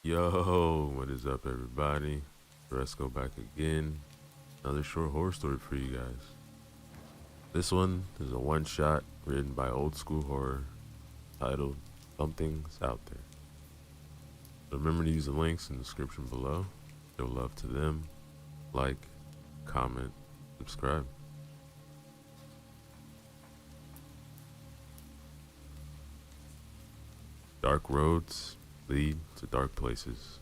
Yo, what is up, everybody? Let's go back again. Another short horror story for you guys. This one is a one shot written by Old School Horror titled Something's Out There. Remember to use the links in the description below. Show love to them. Like, comment, subscribe. Dark roads lead to dark places.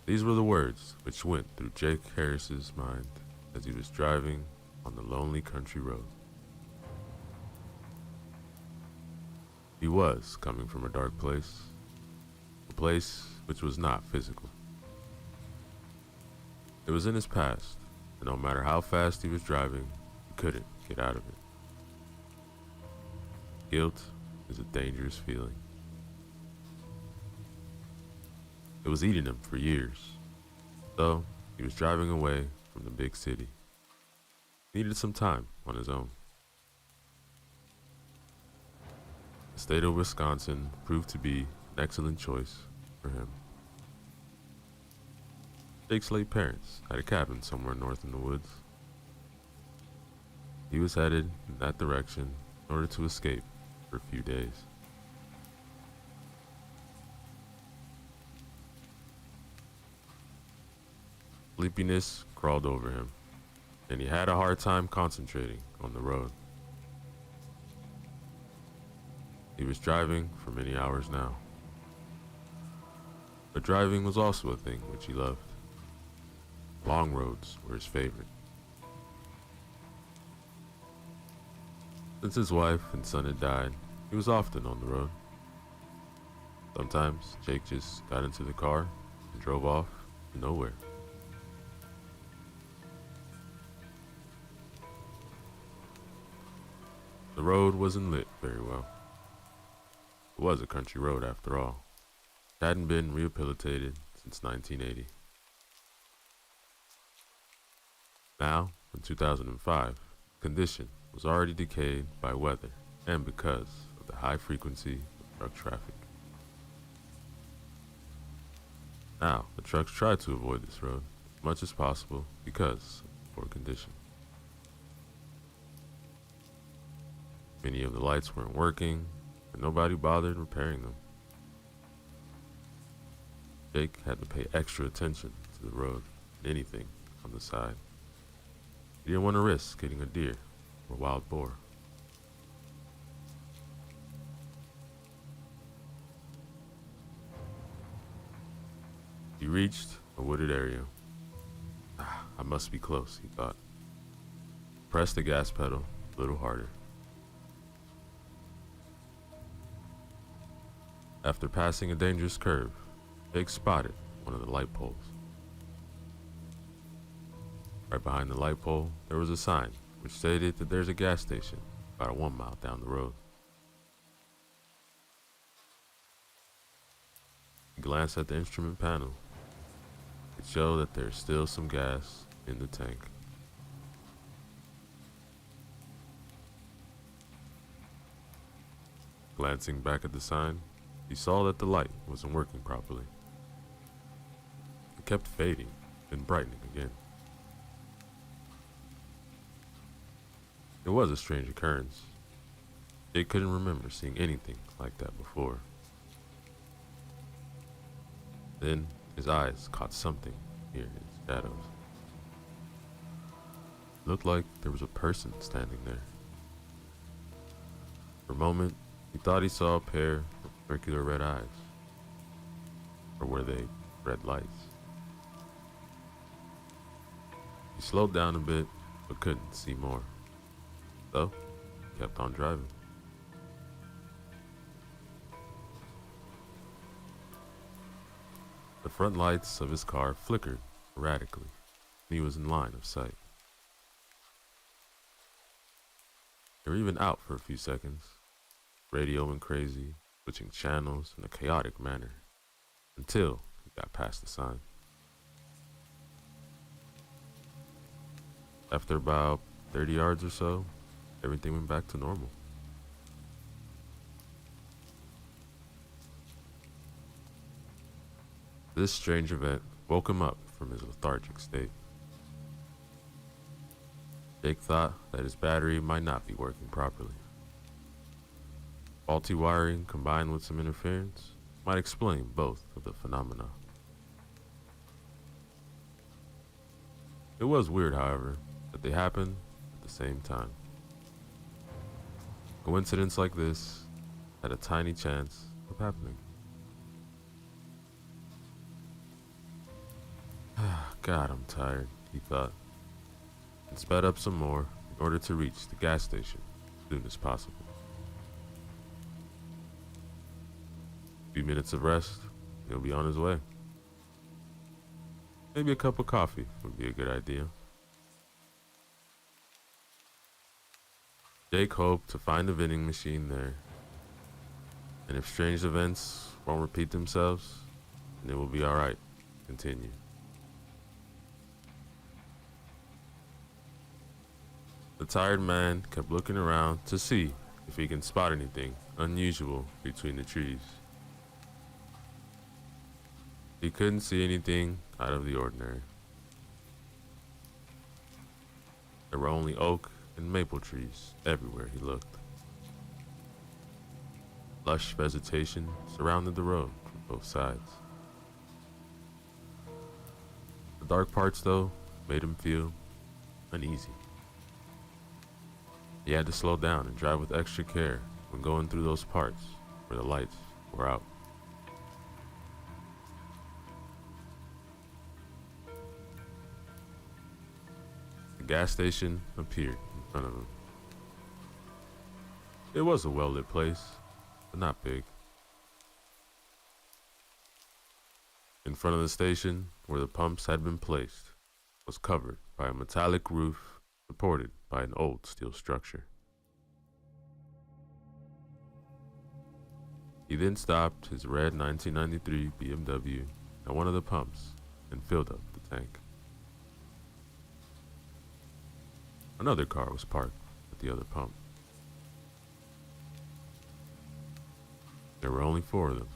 These were the words which went through Jake Harris's mind as he was driving on the lonely country road. He was coming from a dark place, a place which was not physical. It was in his past, and no matter how fast he was driving, he couldn't get out of it. Guilt is a dangerous feeling. It was eating him for years, so he was driving away from the big city. He needed some time on his own. The state of Wisconsin proved to be an excellent choice for him. Jake's late parents had a cabin somewhere north in the woods. He was headed in that direction in order to escape for a few days. Sleepiness crawled over him, and he had a hard time concentrating on the road. He was driving for many hours now. But driving was also a thing which he loved. Long roads were his favorite. Since his wife and son had died, he was often on the road. Sometimes Jake just got into the car and drove off to nowhere. The road wasn't lit very well. It was a country road after all. It hadn't been rehabilitated since 1980. Now, in 2005, condition was already decayed by weather and because of the high frequency of truck traffic. Now, the trucks tried to avoid this road as much as possible because of the poor condition. Many of the lights weren't working, and nobody bothered repairing them. Jake had to pay extra attention to the road and anything on the side. He didn't want to risk hitting a deer or wild boar. He reached a wooded area. I must be close, he thought. Pressed the gas pedal a little harder. After passing a dangerous curve, Jake spotted one of the light poles. Right behind the light pole, there was a sign which stated that there's a gas station about 1 mile down the road. He glanced at the instrument panel. It showed that there's still some gas in the tank. Glancing back at the sign, he saw that the light wasn't working properly. It kept fading and brightening again. It was a strange occurrence. Jake couldn't remember seeing anything like that before. Then his eyes caught something near his shadows. It looked like there was a person standing there. For a moment, he thought he saw a pair of circular red eyes. Or were they red lights? He slowed down a bit, but couldn't see more. So, he kept on driving. The front lights of his car flickered erratically, and he was in line of sight. They were even out for a few seconds. Radio went crazy, switching channels in a chaotic manner, until he got past the sign. After about 30 yards or so, everything went back to normal. This strange event woke him up from his lethargic state. Jake thought that his battery might not be working properly. Faulty wiring combined with some interference might explain both of the phenomena. It was weird, however, that they happened at the same time. Coincidence like this had a tiny chance of happening. God, I'm tired, he thought, and sped up some more in order to reach the gas station as soon as possible. A few minutes of rest, he'll be on his way. Maybe a cup of coffee would be a good idea. Jake hoped to find a vending machine there, and if strange events won't repeat themselves, then it will be alright. Continue. The tired man kept looking around to see if he can spot anything unusual between the trees. He couldn't see anything out of the ordinary. There were only oak and maple trees everywhere he looked. Lush vegetation surrounded the road from both sides. The dark parts, though, made him feel uneasy. He had to slow down and drive with extra care when going through those parts where the lights were out. The gas station appeared in front of him. It was a well-lit place, but not big. In front of the station, where the pumps had been placed, was covered by a metallic roof supported by an old steel structure. He then stopped his red 1993 BMW at one of the pumps and filled up the tank. Another car was parked at the other pump. There were only 4 of them.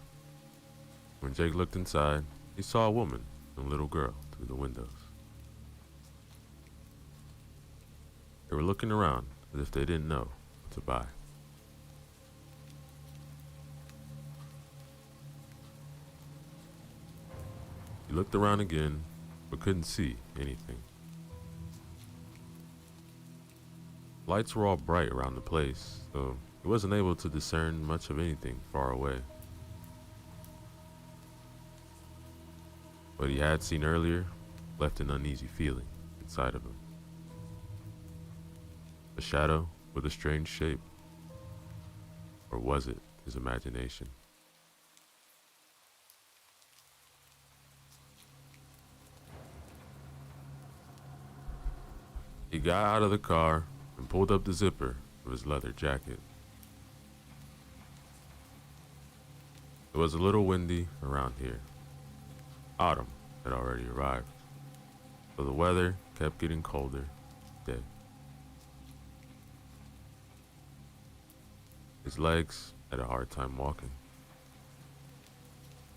When Jake looked inside, he saw a woman and a little girl through the windows. They were looking around as if they didn't know what to buy. He looked around again, but couldn't see anything. Lights were all bright around the place, so he wasn't able to discern much of anything far away. What he had seen earlier left an uneasy feeling inside of him. A shadow with a strange shape. Or was it his imagination? He got out of the car and pulled up the zipper of his leather jacket. It was a little windy around here. Autumn had already arrived, so the weather kept getting colder each day. His legs had a hard time walking.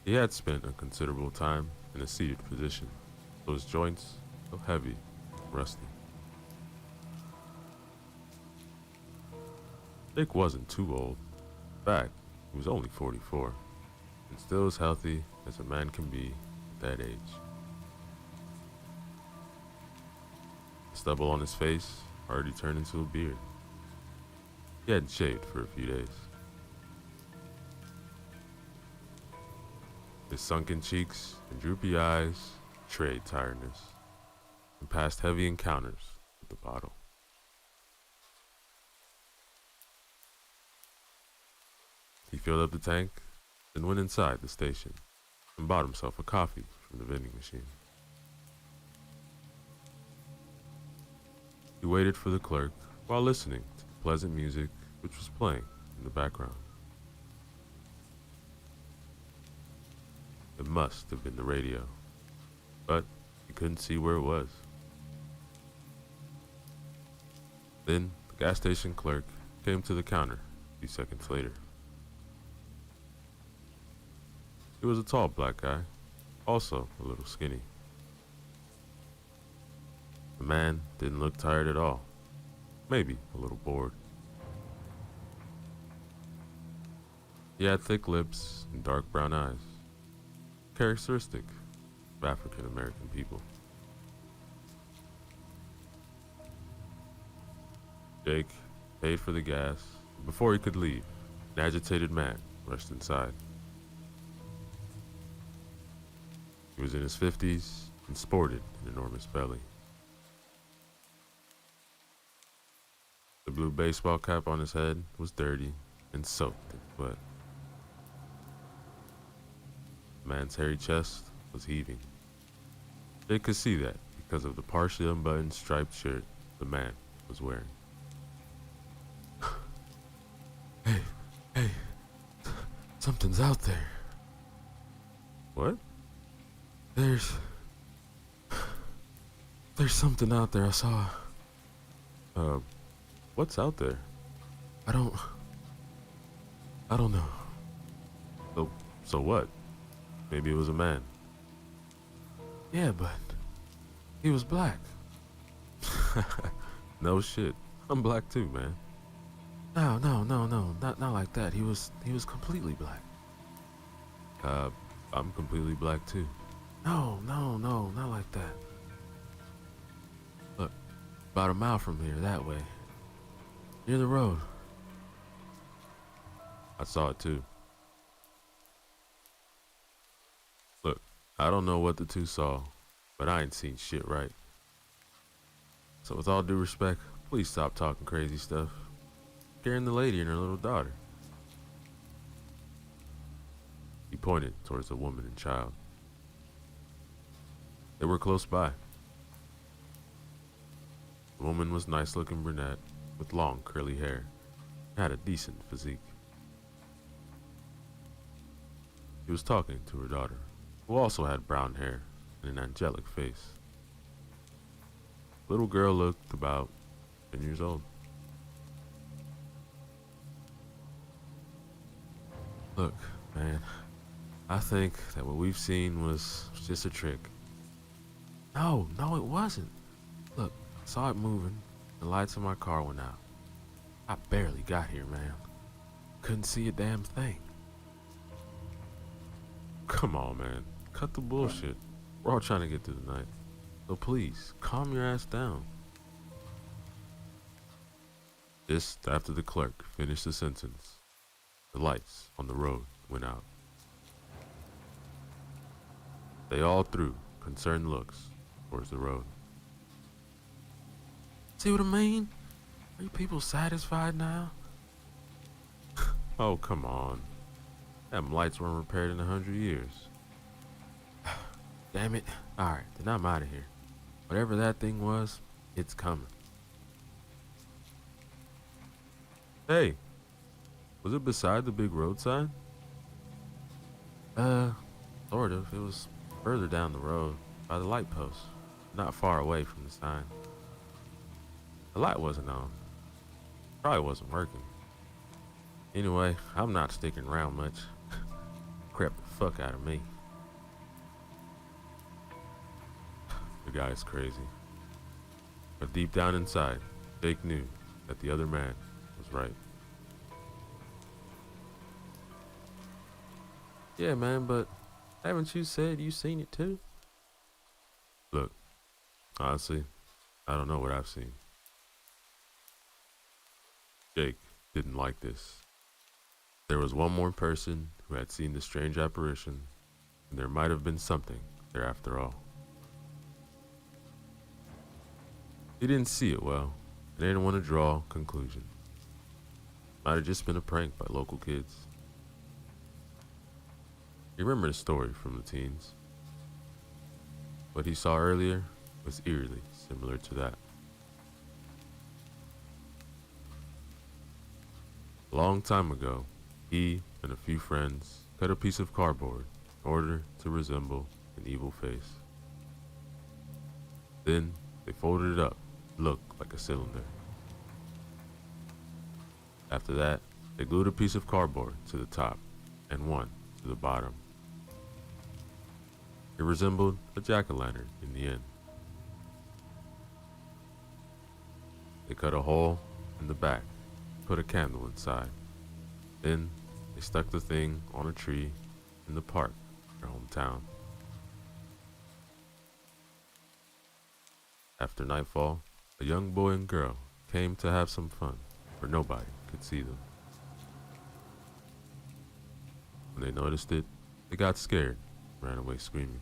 He had spent a considerable time in a seated position, so his joints felt heavy and rusty. Jake wasn't too old. In fact, he was only 44, and still as healthy as a man can be at that age. The stubble on his face already turned into a beard. He hadn't shaved for a few days. His sunken cheeks and droopy eyes betrayed tiredness and past heavy encounters with the bottle. He filled up the tank, then went inside the station and bought himself a coffee from the vending machine. He waited for the clerk while listening to the pleasant music which was playing in the background. It must have been the radio, but he couldn't see where it was. Then the gas station clerk came to the counter a few seconds later. He was a tall black guy, also a little skinny. The man didn't look tired at all, maybe a little bored. He had thick lips and dark brown eyes, characteristic of African American people. Jake paid for the gas. Before he could leave, an agitated man rushed inside. He was in his 50s and sported an enormous belly. The blue baseball cap on his head was dirty and soaked in sweat. The man's hairy chest was heaving. Jake could see that because of the partially unbuttoned striped shirt the man was wearing. Hey, something's out there. What? There's something out there I saw. What's out there? I don't know. So what? Maybe it was a man. Yeah, but he was black. No shit. I'm black too, man. No, not like that. He was completely black. I'm completely black too. No, not like that. Look, about a mile from here, that way. Near the road. I saw it too. Look, I don't know what the two saw, but I ain't seen shit right. So with all due respect, please stop talking crazy stuff. Scaring the lady and her little daughter. He pointed towards the woman and child. They were close by. The woman was nice-looking brunette with long curly hair and had a decent physique. He was talking to her daughter, who also had brown hair and an angelic face. The little girl looked about 10 years old. Look, man, I think that what we've seen was just a trick. No, it wasn't. Look, I saw it moving. The lights in my car went out. I barely got here, man. Couldn't see a damn thing. Come on, man. Cut the bullshit. We're all trying to get through the night. So please, calm your ass down. Just after the clerk finished the sentence, the lights on the road went out. They all threw concerned looks towards the road. See what I mean? Are you people satisfied now? Oh, come on. Them lights weren't repaired in 100 years. Damn it. Alright, then I'm out of here. Whatever that thing was, it's coming. Hey, was it beside the big road sign? Sort of. It was further down the road, by the light post, not far away from the sign. The light wasn't on. Probably wasn't working. Anyway, I'm not sticking around much. Crept the fuck out of me. The guy's crazy. But deep down inside, Jake knew that the other man was right. Yeah, man, but haven't you said you seen it too? Look, honestly, I don't know what I've seen. Jake didn't like this. There was one more person who had seen the strange apparition, and there might have been something there after all. He didn't see it well, and didn't want to draw conclusions. Might have just been a prank by local kids. He remembered a story from the teens. What he saw earlier was eerily similar to that. A long time ago, he and a few friends cut a piece of cardboard in order to resemble an evil face. Then they folded it up to look like a cylinder. After that, they glued a piece of cardboard to the top and one to the bottom. It resembled a jack-o'-lantern in the end. They cut a hole in the back, put a candle inside. Then they stuck the thing on a tree in the park, their hometown. After nightfall, a young boy and girl came to have some fun, where nobody could see them. When they noticed it, they got scared and ran away screaming.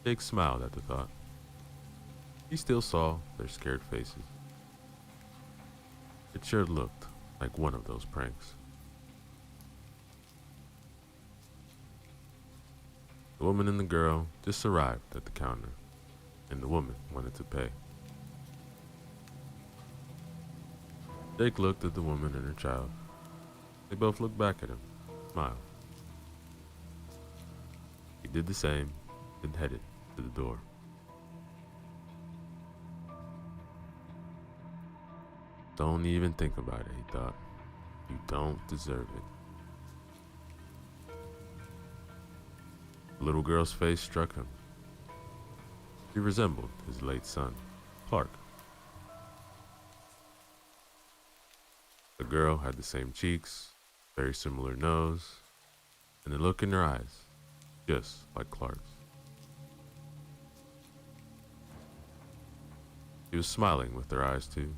Jake smiled at the thought. He still saw their scared faces. It sure looked like one of those pranks. The woman and the girl just arrived at the counter, and the woman wanted to pay. Jake looked at the woman and her child. They both looked back at him, smiled. He did the same, then headed to the door. Don't even think about it, he thought. You don't deserve it. The little girl's face struck him. She resembled his late son, Clark. The girl had the same cheeks, very similar nose, and the look in her eyes, just like Clark's. She was smiling with her eyes too.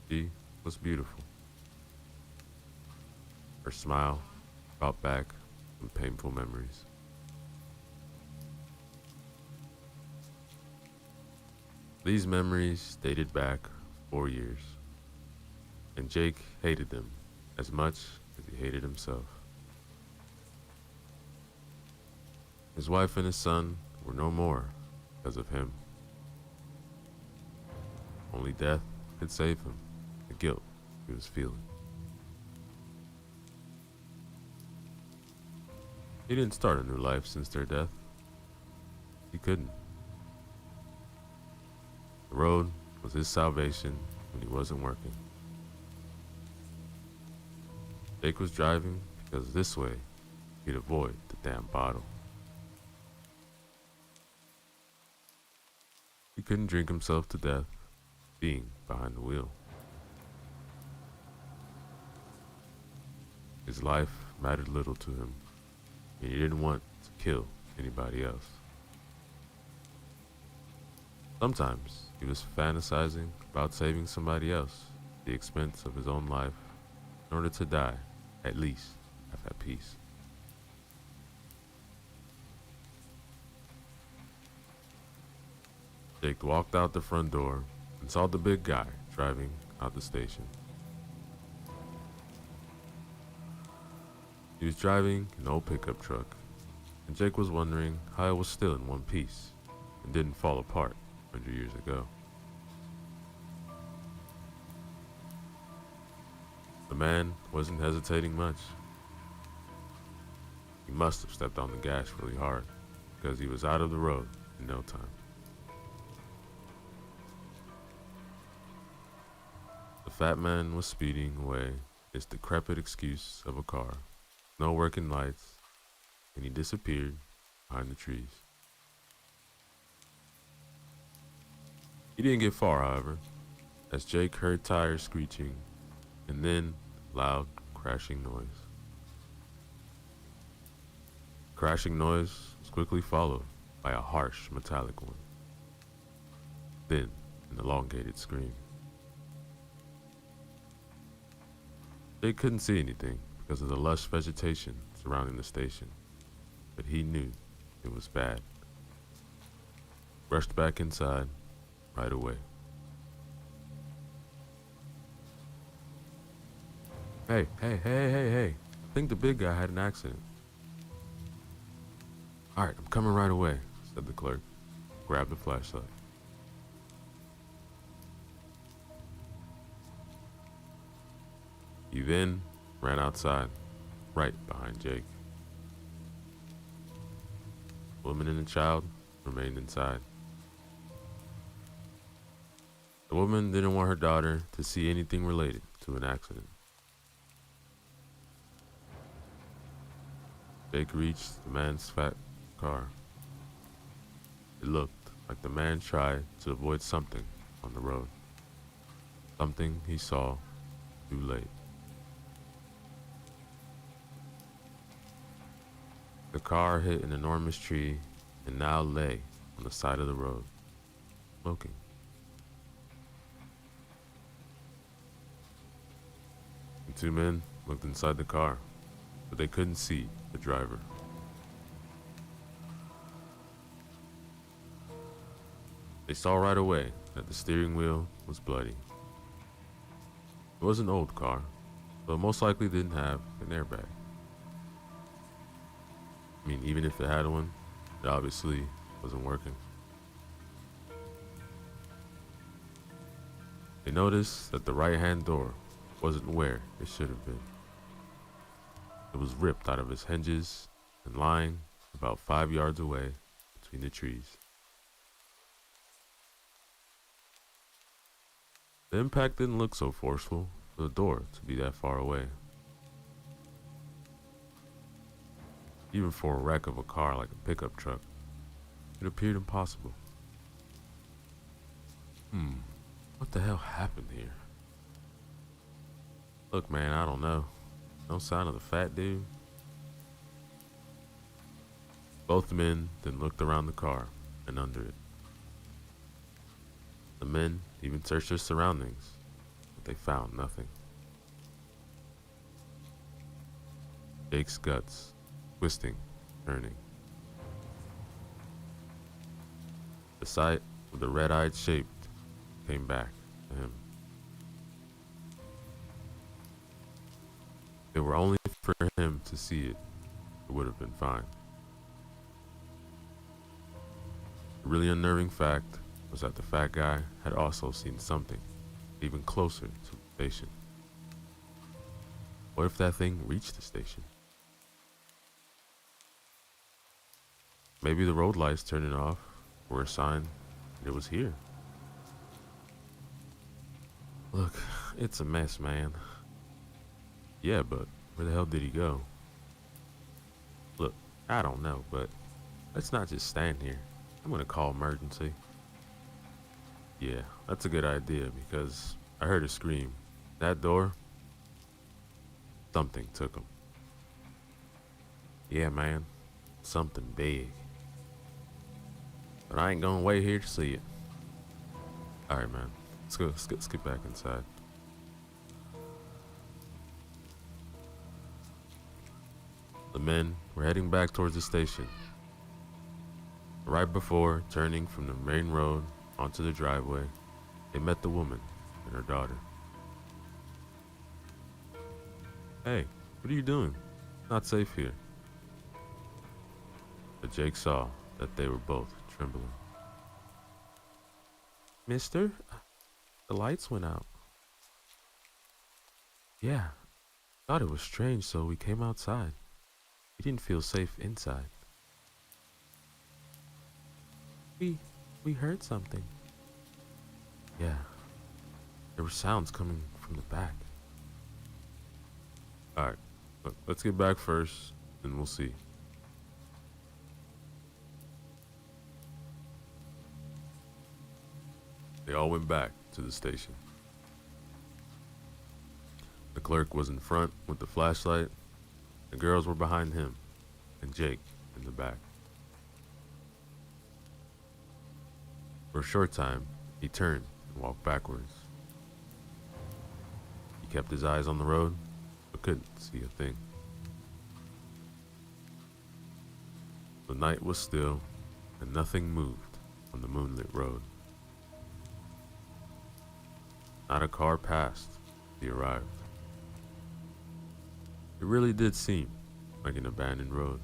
She was beautiful. Her smile brought back some painful memories. These memories dated back 4 years, and Jake hated them as much as he hated himself. His wife and his son were no more because of him. Only death could save him, the guilt he was feeling. He didn't start a new life since their death. He couldn't. The road was his salvation when he wasn't working. Jake was driving because this way he'd avoid the damn bottle. He couldn't drink himself to death being behind the wheel. His life mattered little to him, and he didn't want to kill anybody else. Sometimes he was fantasizing about saving somebody else at the expense of his own life in order to die, at least, at peace. Jake walked out the front door and saw the big guy driving out the station. He was driving an old pickup truck, and Jake was wondering how it was still in one piece and didn't fall apart 100 years ago. The man wasn't hesitating much. He must have stepped on the gas really hard because he was out of the road in no time. The fat man was speeding away, his decrepit excuse of a car, no working lights, and he disappeared behind the trees. He didn't get far, however, as Jake heard tires screeching and then loud crashing noise. Crashing noise was quickly followed by a harsh metallic one, then an elongated scream. Jake couldn't see anything because of the lush vegetation surrounding the station, but he knew it was bad. Rushed back inside right away. Hey, I think the big guy had an accident. All right, I'm coming right away, said the clerk. Grabbed the flashlight. He then ran outside, right behind Jake. The woman and the child remained inside. The woman didn't want her daughter to see anything related to an accident. Jake reached the man's fat car. It looked like the man tried to avoid something on the road. Something he saw too late. The car hit an enormous tree and now lay on the side of the road, smoking. The two men looked inside the car, but they couldn't see the driver. They saw right away that the steering wheel was bloody. It was an old car, so it most likely didn't have an airbag. I mean, even if it had one, it obviously wasn't working. They noticed that the right-hand door wasn't where it should have been. It was ripped out of its hinges and lying about 5 yards away between the trees. The impact didn't look so forceful for the door to be that far away. Even for a wreck of a car like a pickup truck, it appeared impossible. What the hell happened here? Look, man, I don't know. No sign of the fat dude. Both men then looked around the car and under it. The men even searched their surroundings, but they found nothing. Jake's guts twisting, turning. The sight of the red-eyed shape came back to him. If it were only for him to see it, it would have been fine. The really unnerving fact was that the fat guy had also seen something even closer to the station. What if that thing reached the station? Maybe the road lights turning off were a sign that it was here. Look, it's a mess, man. Yeah, but where the hell did he go? Look, I don't know, but let's not just stand here. I'm gonna call emergency. Yeah, that's a good idea because I heard a scream. That door, something took him. Yeah, man, something big. But I ain't gonna wait here to see it. Alright, man. Let's go. Let's get back inside. The men were heading back towards the station. Right before turning from the main road onto the driveway, they met the woman and her daughter. Hey, what are you doing? Not safe here. But Jake saw that they were both trembling. Mister, the lights went out. Yeah, thought it was strange, so we came outside. We didn't feel safe inside. We heard something. Yeah, there were sounds coming from the back. Alright, look, let's get back first, and we'll see. They all went back to the station. The clerk was in front with the flashlight. The girls were behind him, and Jake in the back. For a short time, he turned and walked backwards. He kept his eyes on the road, but couldn't see a thing. The night was still, and nothing moved on the moonlit road. Not a car passed as he arrived. It really did seem like an abandoned road.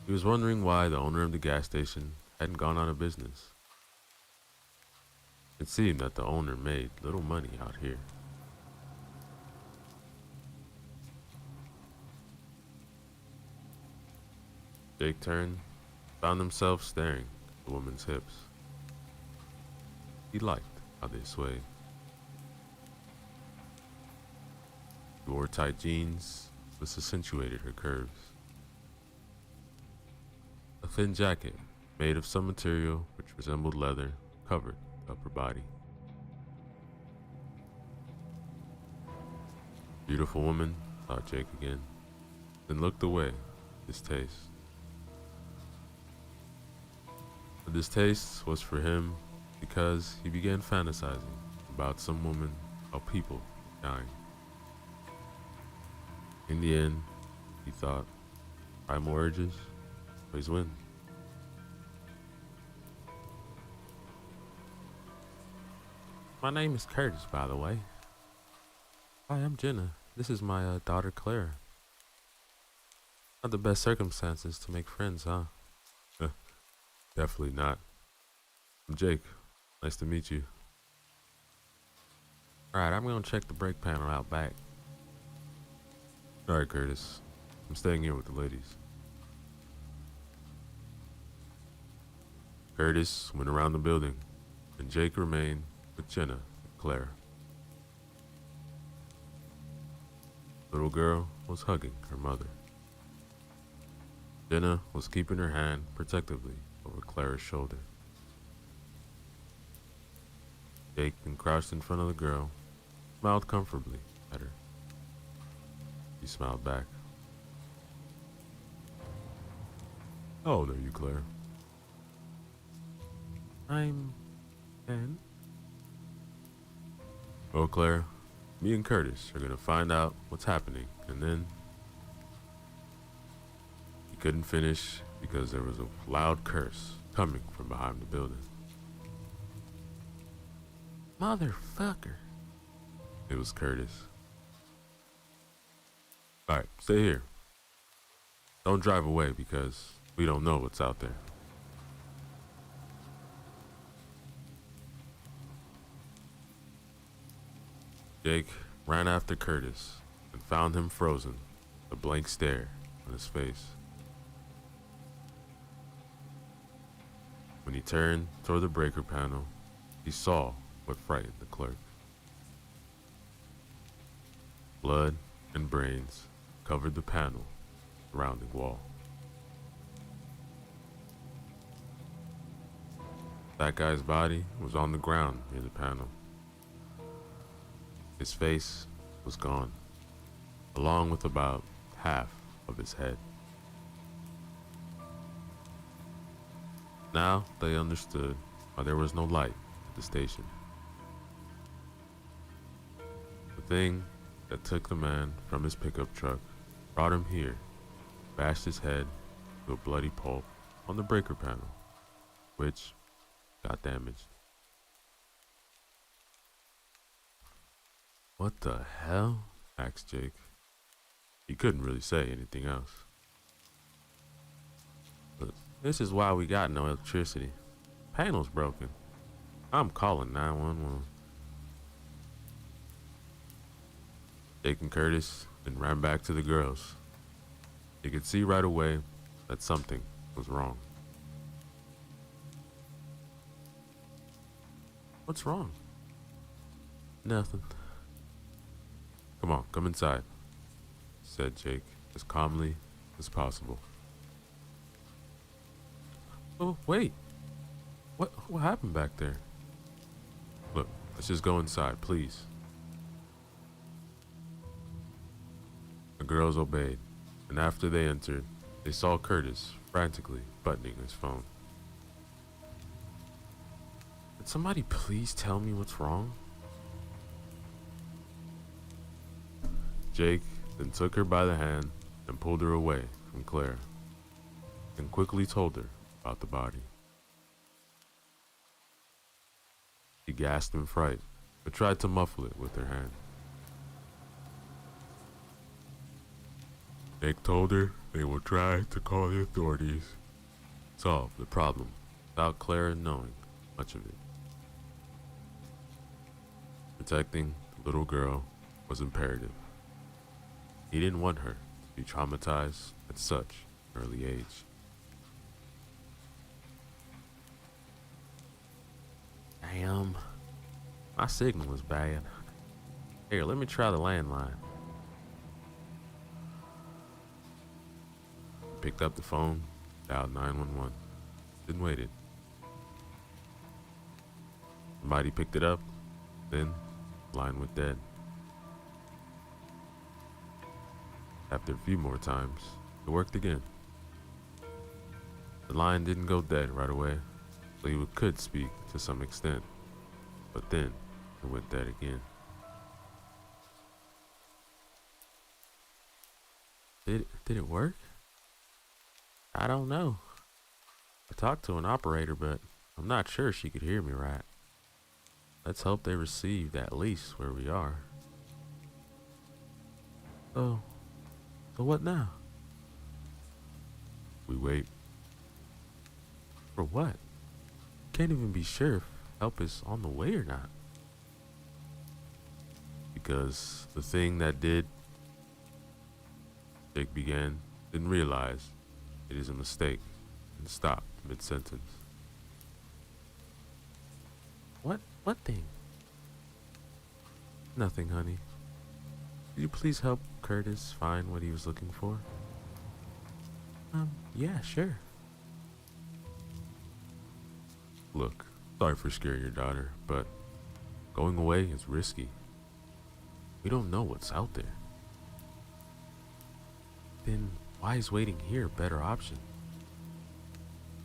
He was wondering why the owner of the gas station hadn't gone out of business. It seemed that the owner made little money out here. Jake turned, found himself staring at the woman's hips. He liked how they swayed. She wore tight jeans, which accentuated her curves. A thin jacket, made of some material which resembled leather, covered the upper body. Beautiful woman, thought Jake again, then looked away, distaste. The distaste was for him because he began fantasizing about some woman or people dying. In the end, he thought, primal urges always win. My name is Curtis, by the way. Hi, I'm Jenna. This is my daughter, Claire. Not the best circumstances to make friends, huh? Definitely not. I'm Jake. Nice to meet you. Alright, I'm gonna check the brake panel out back. Alright, Curtis. I'm staying here with the ladies. Curtis went around the building, and Jake remained with Jenna and Claire. The little girl was hugging her mother. Jenna was keeping her hand protectively over Claire's shoulder. Jake then crouched in front of the girl, smiled comfortably at her. She smiled back. How old are you, Claire? I'm 10. Well, Claire, me and Curtis are gonna find out what's happening, and then... He couldn't finish because there was a loud curse coming from behind the building. Motherfucker. It was Curtis. Alright, stay here. Don't drive away because we don't know what's out there. Jake ran after Curtis and found him frozen, a blank stare on his face. When he turned toward the breaker panel, he saw what frightened the clerk. Blood and brains covered the panel surrounding wall. That guy's body was on the ground near the panel. His face was gone, along with about half of his head. Now they understood why there was no light at the station. The thing that took the man from his pickup truck brought him here, bashed his head to a bloody pulp on the breaker panel, which got damaged. What the hell? Asked Jake. He couldn't really say anything else. But this is why we got no electricity. Panel's broken. I'm calling 911. Jake and Curtis then ran back to the girls. They could see right away that something was wrong. What's wrong? Nothing. Come on, come inside, said Jake as calmly as possible. Oh, wait. What happened back there? Look, let's just go inside, please. The girls obeyed, and after they entered, they saw Curtis frantically buttoning his phone. Could somebody please tell me what's wrong? Jake then took her by the hand and pulled her away from Claire, and quickly told her about the body. She gasped in fright, but tried to muffle it with her hand. Jake told her they would try to call the authorities, solve the problem, without Claire knowing much of it. Protecting the little girl was imperative. He didn't want her to be traumatized at such an early age. Damn, my signal is bad. Here, let me try the landline. picked up the phone, dialed 911, then waited. Somebody picked it up, then line went dead. After a few more times, it worked again. The line didn't go dead right away, so he could speak to some extent, but then it went dead again. Did it work? I don't know. I talked to an operator, but I'm not sure she could hear me right. Let's hope they received at least where we are. So what now? We wait. For what? Can't even be sure if help is on the way or not. Because the thing that did, Jake began, didn't realize it is a mistake and stopped mid-sentence. What thing? Nothing, honey. Could you please help Curtis find what he was looking for? Yeah, sure. Look, sorry for scaring your daughter, but going away is risky. We don't know what's out there. Then why is waiting here a better option?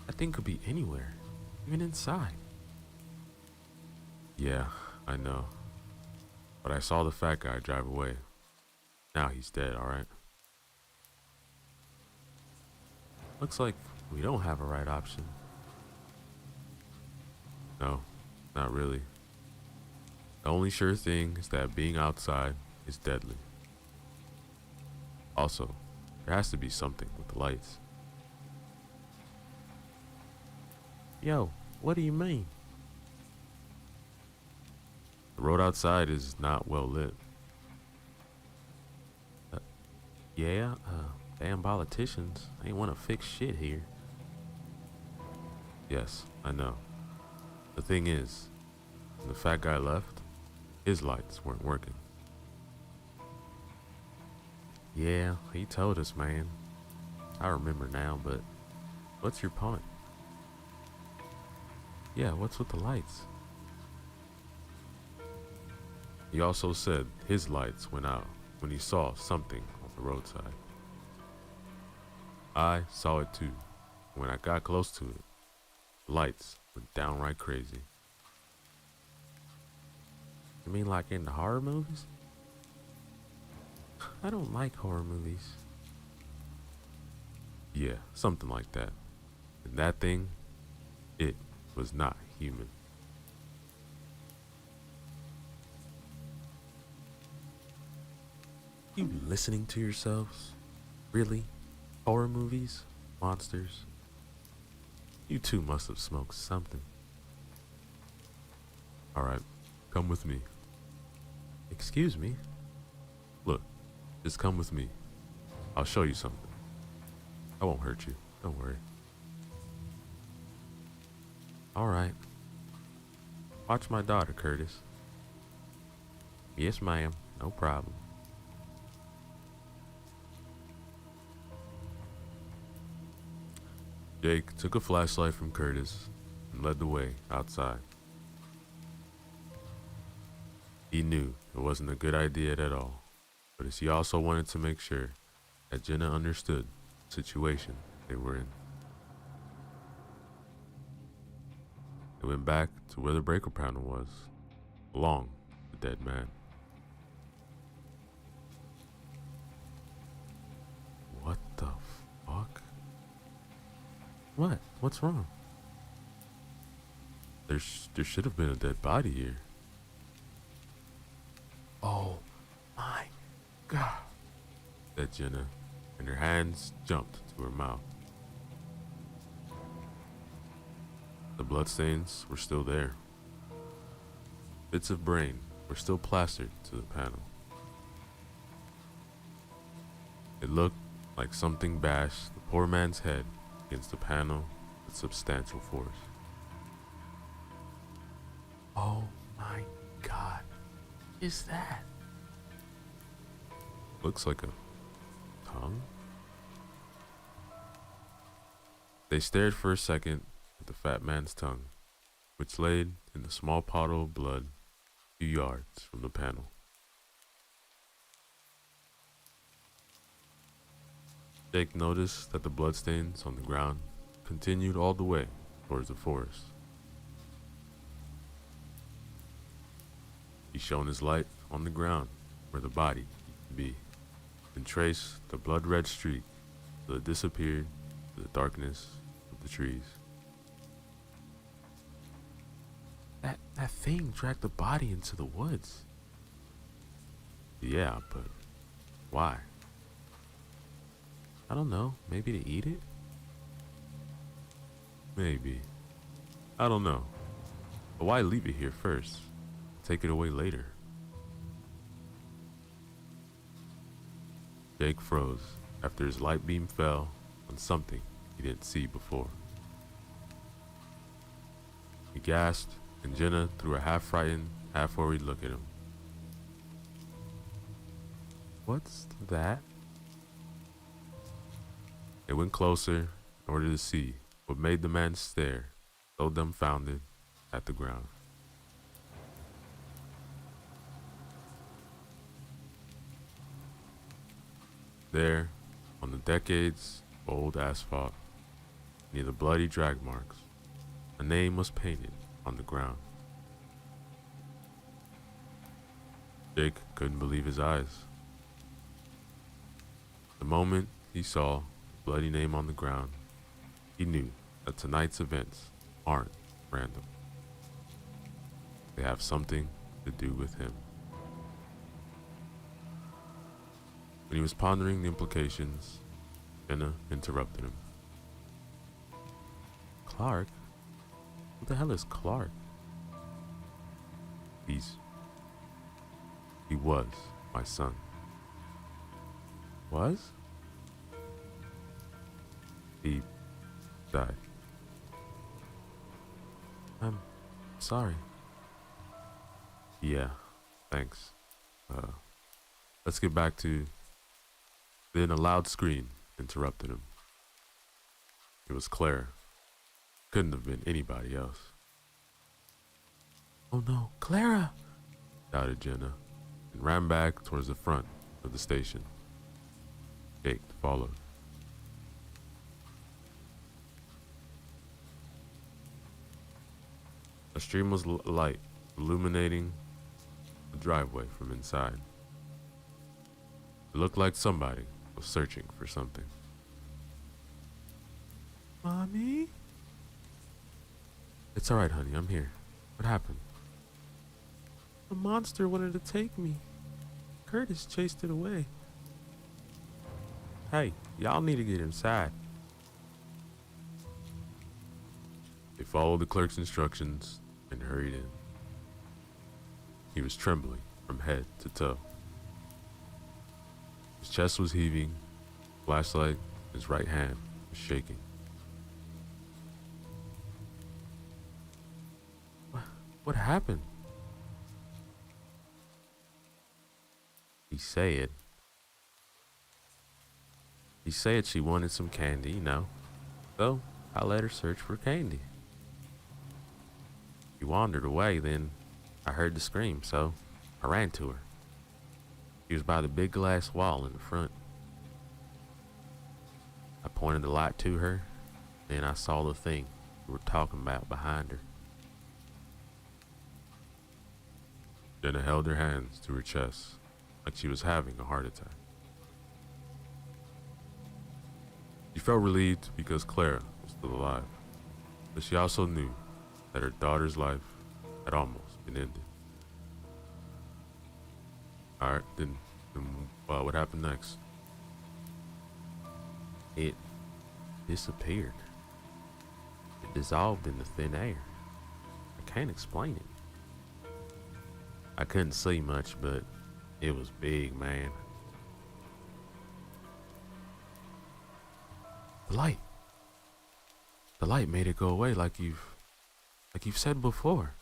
That thing could be anywhere, even inside. Yeah, I know. But I saw the fat guy drive away. Now he's dead, alright? Looks like we don't have a right option. No, not really. The only sure thing is that being outside is deadly. Also, there has to be something with the lights. Yo, what do you mean? The road outside is not well lit. Yeah, damn politicians ain't want to fix shit here. Yes, I know. The thing is, when the fat guy left, his lights weren't working. Yeah, he told us, man. I remember now, but what's your point? Yeah, what's with the lights? He also said his lights went out when he saw something on the roadside. I saw it too. When I got close to it, the lights went downright crazy. You mean like in the horror movies? I don't like horror movies. Yeah, something like that. And that thing, it was not human. You listening to yourselves? Really? Horror movies? Monsters? You two must have smoked something. Alright, come with me. Excuse me? Look, just come with me. I'll show you something. I won't hurt you, don't worry. Alright. Watch my daughter, Curtis. Yes, ma'am, no problem. Jake took a flashlight from Curtis and led the way outside. He knew it wasn't a good idea at all, but as he also wanted to make sure that Jenna understood the situation they were in. They went back to where the breaker panel was, along with the dead man. What the fuck? What? What's wrong? There should have been a dead body here. Oh my God, said Jenna, and her hands jumped to her mouth. The bloodstains were still there. Bits of brain were still plastered to the panel. It looked like something bashed the poor man's head against the panel with substantial force. Oh my God, what is that? Looks like a tongue? They stared for a second at the fat man's tongue, which laid in a small puddle of blood a few yards from the panel. Jake noticed that the bloodstains on the ground continued all the way towards the forest. He shone his light on the ground where the body used to be, and traced the blood-red streak till it disappeared in the darkness of the trees. That thing dragged the body into the woods. Yeah, but why? I don't know. Maybe to eat it? Maybe. I don't know. But why leave it here first? Take it away later. Jake froze after his light beam fell on something he didn't see before. He gasped, and Jenna threw a half-frightened, half-worried look at him. What's that? They went closer in order to see what made the man stare, so dumbfounded, at the ground. There, on the decades-old asphalt, near the bloody drag marks, a name was painted on the ground. Jake couldn't believe his eyes. The moment he saw the bloody name on the ground, he knew that tonight's events aren't random. They have something to do with him. When he was pondering the implications, Jenna interrupted him. Clark? Who the hell is Clark? He was my son. Was? He died. I'm sorry. Yeah, thanks. Let's get back to... Then a loud scream interrupted him. It was Claire. Couldn't have been anybody else. Oh no, Clara! Shouted Jenna, and ran back towards the front of the station. Jake followed. A stream of light illuminating the driveway from inside. It looked like somebody was searching for something. Mommy? It's alright, honey, I'm here. What happened? The monster wanted to take me. Curtis chased it away. Hey, y'all need to get inside. They followed the clerk's instructions and hurried in. He was trembling from head to toe. His chest was heaving, flashlight in his right hand was shaking. What happened? He said she wanted some candy, you know. So I let her search for candy. She wandered away, then I heard the scream, so I ran to her. She was by the big glass wall in the front. I pointed the light to her, then I saw the thing we were talking about behind her. Jenna held her hands to her chest like she was having a heart attack. She felt relieved because Clara was still alive, but she also knew that her daughter's life had almost been ended. Alright, then what happened next? It disappeared. It dissolved into thin air. I can't explain it. I couldn't see much, but it was big, man. The light made it go away like you've said before.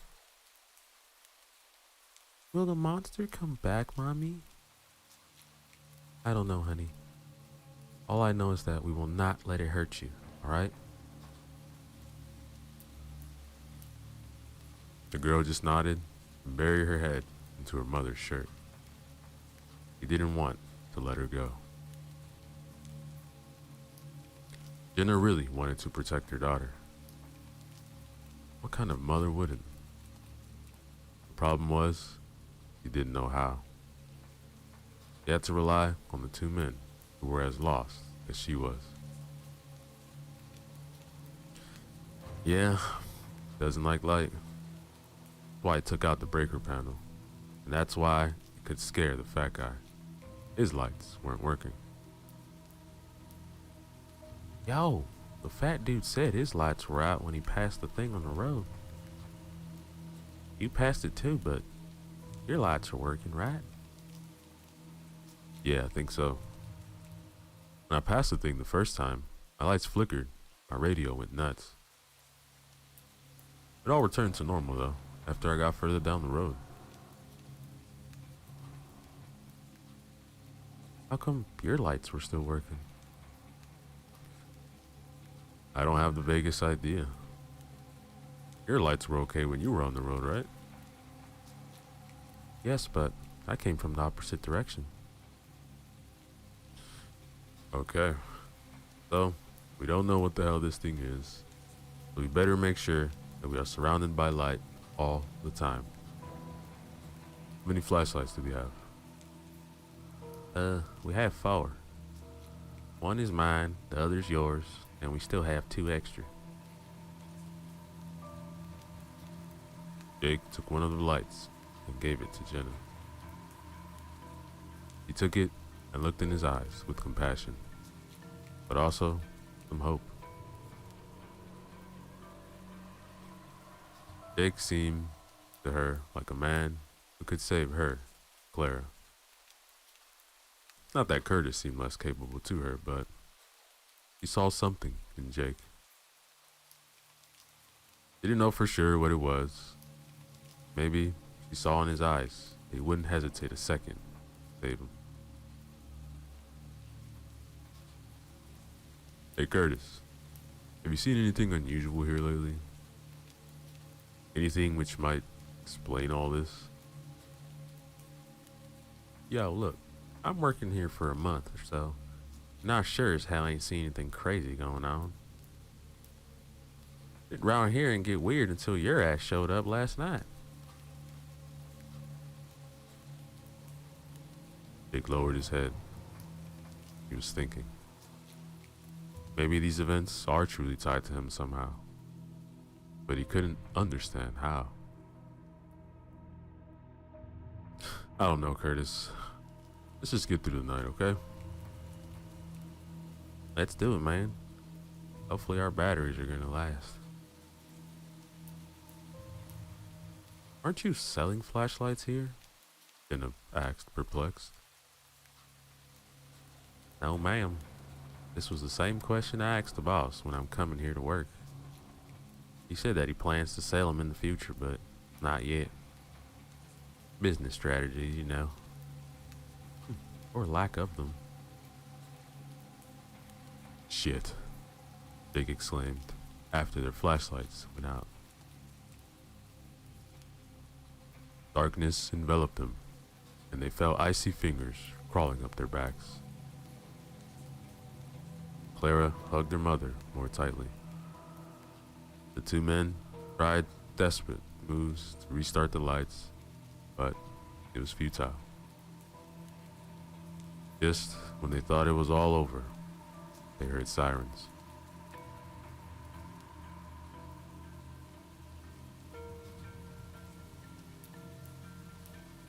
Will the monster come back, Mommy? I don't know, honey. All I know is that we will not let it hurt you, alright? The girl just nodded and buried her head into her mother's shirt. He didn't want to let her go. Jenna really wanted to protect her daughter. What kind of mother wouldn't? The problem was, he didn't know how. He had to rely on the two men who were as lost as she was. Yeah, doesn't like light. That's why he took out the breaker panel. And that's why it could scare the fat guy. His lights weren't working. Yo, the fat dude said his lights were out when he passed the thing on the road. You passed it too, but your lights are working, right? Yeah, I think so. When I passed the thing the first time, my lights flickered, my radio went nuts. It all returned to normal though, after I got further down the road. How come your lights were still working? I don't have the vaguest idea. Your lights were okay when you were on the road, right? Yes, but I came from the opposite direction. Okay. So, we don't know what the hell this thing is. So we better make sure that we are surrounded by light all the time. How many flashlights do we have? We have 4. One is mine, the other's yours, and we still have 2 extra. Jake took one of the lights and gave it to Jenna. He took it and looked in his eyes with compassion, but also some hope. Jake seemed to her like a man who could save her, Clara. Not that Curtis seemed less capable to her, but she saw something in Jake. She didn't know for sure what it was. Maybe she saw in his eyes that he wouldn't hesitate a second to save him. Hey Curtis, have you seen anything unusual here lately? Anything which might explain all this? Yo, look, I'm working here for a month or so. Not sure as hell I ain't seen anything crazy going on. It around here and get weird until your ass showed up last night. Jake lowered his head. He was thinking. Maybe these events are truly tied to him somehow. But he couldn't understand how. I don't know, Curtis. Let's just get through the night, okay? Let's do it, man. Hopefully our batteries are gonna last. Aren't you selling flashlights here? Jenna asked, perplexed. No, ma'am. This was the same question I asked the boss when I'm coming here to work. He said that he plans to sell them in the future, but not yet. Business strategies, you know. Or lack of them. Shit, Jake exclaimed after their flashlights went out. Darkness enveloped them, and they felt icy fingers crawling up their backs. Clara hugged her mother more tightly. The two men tried desperate moves to restart the lights, but it was futile. Just when they thought it was all over, they heard sirens.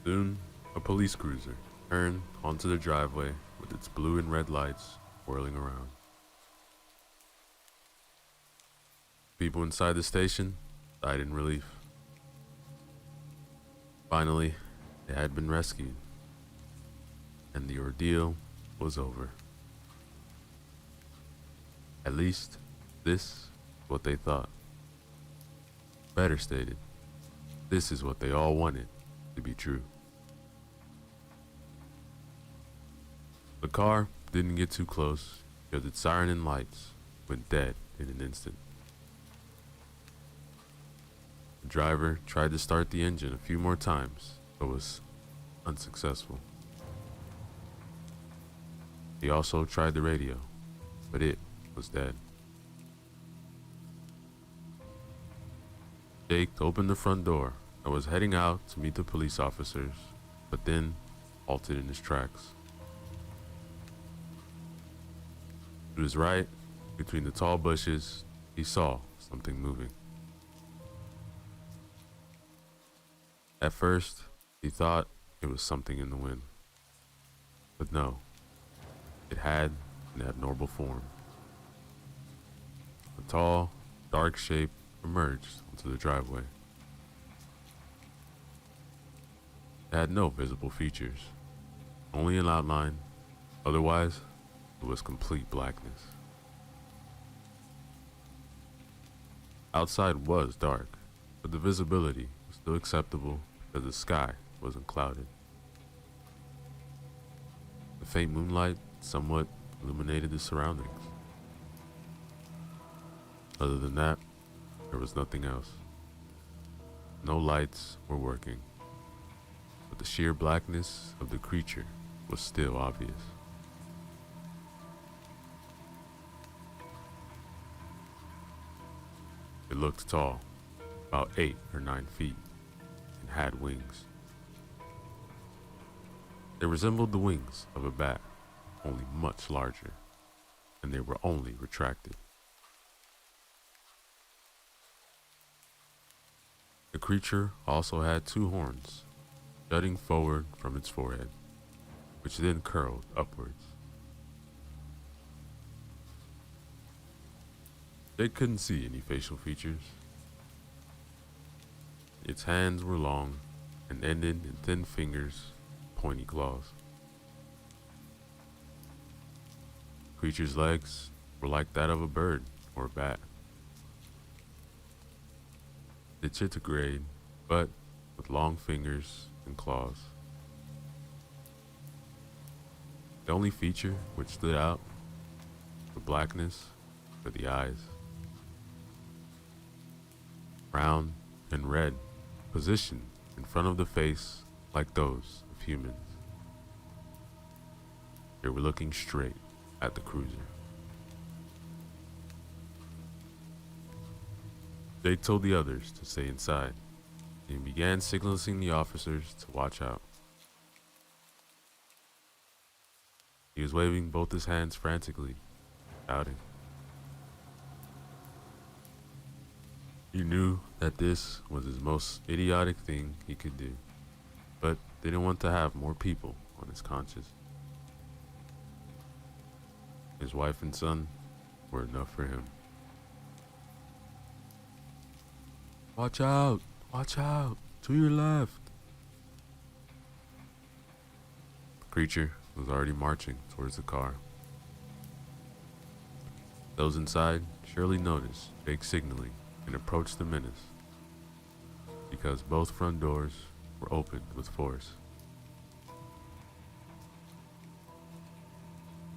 Soon, a police cruiser turned onto the driveway with its blue and red lights whirling around. People inside the station died in relief. Finally, they had been rescued, and the ordeal was over. At least, this is what they thought. Better stated, this is what they all wanted to be true. The car didn't get too close because its siren and lights went dead in an instant. The driver tried to start the engine a few more times, but was unsuccessful. He also tried the radio, but it was dead. Jake opened the front door and was heading out to meet the police officers, but then halted in his tracks. To his right, between the tall bushes, he saw something moving. At first, he thought it was something in the wind. But no, it had an abnormal form. A tall, dark shape emerged onto the driveway. It had no visible features, only an outline. Otherwise, it was complete blackness. Outside was dark, but the visibility was still acceptable because the sky wasn't clouded. The faint moonlight somewhat illuminated the surroundings. Other than that, there was nothing else. No lights were working, but the sheer blackness of the creature was still obvious. It looked tall, about 8 or 9 feet, and had wings. They resembled the wings of a bat, only much larger, and they were only retracted. The creature also had 2 horns, jutting forward from its forehead, which then curled upwards. They couldn't see any facial features. Its hands were long and ended in thin fingers, pointy claws. The creature's legs were like that of a bird or a bat. Digitigrade, but with long fingers and claws. The only feature which stood out was the blackness for the eyes. Round and red, positioned in front of the face like those of humans. They were looking straight at the cruiser. Jake told the others to stay inside, and he began signaling the officers to watch out. He was waving both his hands frantically, shouting. He knew that this was his most idiotic thing he could do, but didn't want to have more people on his conscience. His wife and son were enough for him. Watch out! Watch out! To your left! The creature was already marching towards the car. Those inside surely noticed Jake signaling and approached the menace, because both front doors were opened with force.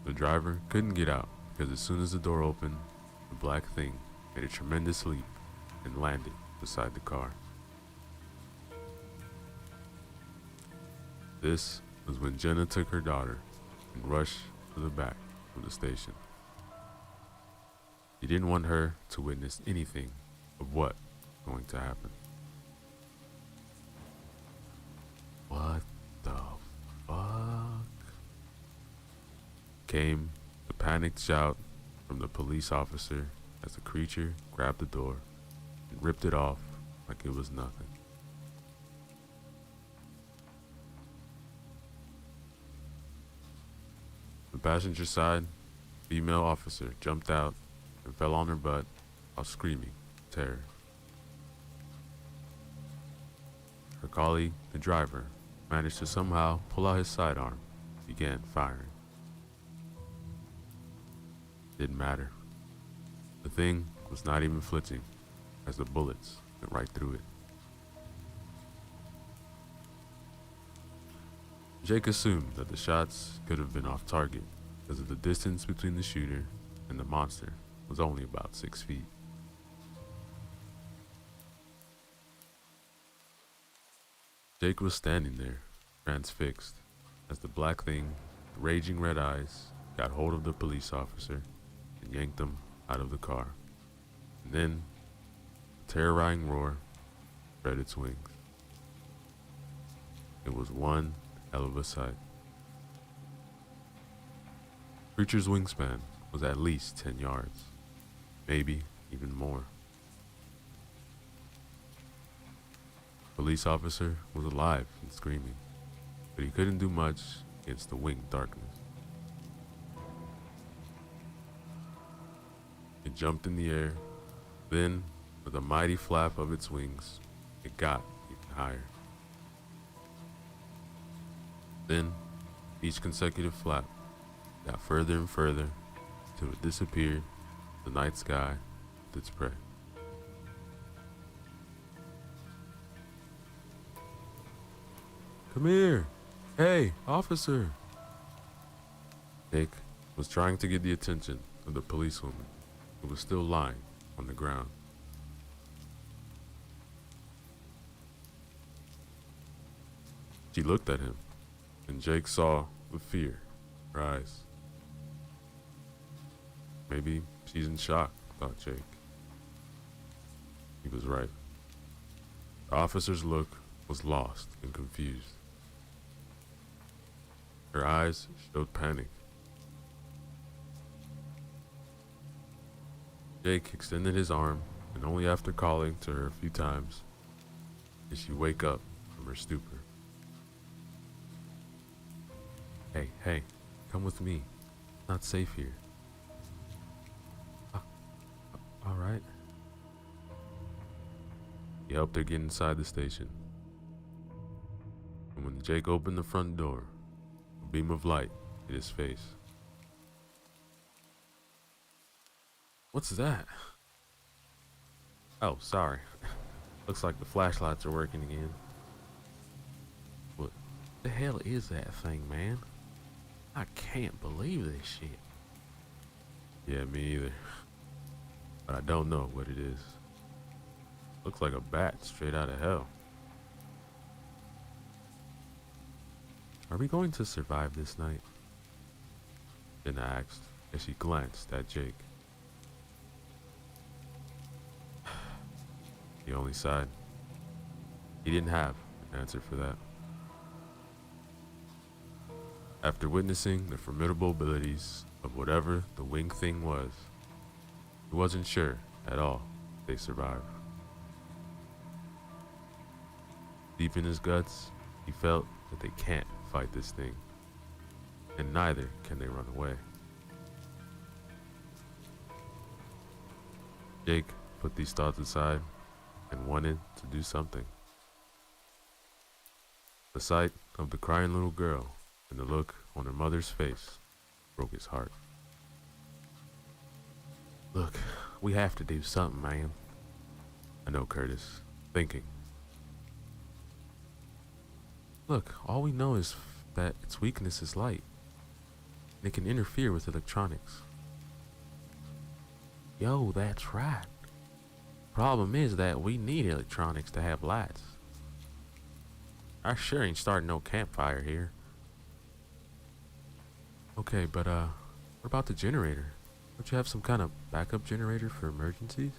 The driver couldn't get out because as soon as the door opened, the black thing made a tremendous leap and landed beside the car. This was when Jenna took her daughter and rushed to the back of the station. He didn't want her to witness anything of what was going to happen. What the fuck? Came the panicked shout from the police officer as the creature grabbed the door and ripped it off like it was nothing. The passenger side female officer jumped out and fell on her butt while screaming terror. Her colleague, the driver, managed to somehow pull out his sidearm and began firing. Didn't matter. The thing was not even flinching as the bullets went right through it. Jake assumed that the shots could have been off target because of the distance between the shooter and the monster was only about 6 feet. Jake was standing there, transfixed, as the black thing, with raging red eyes, got hold of the police officer and yanked him out of the car. And then, a terrorizing roar spread its wings. It was one hell of a sight. The creature's wingspan was at least 10 yards, maybe even more. The police officer was alive and screaming, but he couldn't do much against the winged darkness. It jumped in the air, then, with a mighty flap of its wings, it got even higher. Then, each consecutive flap got further and further until it disappeared in the night sky with its prey. Come here! Hey, officer! Jake was trying to get the attention of the policewoman who was still lying on the ground. She looked at him, and Jake saw with fear in her eyes. Maybe she's in shock, thought Jake. He was right. The officer's look was lost and confused. Her eyes showed panic. Jake extended his arm, and only after calling to her a few times did she wake up from her stupor. Hey, come with me. It's not safe here. All right. He helped her get inside the station. And when Jake opened the front door, a beam of light hit his face. What's that? Oh, sorry. Looks like the flashlights are working again. What the hell is that thing, man? I can't believe this shit. Yeah, me either. But I don't know what it is. Looks like a bat straight out of hell. Are we going to survive this night? Jenna asked as she glanced at Jake. He only sighed. He didn't have an answer for that. After witnessing the formidable abilities of whatever the winged thing was, he wasn't sure at all if they survived. Deep in his guts, he felt that they can't fight this thing, and neither can they run away. Jake put these thoughts aside and wanted to do something. The sight of the crying little girl and the look on her mother's face broke his heart. Look, we have to do something, man. I know, Curtis. Thinking. Look, all we know is that its weakness is light. And it can interfere with electronics. Yo, that's right. Problem is that we need electronics to have lights. I sure ain't starting no campfire here. Okay, but what about the generator? Don't you have some kind of backup generator for emergencies?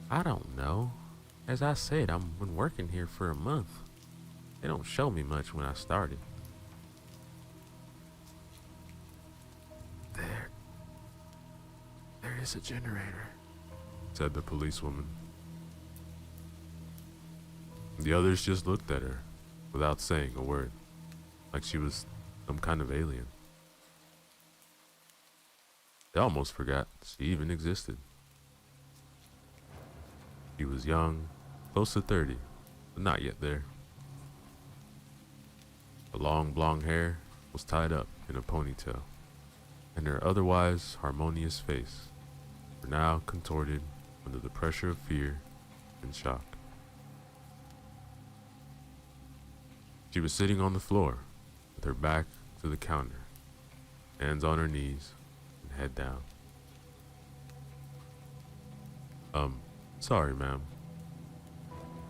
I don't know. As I said, I've been working here for a month. They don't show me much when I started. There is a generator, said the policewoman. The others just looked at her without saying a word, like she was some kind of alien. They almost forgot she even existed. She was young, close to 30, but not yet there. Her long blonde hair was tied up in a ponytail, and her otherwise harmonious face were now contorted under the pressure of fear and shock. She was sitting on the floor with her back to the counter, hands on her knees and head down. Sorry, ma'am,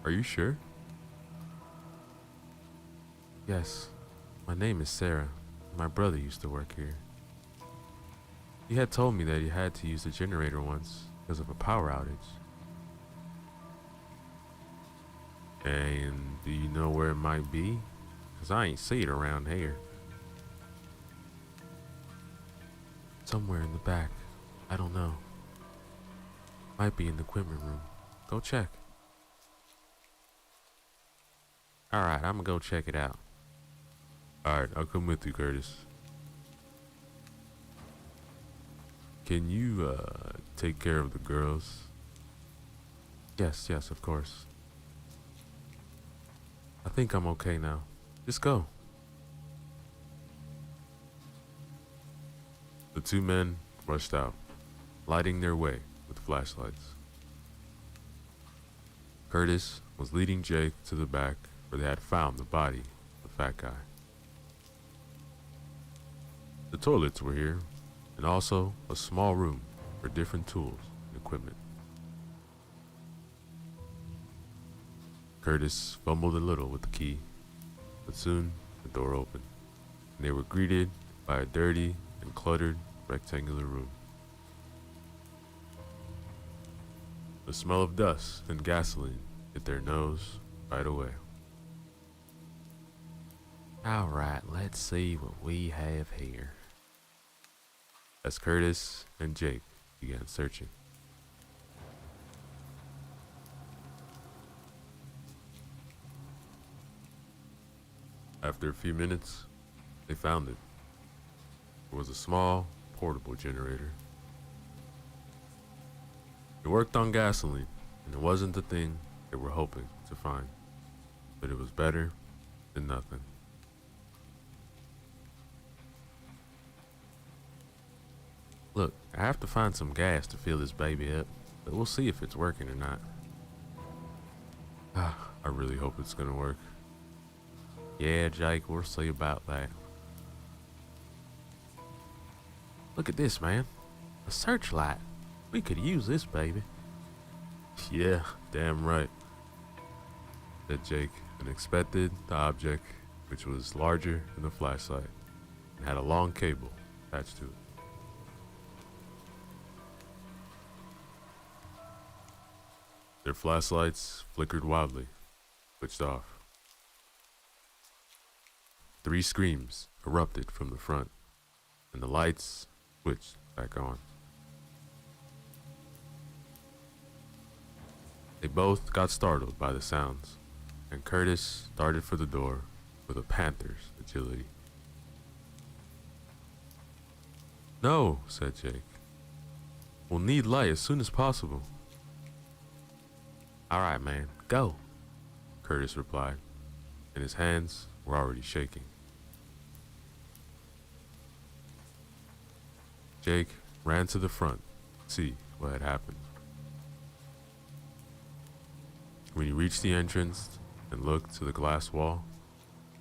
Are you sure? Yes. My name is Sarah. My brother used to work here. He had told me that he had to use the generator once because of a power outage. And do you know where it might be? Because I ain't see it around here. Somewhere in the back. I don't know. Might be in the equipment room. Go check. Alright, I'm gonna go check it out. Alright, I'll come with you, Curtis. Can you, take care of the girls? Yes, of course. I think I'm okay now. Just go. The two men rushed out, lighting their way with flashlights. Curtis was leading Jake to the back where they had found the body of the fat guy. The toilets were here, and also a small room for different tools and equipment. Curtis fumbled a little with the key, but soon the door opened, and they were greeted by a dirty and cluttered rectangular room. The smell of dust and gasoline hit their nose right away. All right, let's see what we have here. As Curtis and Jake began searching. After a few minutes, they found it. It was a small, portable generator. It worked on gasoline, and it wasn't the thing they were hoping to find, but it was better than nothing. Look, I have to find some gas to fill this baby up, but we'll see if it's working or not. I really hope it's gonna work. Yeah, Jake, we'll see about that. Look at this, man. A searchlight. We could use this, baby. Yeah, damn right, said Jake, and inspected the object, which was larger than a flashlight, and had a long cable attached to it. Their flashlights flickered wildly, switched off. 3 screams erupted from the front, and the lights switched back on. They both got startled by the sounds, and Curtis darted for the door with a panther's agility. No, said Jake. We'll need light as soon as possible. All right, man, go, Curtis replied, and his hands were already shaking. Jake ran to the front to see what had happened. When he reached the entrance and looked to the glass wall,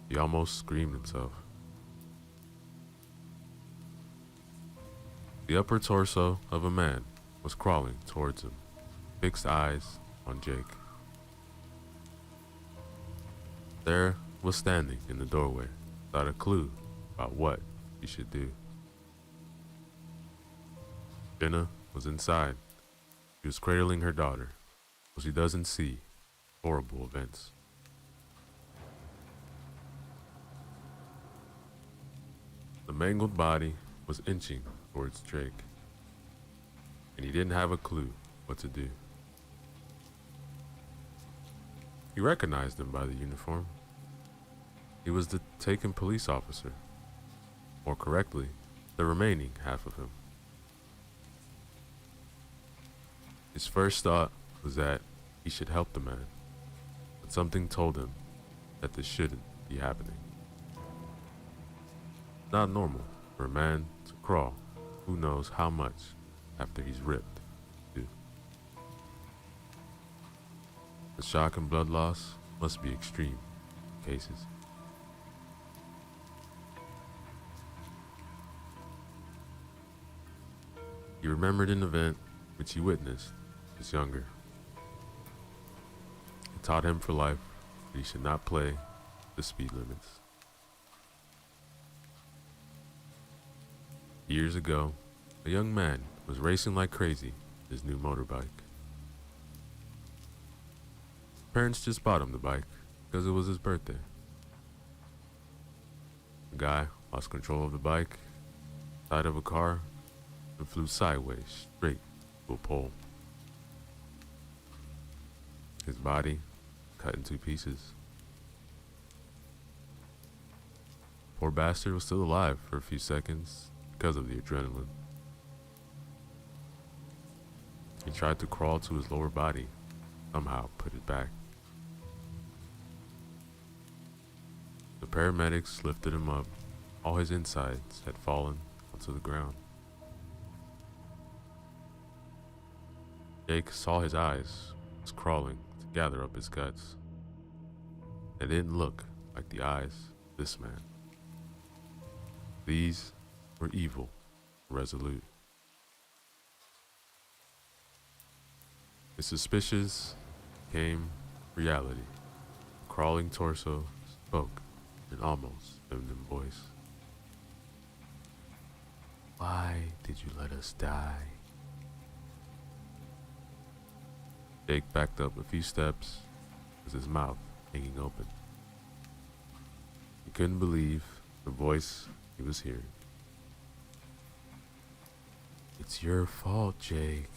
he almost screamed himself. The upper torso of a man was crawling towards him, fixed eyes on Jake. Sarah was standing in the doorway without a clue about what he should do. Jenna was inside. She was cradling her daughter, so she doesn't see horrible events. The mangled body was inching towards Jake, and he didn't have a clue what to do. He recognized him by the uniform. He was the taken police officer, more correctly, the remaining half of him. His first thought was that he should help the man, but something told him that this shouldn't be happening. It's not normal for a man to crawl who knows how much after he's ripped, too. The shock and blood loss must be extreme in cases. He remembered an event which he witnessed when he was younger. taught him for life that he should not play the speed limits. Years ago, a young man was racing like crazy his new motorbike. Parents just bought him the bike because it was his birthday. The guy lost control of the bike, side of a car, and flew sideways straight to a pole. His body cut in two pieces. Poor bastard was still alive for a few seconds because of the adrenaline. He tried to crawl to his lower body, somehow put it back. The paramedics lifted him up. All his insides had fallen onto the ground. Jake saw his eyes was crawling to gather up his guts. They didn't look like the eyes of this man. These were evil, resolute. His suspicions became reality. The crawling torso spoke in almost feminine voice. Why did you let us die? Jake backed up a few steps with his mouth hanging open. He couldn't believe the voice he was hearing. It's your fault, Jake.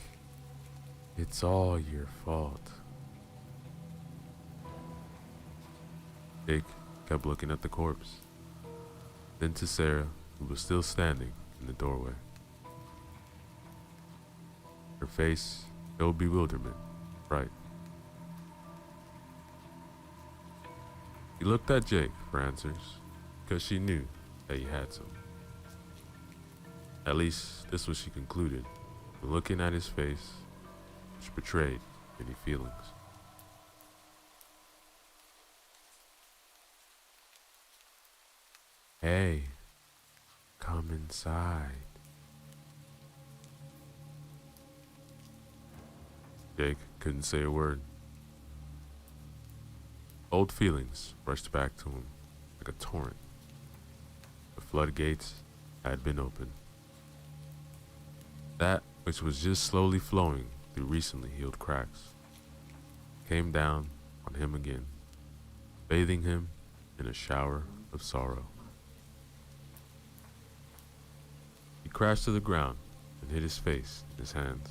It's all your fault. Jake kept looking at the corpse, then to Sarah, who was still standing in the doorway. Her face showed bewilderment, fright. He looked at Jake for answers, because she knew that he had some. At least, this was she concluded, when looking at his face, which betrayed any feelings. Hey, come inside. Jake couldn't say a word. Old feelings rushed back to him like a torrent. The floodgates had been opened. That which was just slowly flowing through recently healed cracks came down on him again, bathing him in a shower of sorrow. He crashed to the ground and hid his face in his hands.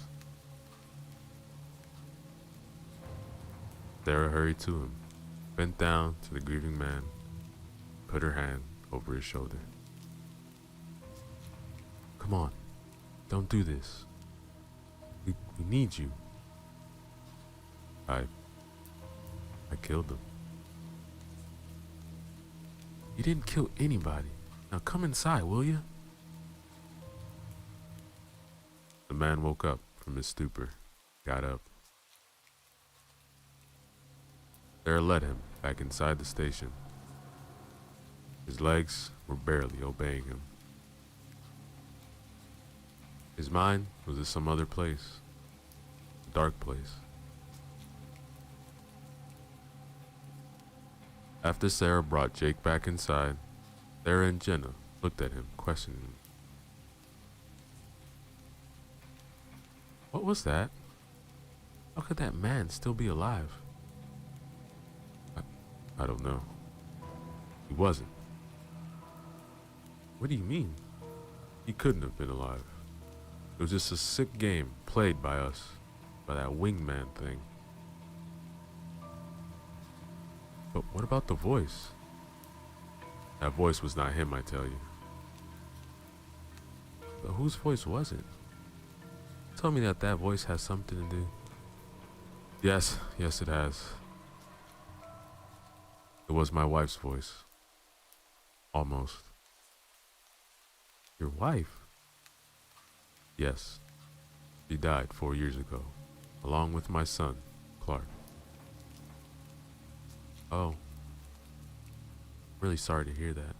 Sarah hurried to him, bent down to the grieving man, put her hand over his shoulder. Come on, don't do this. We need you. I killed them. You didn't kill anybody. Now come inside, will you? The man woke up from his stupor, got up. Sarah led him back inside the station. His legs were barely obeying him. His mind was in some other place, a dark place. After Sarah brought Jake back inside, Sarah and Jenna looked at him, questioning him. What was that? How could that man still be alive? I don't know. He wasn't. What do you mean? He couldn't have been alive. It was just a sick game played by us, by that wingman thing. But what about the voice? That voice was not him, I tell you. But whose voice was it? Tell me that voice has something to do. Yes, it has. It was my wife's voice. Almost. Your wife? Yes. She died 4 years ago, along with my son, Clark. Oh. Really sorry to hear that.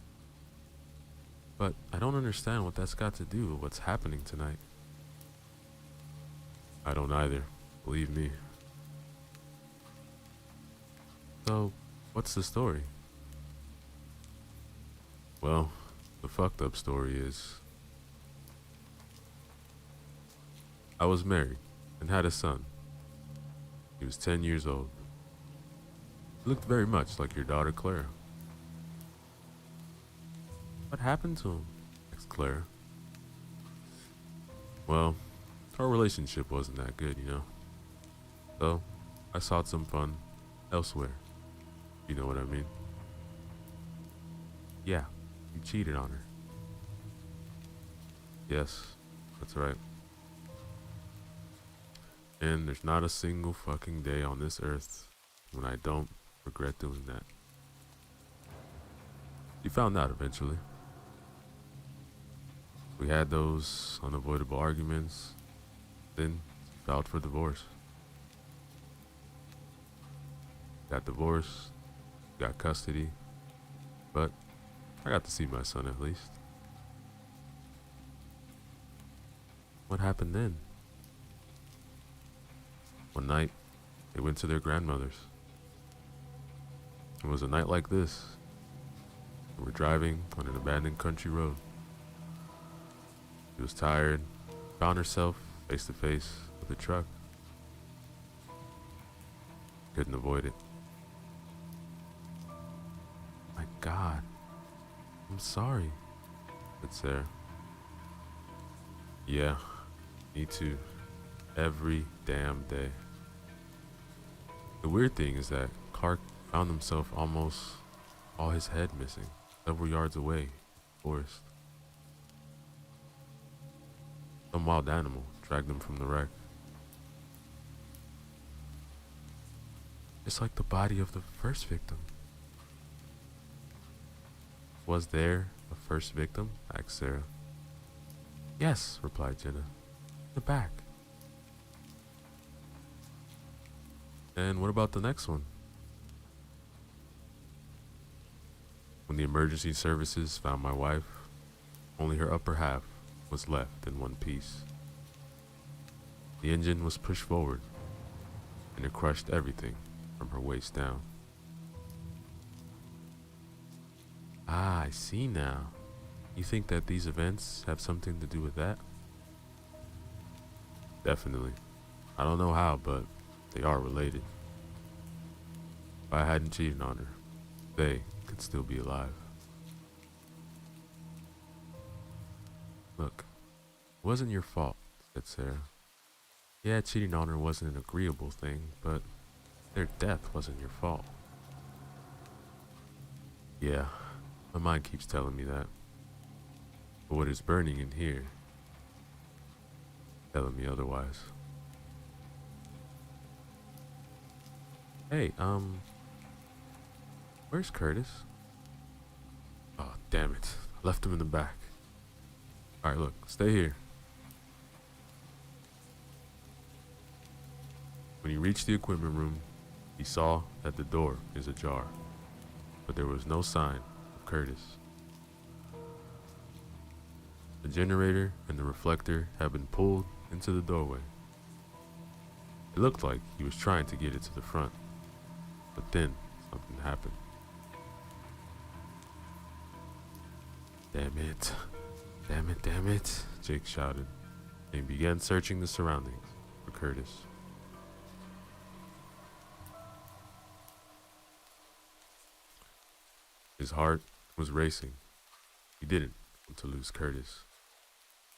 But I don't understand what that's got to do with what's happening tonight. I don't either, believe me. So, what's the story? Well, the fucked up story is I was married and had a son. He was 10 years old. He looked very much like your daughter Clara. What happened to him? Asked Clara. Well, our relationship wasn't that good, you know. So, I sought some fun elsewhere. You know what I mean? Yeah, you cheated on her. Yes, that's right. And there's not a single fucking day on this earth when I don't regret doing that. He found out eventually. We had those unavoidable arguments. Then he filed for divorce. Got divorced, got custody, but I got to see my son at least. What happened then? One night, they went to their grandmother's. It was a night like this. We were driving on an abandoned country road. She was tired, found herself face to face with a truck. Couldn't avoid it. My God, I'm sorry, said Sarah. Yeah, me too. Every damn day. The weird thing is that Clark found himself almost all his head missing, several yards away in the forest. Some wild animal dragged him from the wreck. Just like the body of the first victim. Was there a first victim? Asked Sarah. Yes, replied Jenna. In the back. And what about the next one? When the emergency services found my wife, only her upper half was left in one piece. The engine was pushed forward, and it crushed everything from her waist down. Ah, I see now. You think that these events have something to do with that? Definitely. I don't know how, but they are related. If I hadn't cheated on her, they could still be alive. Look, it wasn't your fault, said Sarah. Yeah, cheating on her wasn't an agreeable thing, but their death wasn't your fault. Yeah, my mind keeps telling me that. But what is burning in here, telling me otherwise. Hey, where's Curtis? Oh, damn it. I left him in the back. Alright, look, stay here. When he reached the equipment room, he saw that the door is ajar, but there was no sign of Curtis. The generator and the reflector had been pulled into the doorway. It looked like he was trying to get it to the front, but then something happened. Damn it. Damn it, damn it, Jake shouted, and he began searching the surroundings for Curtis. His heart was racing. He didn't want to lose Curtis.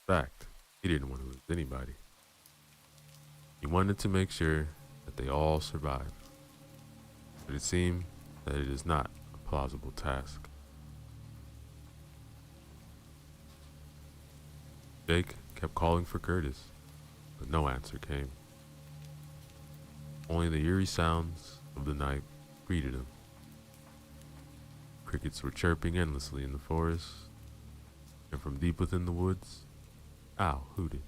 In fact, he didn't want to lose anybody. He wanted to make sure that they all survived. But it seemed that it is not a plausible task. Jake kept calling for Curtis, but no answer came. Only the eerie sounds of the night greeted him. Crickets were chirping endlessly in the forest, and from deep within the woods, owl hooted.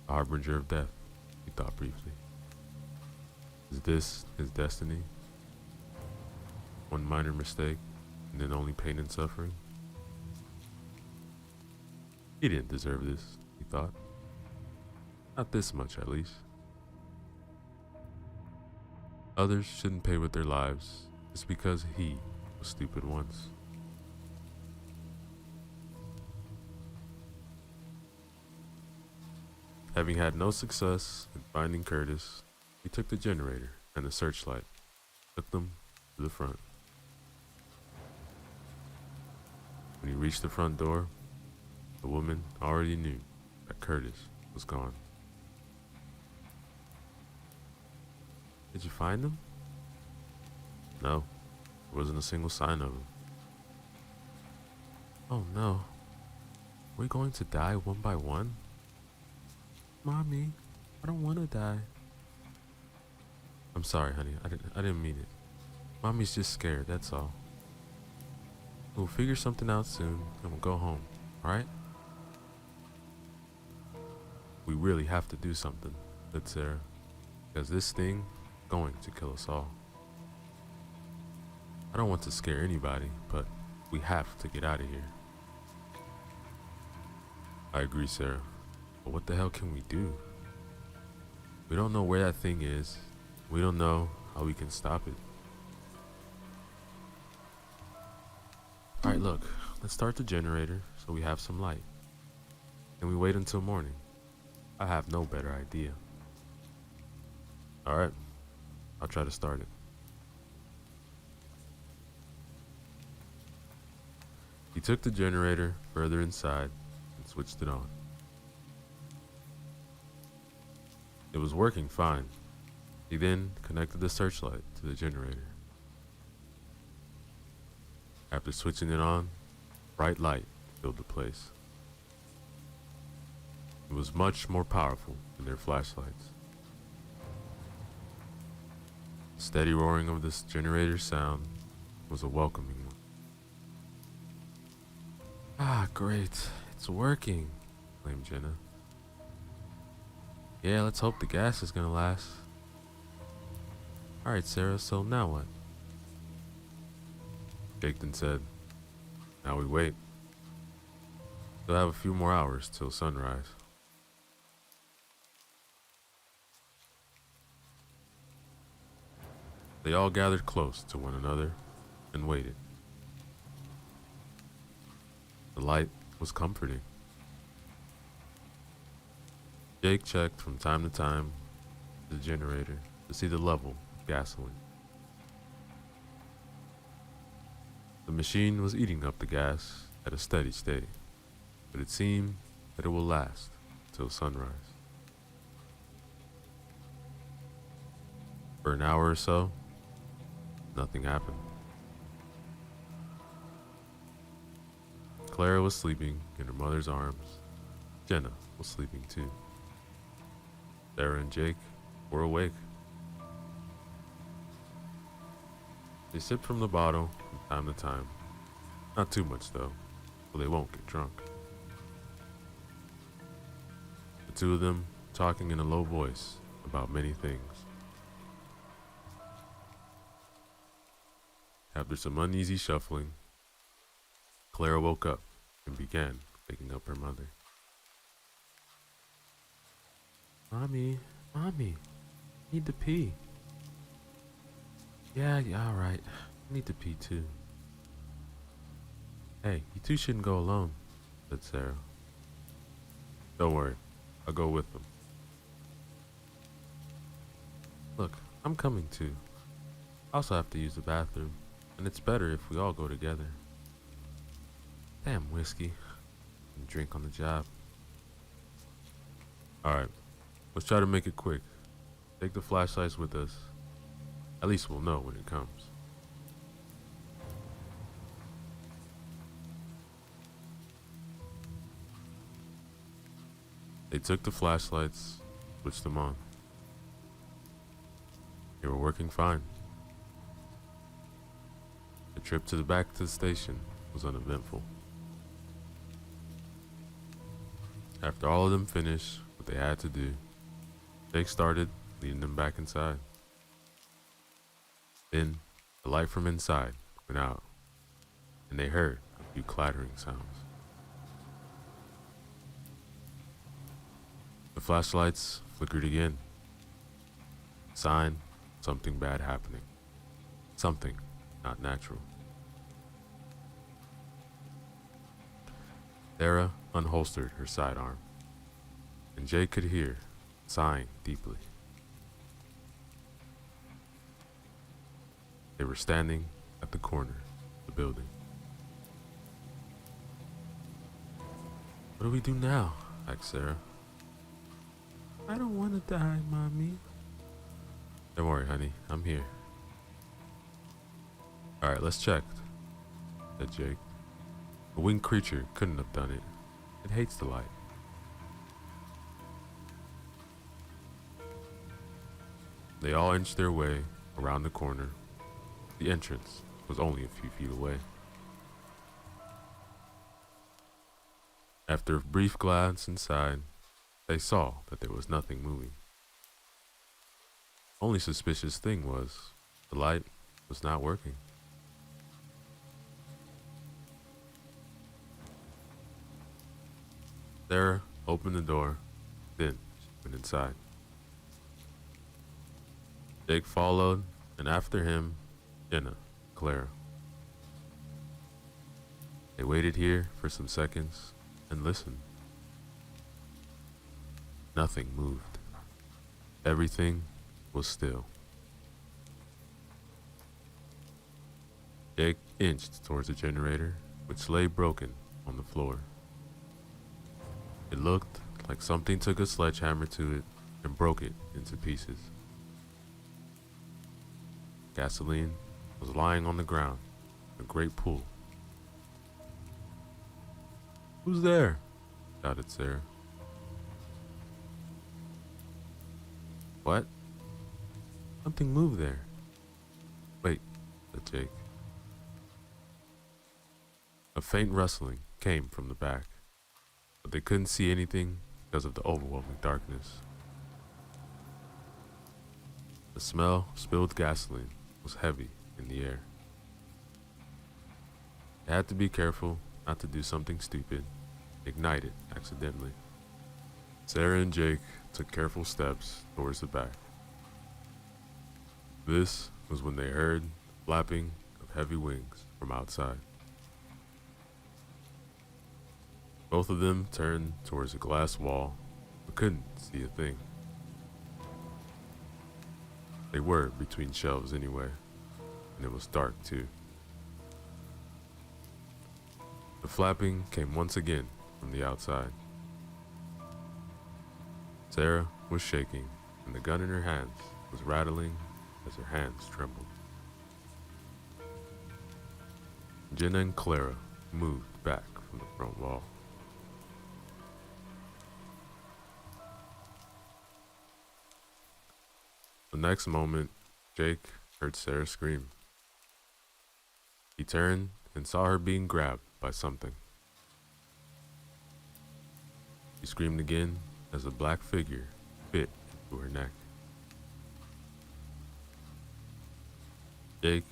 A harbinger of death, he thought briefly. Is this his destiny? One minor mistake, and then only pain and suffering? He didn't deserve this, he thought. Not this much, at least. Others shouldn't pay with their lives just because he was stupid once. Having had no success in finding Curtis, he took the generator and the searchlight, took them to the front. When he reached the front door, the woman already knew that Curtis was gone. Did you find him? No, there wasn't a single sign of him. Oh no, are we going to die one by one? Mommy, I don't want to die. I'm sorry, honey, I didn't mean it. Mommy's just scared, that's all. We'll figure something out soon and we'll go home, alright? We really have to do something, said Sarah, because this thing is going to kill us all. I don't want to scare anybody, but we have to get out of here. I agree, Sarah, but what the hell can we do? We don't know where that thing is. We don't know how we can stop it. Alright, look, let's start the generator so we have some light. And we wait until morning. I have no better idea. Alright, I'll try to start it. He took the generator further inside and switched it on. It was working fine. He then connected the searchlight to the generator. After switching it on, bright light filled the place. It was much more powerful than their flashlights. The steady roaring of this generator's sound was a welcoming one. Ah, great. It's working, exclaimed Jenna. Yeah, let's hope the gas is gonna last. Alright, Sarah, so now what? Jake then said, now we wait. We'll have a few more hours till sunrise. They all gathered close to one another and waited. The light was comforting. Jake checked from time to time the generator to see the level of gasoline. The machine was eating up the gas at a steady state, but it seemed that it will last till sunrise. For an hour or so, nothing happened. Clara was sleeping in her mother's arms. Jenna was sleeping too. Sarah and Jake were awake. They sipped from the bottle from time to time. Not too much though, so they won't get drunk. The two of them talking in a low voice about many things. After some uneasy shuffling, Clara woke up and began waking up her mother. Mommy, need to pee. Yeah, alright. I need to pee too. Hey, you two shouldn't go alone, said Sarah. Don't worry, I'll go with them. Look, I'm coming too. I also have to use the bathroom, and it's better if we all go together. Damn whiskey. And drink on the job. Alright, let's try to make it quick. Take the flashlights with us. At least we'll know when it comes. They took the flashlights, switched them on. They were working fine. The trip to the back to the station was uneventful. After all of them finished what they had to do, Jake started leading them back inside. Then the light from inside went out, and they heard a few clattering sounds. The flashlights flickered again. The sign something bad happening. Something not natural. Sarah unholstered her sidearm, and Jake could hear sighing deeply. They were standing at the corner of the building. What do we do now? Asked Sarah. I don't want to die, Mommy. Don't worry, honey. I'm here. Alright, let's check, said Jake. A winged creature couldn't have done it. It hates the light. They all inched their way around the corner. The entrance was only a few feet away. After a brief glance inside, they saw that there was nothing moving. Only suspicious thing was, the light was not working. Sarah opened the door, then she went inside. Jake followed, and after him, Jenna, Clara. They waited here for some seconds and listened. Nothing moved. Everything was still. Jake inched towards the generator, which lay broken on the floor. It looked like something took a sledgehammer to it and broke it into pieces. Gasoline was lying on the ground, a great pool. Who's there? Shouted Sarah. What? Something moved there. Wait, said Jake. A faint rustling came from the back, but they couldn't see anything because of the overwhelming darkness. The smell of spilled gasoline was heavy in the air. They had to be careful not to do something stupid, ignite it accidentally. Sarah and Jake took careful steps towards the back. This was when they heard the flapping of heavy wings from outside. Both of them turned towards a glass wall, but couldn't see a thing. They were between shelves anyway, and it was dark too. The flapping came once again from the outside. Sarah was shaking, and the gun in her hands was rattling as her hands trembled. Jenna and Clara moved back from the front wall. The next moment, Jake heard Sarah scream. He turned and saw her being grabbed by something. She screamed again as a black figure bit into her neck. Jake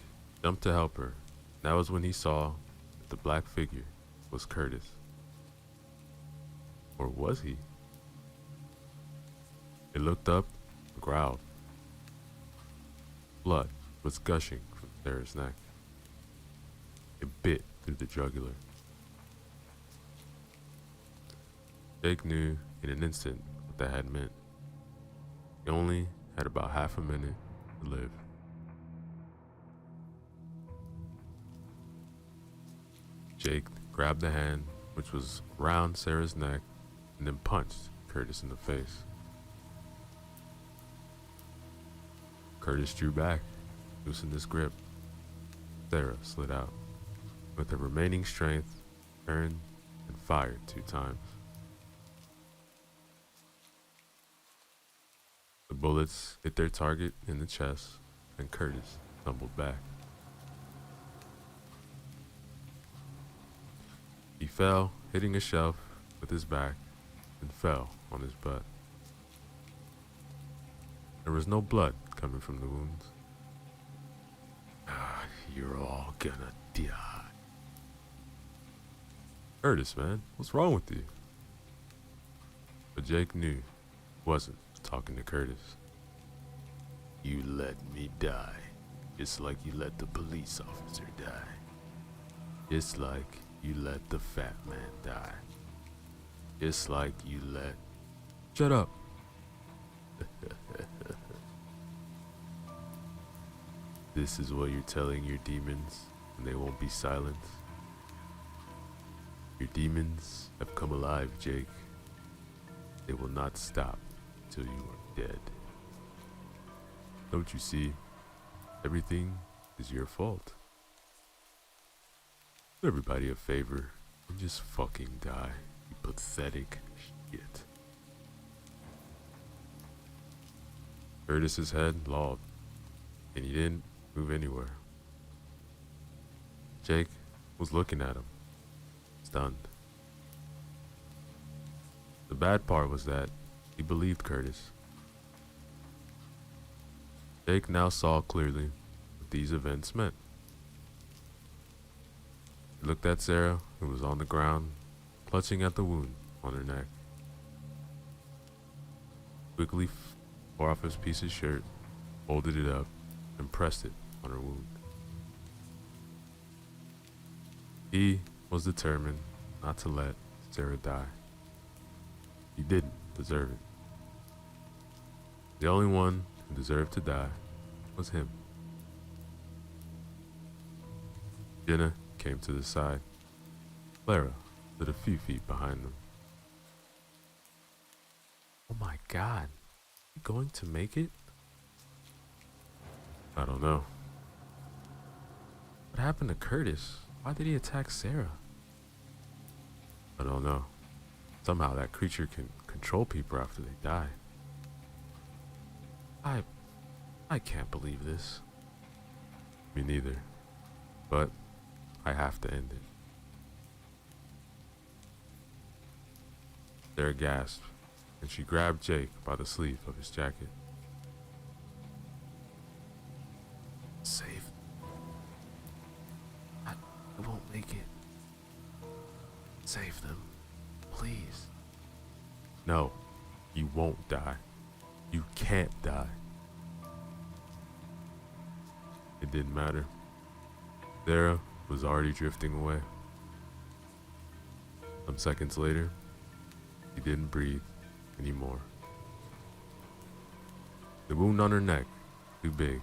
jumped to help her. That was when he saw that the black figure was Curtis. Or was he? He looked up and growled. Blood was gushing from Sarah's neck. It bit through the jugular. Jake knew in an instant what that had meant. He only had about half a minute to live. Jake grabbed the hand which was around Sarah's neck and then punched Curtis in the face. Curtis drew back, loosened his grip. Sarah slid out. With her remaining strength, turned and fired 2 times. The bullets hit their target in the chest, and Curtis tumbled back. He fell, hitting a shelf with his back, and fell on his butt. There was no blood coming from the wounds. You're all gonna die. Curtis, man, what's wrong with you? But Jake knew he wasn't talking to Curtis. You You let me die. Just like you let the police officer die. Just like you let the fat man die. Just like you let... Shut up. This is what you're telling your demons when they won't be silent. Your demons have come alive, Jake. They will not stop until you are dead. Don't you see? Everything is your fault. Do everybody a favor and just fucking die, you pathetic shit. Curtis's head lolled, and he didn't move anywhere. Jake was looking at him, stunned. The bad part was that he believed Curtis. Jake now saw clearly what these events meant. He looked at Sarah, who was on the ground, clutching at the wound on her neck. Quickly tore off his piece of shirt, folded it up, and pressed it on her wound. He was determined not to let Sarah die. He didn't deserve it. The only one who deserved to die was him. Jenna came to the side. Clara stood a few feet behind them. Oh my God, you going to make it? I don't know. What happened to Curtis? Why did he attack Sarah? I don't know. Somehow that creature can control people after they die. I can't believe this. Me neither. But I have to end it. Sarah gasped, and she grabbed Jake by the sleeve of his jacket. Save. I won't make it. Save them, please. No, you won't die. You can't die. It didn't matter. Sarah was already drifting away. Some seconds later, she didn't breathe anymore. The wound on her neck was too big,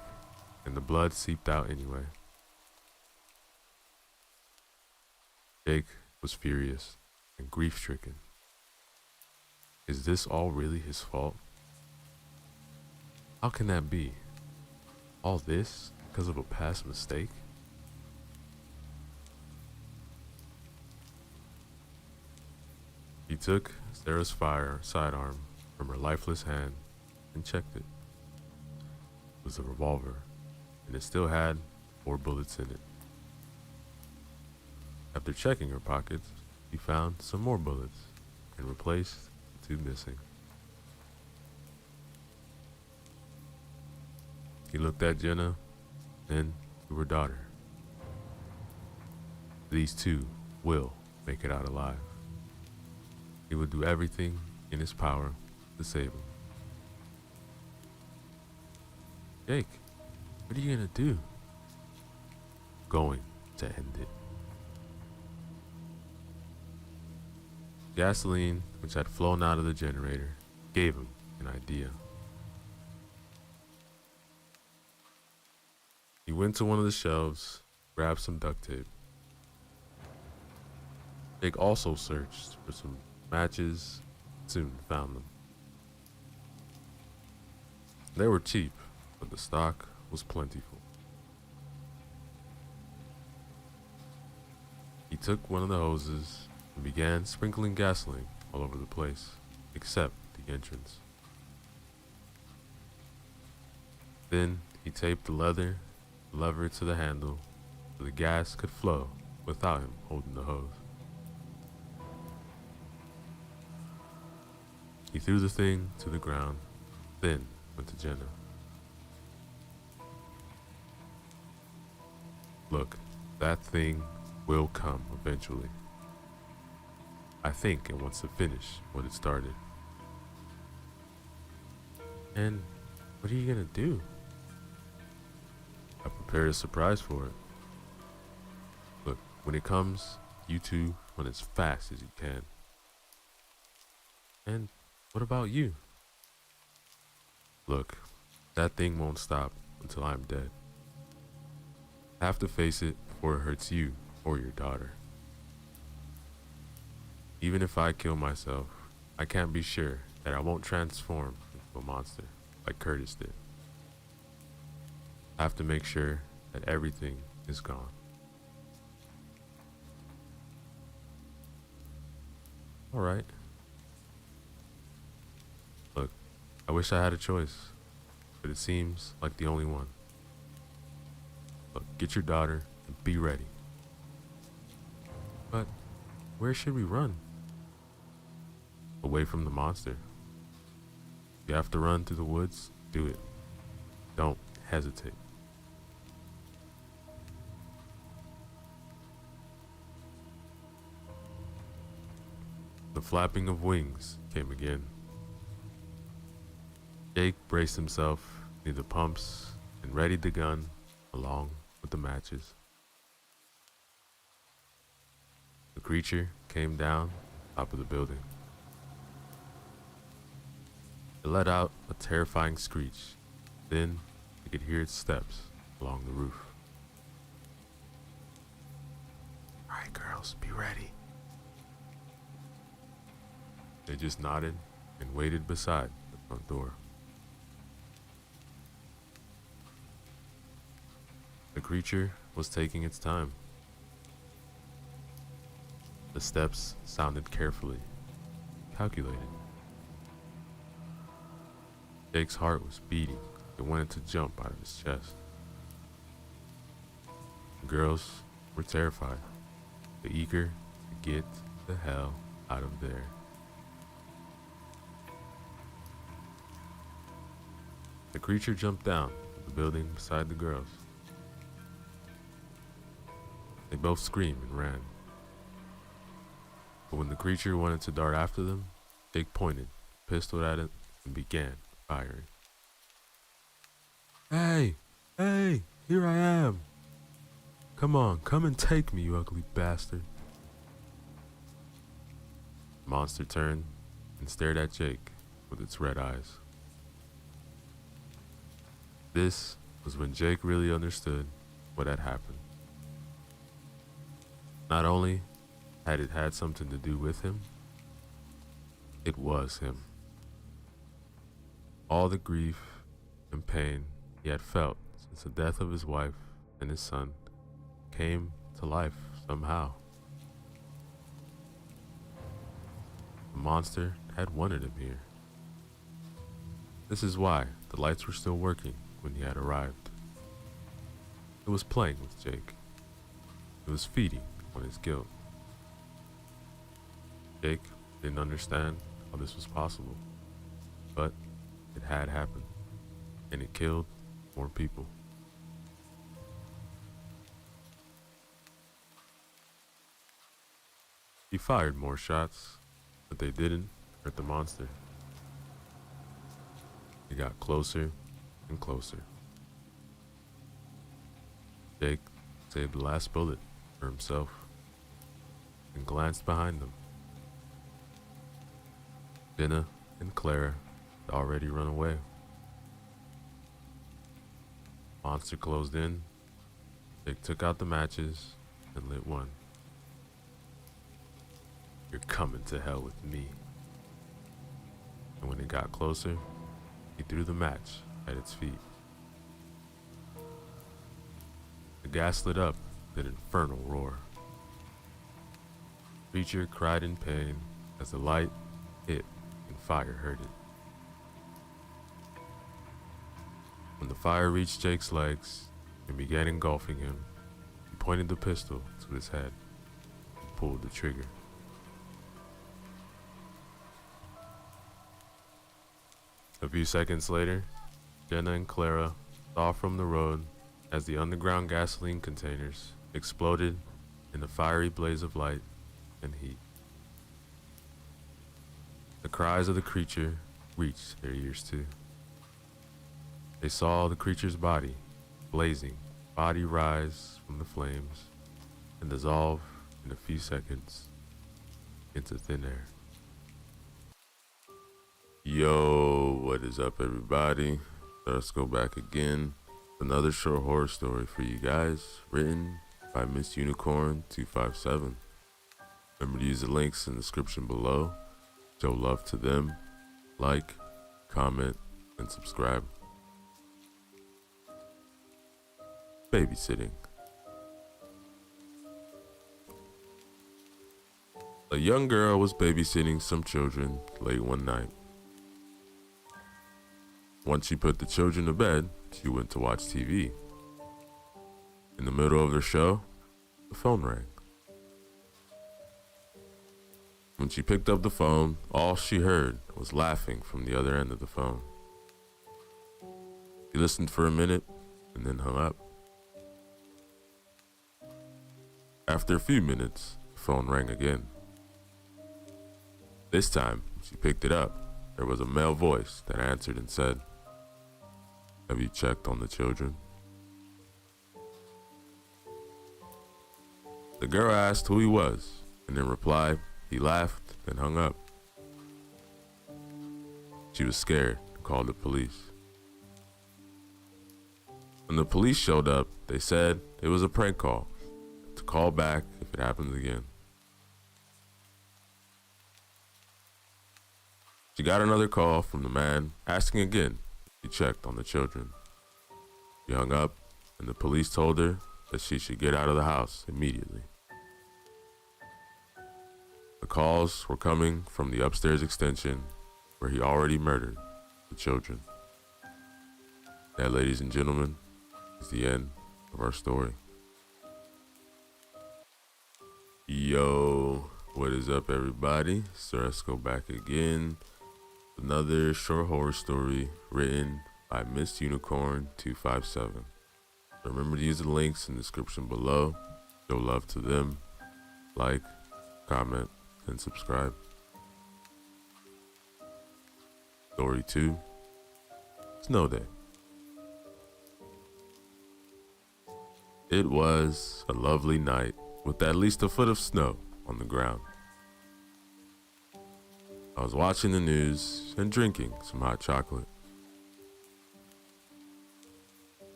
and the blood seeped out anyway. Jake was furious and grief-stricken. Is this all really his fault? How can that be? All this because of a past mistake? He took Sarah's sidearm from her lifeless hand and checked it. It was a revolver, and it still had 4 bullets in it. After checking her pockets, he found some more bullets and replaced the 2 missing. He looked at Jenna, then to her daughter. These 2 will make it out alive. He would do everything in his power to save him. Jake, what are you gonna do? Going to end it. Gasoline, which had flown out of the generator, gave him an idea. He went to one of the shelves, grabbed some duct tape. Jake also searched for some matches, soon found them. They were cheap, but the stock was plentiful. He took one of the hoses and began sprinkling gasoline all over the place, except the entrance. Then he taped the lever to the handle so the gas could flow without him holding the hose. He threw the thing to the ground, then went to Jenna. Look, that thing will come eventually. I think it wants to finish what it started. And what are you gonna do? prepare a surprise for it. Look, when it comes, you two run as fast as you can. And what about you? Look, that thing won't stop until I'm dead. I have to face it before it hurts you or your daughter. Even if I kill myself, I can't be sure that I won't transform into a monster like Curtis did. I have to make sure that everything is gone. Alright. Look, I wish I had a choice, but it seems like the only one. Look, get your daughter and be ready. But where should we run? Away from the monster. If you have to run through the woods, do it. Don't hesitate. The flapping of wings came again. Jake braced himself near the pumps and readied the gun along with the matches. The creature came down top of the building. It let out a terrifying screech. Then they could hear its steps along the roof. All right, girls, be ready. They just nodded and waited beside the front door. The creature was taking its time. The steps sounded carefully, calculated. Jake's heart was beating. It wanted to jump out of his chest. The girls were terrified, but eager to get the hell out of there. The creature jumped down the building beside the girls. They both screamed and ran. But when the creature wanted to dart after them, Jake pointed a pistol at it and began firing. Hey, here I am. Come on, come and take me, you ugly bastard. The monster turned and stared at Jake with its red eyes. This was when Jake really understood what had happened. Not only had it had something to do with him, it was him. All the grief and pain he had felt since the death of his wife and his son came to life somehow. The monster had wanted him here. This is why the lights were still working when he had arrived. It was playing with Jake. It was feeding on his guilt. Jake didn't understand how this was possible, but it had happened, and it killed more people. He fired more shots, but they didn't hurt the monster. It got closer and closer. Jake saved the last bullet for himself and glanced behind them. Jenna and Clara had already run away. Monster closed in. Jake took out the matches and lit one. You're coming to hell with me. And when it got closer, he threw the match at its feet. The gas lit up with an infernal roar. The creature cried in pain as the light hit and fire hurt it. When the fire reached Jake's legs and began engulfing him, he pointed the pistol to his head and pulled the trigger. A few seconds later, Jenna and Clara saw from the road as the underground gasoline containers exploded in a fiery blaze of light and heat. The cries of the creature reached their ears too. They saw the creature's body blazing body rise from the flames and dissolve in a few seconds into thin air. Yo, what is up, everybody? Let's go back again. Another short horror story for you guys, written by Miss Unicorn 257. Remember to use the links in the description below. Show love to them. Like, comment, and subscribe. Babysitting. A young girl was babysitting some children late one night. Once she put the children to bed, she went to watch TV. In the middle of their show, the phone rang. When she picked up the phone, all she heard was laughing from the other end of the phone. She listened for a minute and then hung up. After a few minutes, the phone rang again. This time, when she picked it up, there was a male voice that answered and said, "Have you checked on the children?" The girl asked who he was, and in reply, he laughed and hung up. She was scared and called the police. When the police showed up, they said it was a prank call, to call back if it happens again. She got another call from the man asking again if he checked on the children. She hung up, and the police told her that she should get out of the house immediately. The calls were coming from the upstairs extension where he already murdered the children. That, ladies and gentlemen, is the end of our story. Yo, what is up, everybody? So let's go back again. Another short horror story written by Miss Unicorn 257. Remember to use the links in the description below. Show love to them. Like, comment, and subscribe. Story 2. Snow Day. It was a lovely night with at least a foot of snow on the ground. I was watching the news and drinking some hot chocolate.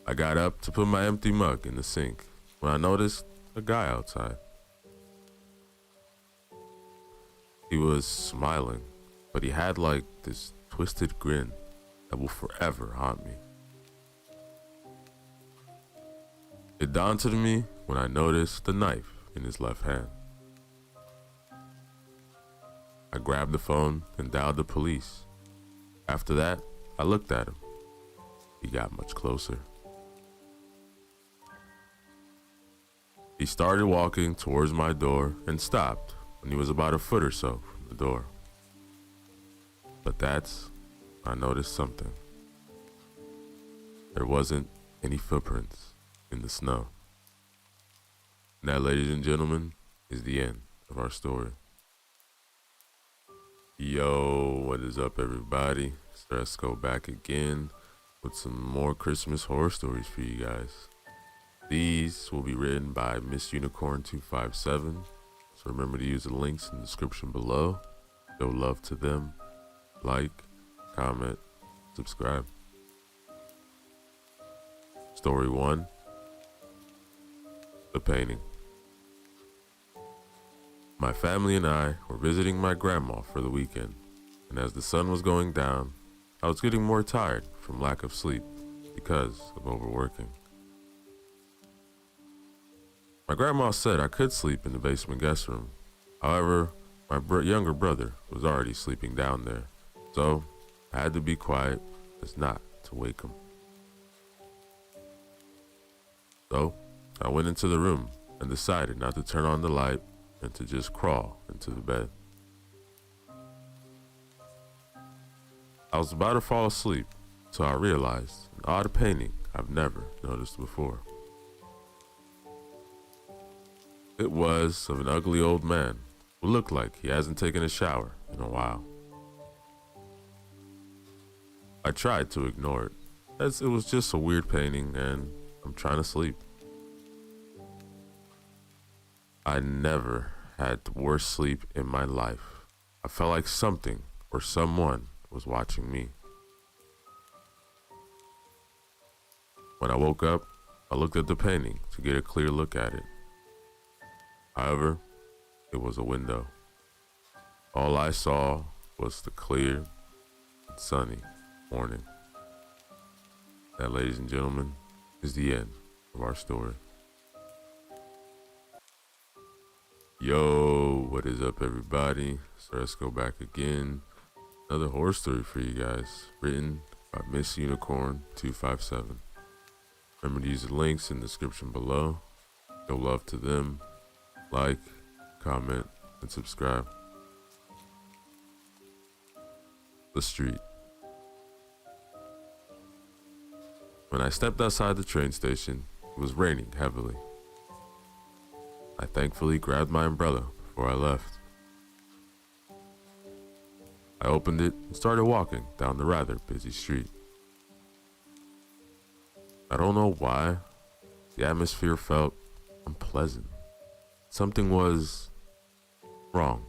I got up to put my empty mug in the sink when I noticed a guy outside. He was smiling, but he had like this twisted grin that will forever haunt me. It dawned on me when I noticed the knife in his left hand. I grabbed the phone and dialed the police. After that, I looked at him. He got much closer. He started walking towards my door and stopped when he was about a foot or so from the door. But that's when I noticed something. There wasn't any footprints in the snow. And that, ladies and gentlemen, is the end of our story. Yo, what is up, everybody? So let's go back again with some more Christmas horror stories for you guys. These will be written by Miss Unicorn 257. So remember to use the links in the description below. Show love to them. Like, comment, subscribe. Story 1. The Painting. My family and I were visiting my grandma for the weekend, and as the sun was going down, I was getting more tired from lack of sleep because of overworking. My grandma said I could sleep in the basement guest room. However, my younger brother was already sleeping down there, so I had to be quiet as not to wake him. So I went into the room and decided not to turn on the light and to just crawl into the bed. I was about to fall asleep, so I realized an odd painting I've never noticed before. It was of an ugly old man who looked like he hasn't taken a shower in a while. I tried to ignore it, as it was just a weird painting and I'm trying to sleep. I never had the worst sleep in my life. I felt like something or someone was watching me. When I woke up, I looked at the painting to get a clear look at it. However, it was a window. All I saw was the clear, sunny morning. That, ladies and gentlemen, is the end of our story. Yo, what is up, everybody? So let's go back again. Another horror story for you guys, written by Miss Unicorn 257. Remember to use the links in the description below. Show love to them. Like, comment, and subscribe. The street. When I stepped outside the train station, it was raining heavily. I thankfully grabbed my umbrella before I left. I opened it and started walking down the rather busy street. I don't know why, the atmosphere felt unpleasant. Something was wrong,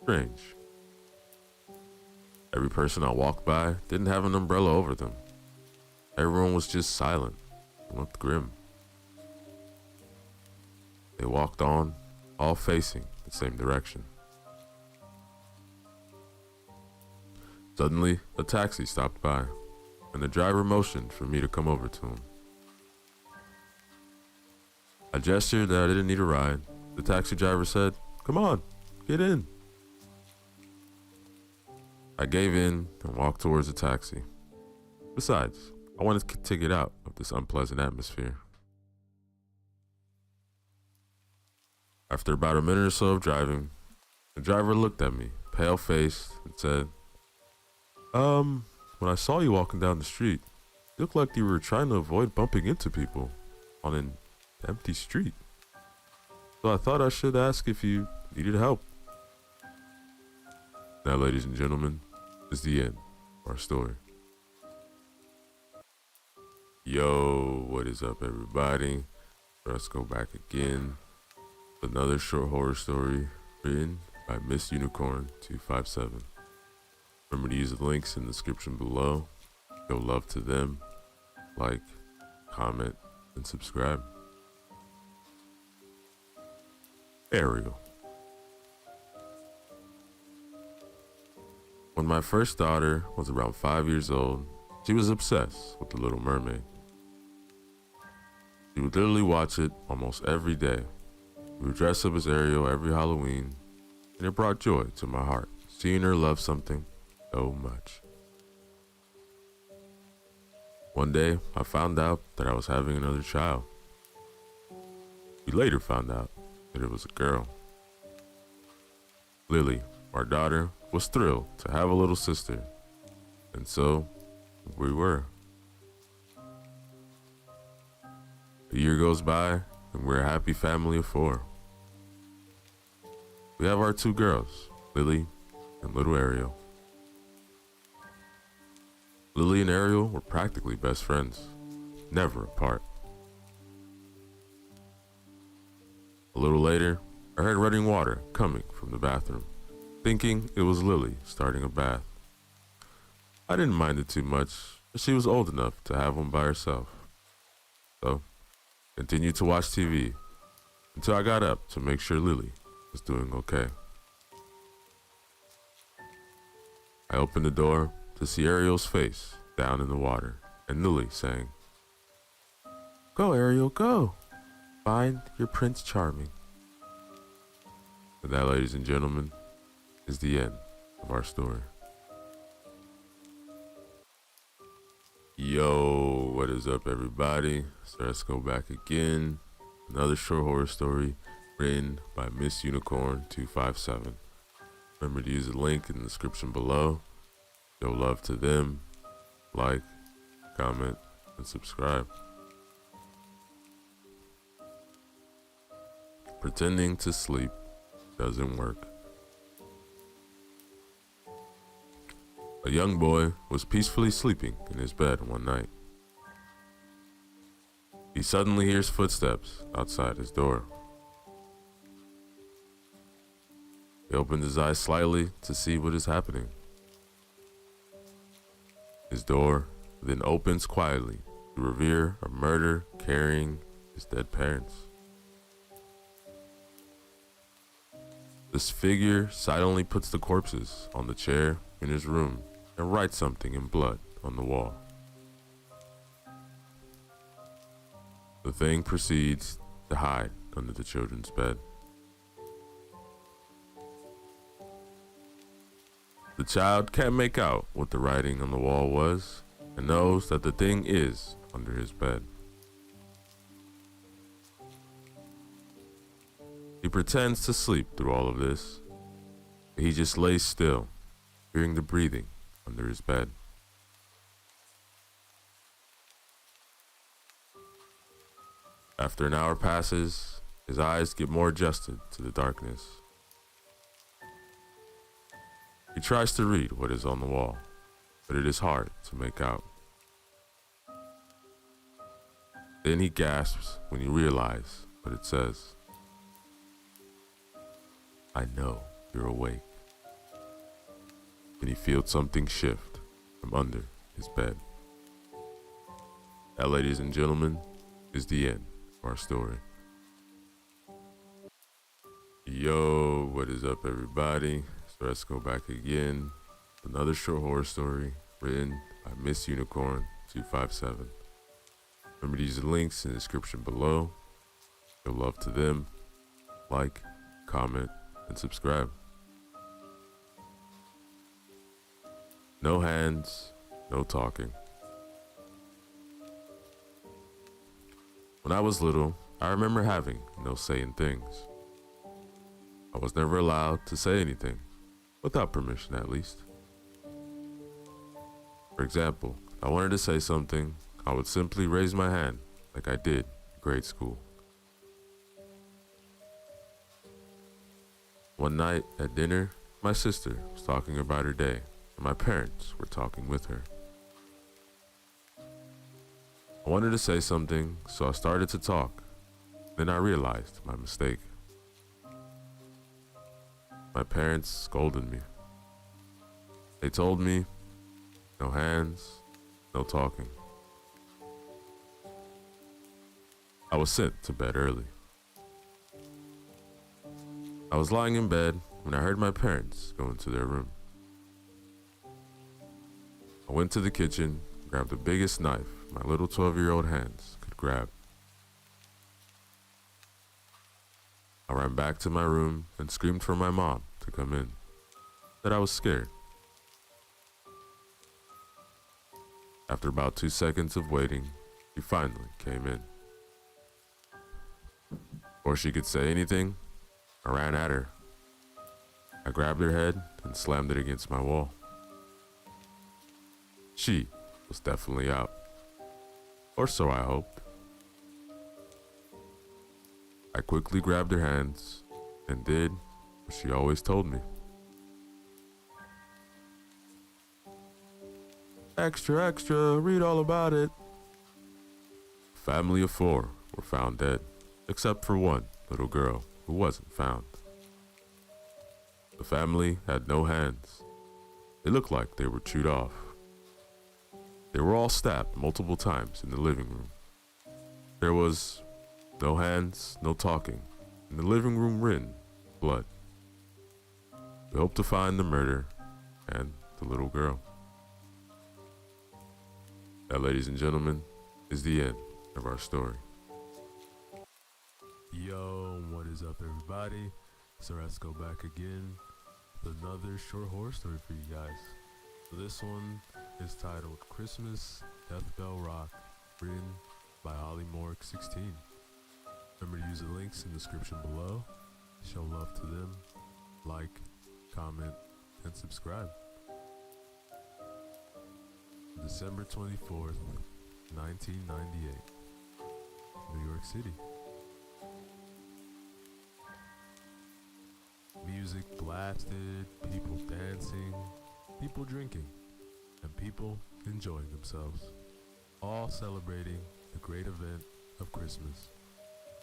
strange. Every person I walked by didn't have an umbrella over them. Everyone was just silent and looked grim. They walked on, all facing the same direction. Suddenly, a taxi stopped by, and the driver motioned for me to come over to him. I gestured that I didn't need a ride. The taxi driver said, "Come on, get in." I gave in and walked towards the taxi. Besides, I wanted to get out of this unpleasant atmosphere. After about a minute or so of driving, the driver looked at me, pale-faced, and said, when I saw you walking down the street, you looked like you were trying to avoid bumping into people on an empty street. So I thought I should ask if you needed help." Now, ladies and gentlemen, is the end of our story. Yo, what is up, everybody? Let's go back again. Another short horror story written by Miss Unicorn 257. Remember to use the links in the description below. Show love to them. Like, comment, and subscribe. Ariel. When my first daughter was around 5 years old, she was obsessed with The Little Mermaid. She would literally watch it almost every day. We would dress up as Ariel every Halloween, and it brought joy to my heart, seeing her love something so much. One day, I found out that I was having another child. We later found out that it was a girl. Lily, our daughter, was thrilled to have a little sister, and so we were. A year goes by, and we're a happy family of 4. We have our 2 girls, Lily and little Ariel. Lily and Ariel were practically best friends, never apart. A little later, I heard running water coming from the bathroom, thinking it was Lily starting a bath. I didn't mind it too much, as she was old enough to have one by herself. So, continued to watch TV until I got up to make sure Lily was doing okay. I opened the door to see Ariel's face down in the water and Lily saying, "Go, Ariel, go. Find your Prince Charming." And that, ladies and gentlemen, is the end of our story. Yo, what is up, everybody? So let's go back again. Another short horror story written by Miss Unicorn 257. Remember to use the link in the description below. Show love to them. Like, comment, and subscribe. Pretending to sleep doesn't work. A young boy was peacefully sleeping in his bed one night. He suddenly hears footsteps outside his door. He opens his eyes slightly to see what is happening. His door then opens quietly to reveal a murder carrying his dead parents. This figure silently puts the corpses on the chair in his room and writes something in blood on the wall. The thing proceeds to hide under the children's bed. The child can't make out what the writing on the wall was and knows that the thing is under his bed. He pretends to sleep through all of this, but he just lays still, hearing the breathing under his bed. After an hour passes, his eyes get more adjusted to the darkness. He tries to read what is on the wall, but it is hard to make out. Then he gasps when he realizes what it says. "I know you're awake." Then he feels something shift from under his bed. That, ladies and gentlemen, is the end of our story. Yo, what is up, everybody? So let's go back again. Another short horror story written by Miss Unicorn 257. Remember to use the links in the description below. Show love to them. Like, comment, and subscribe. No hands, no talking. When I was little, I remember having no say in things. I was never allowed to say anything, without permission at least. For example, if I wanted to say something, I would simply raise my hand like I did in grade school. One night at dinner, my sister was talking about her day, and my parents were talking with her. I wanted to say something, so I started to talk. Then I realized my mistake. My parents scolded me. They told me, no hands, no talking. I was sent to bed early. I was lying in bed when I heard my parents go into their room. I went to the kitchen, grabbed the biggest knife my little 12-year-old hands could grab. I ran back to my room and screamed for my mom to come in, that I was scared. After about 2 seconds of waiting, she finally came in. Before she could say anything, I ran at her. I grabbed her head and slammed it against my wall. She was definitely out. Or so I hoped. I quickly grabbed her hands and did what she always told me. Extra, extra, read all about it. A family of 4 were found dead, except for one little girl who wasn't found. The family had no hands. They looked like they were chewed off. They were all stabbed multiple times in the living room. There was no hands, no talking, in the living room written blood. We hope to find the murderer and the little girl. That, ladies and gentlemen, is the end of our story. Yo, what is up, everybody? So let's go back again with another short horror story for you guys. So this one is titled Christmas Death Bell Rock, written by Holly Mork 16. Remember to use the links in the description below. Show love to them. Like, comment, and subscribe. December 24th, 1998, New York City. Music blasted, people dancing, people drinking, and people enjoying themselves, all celebrating the great event of Christmas,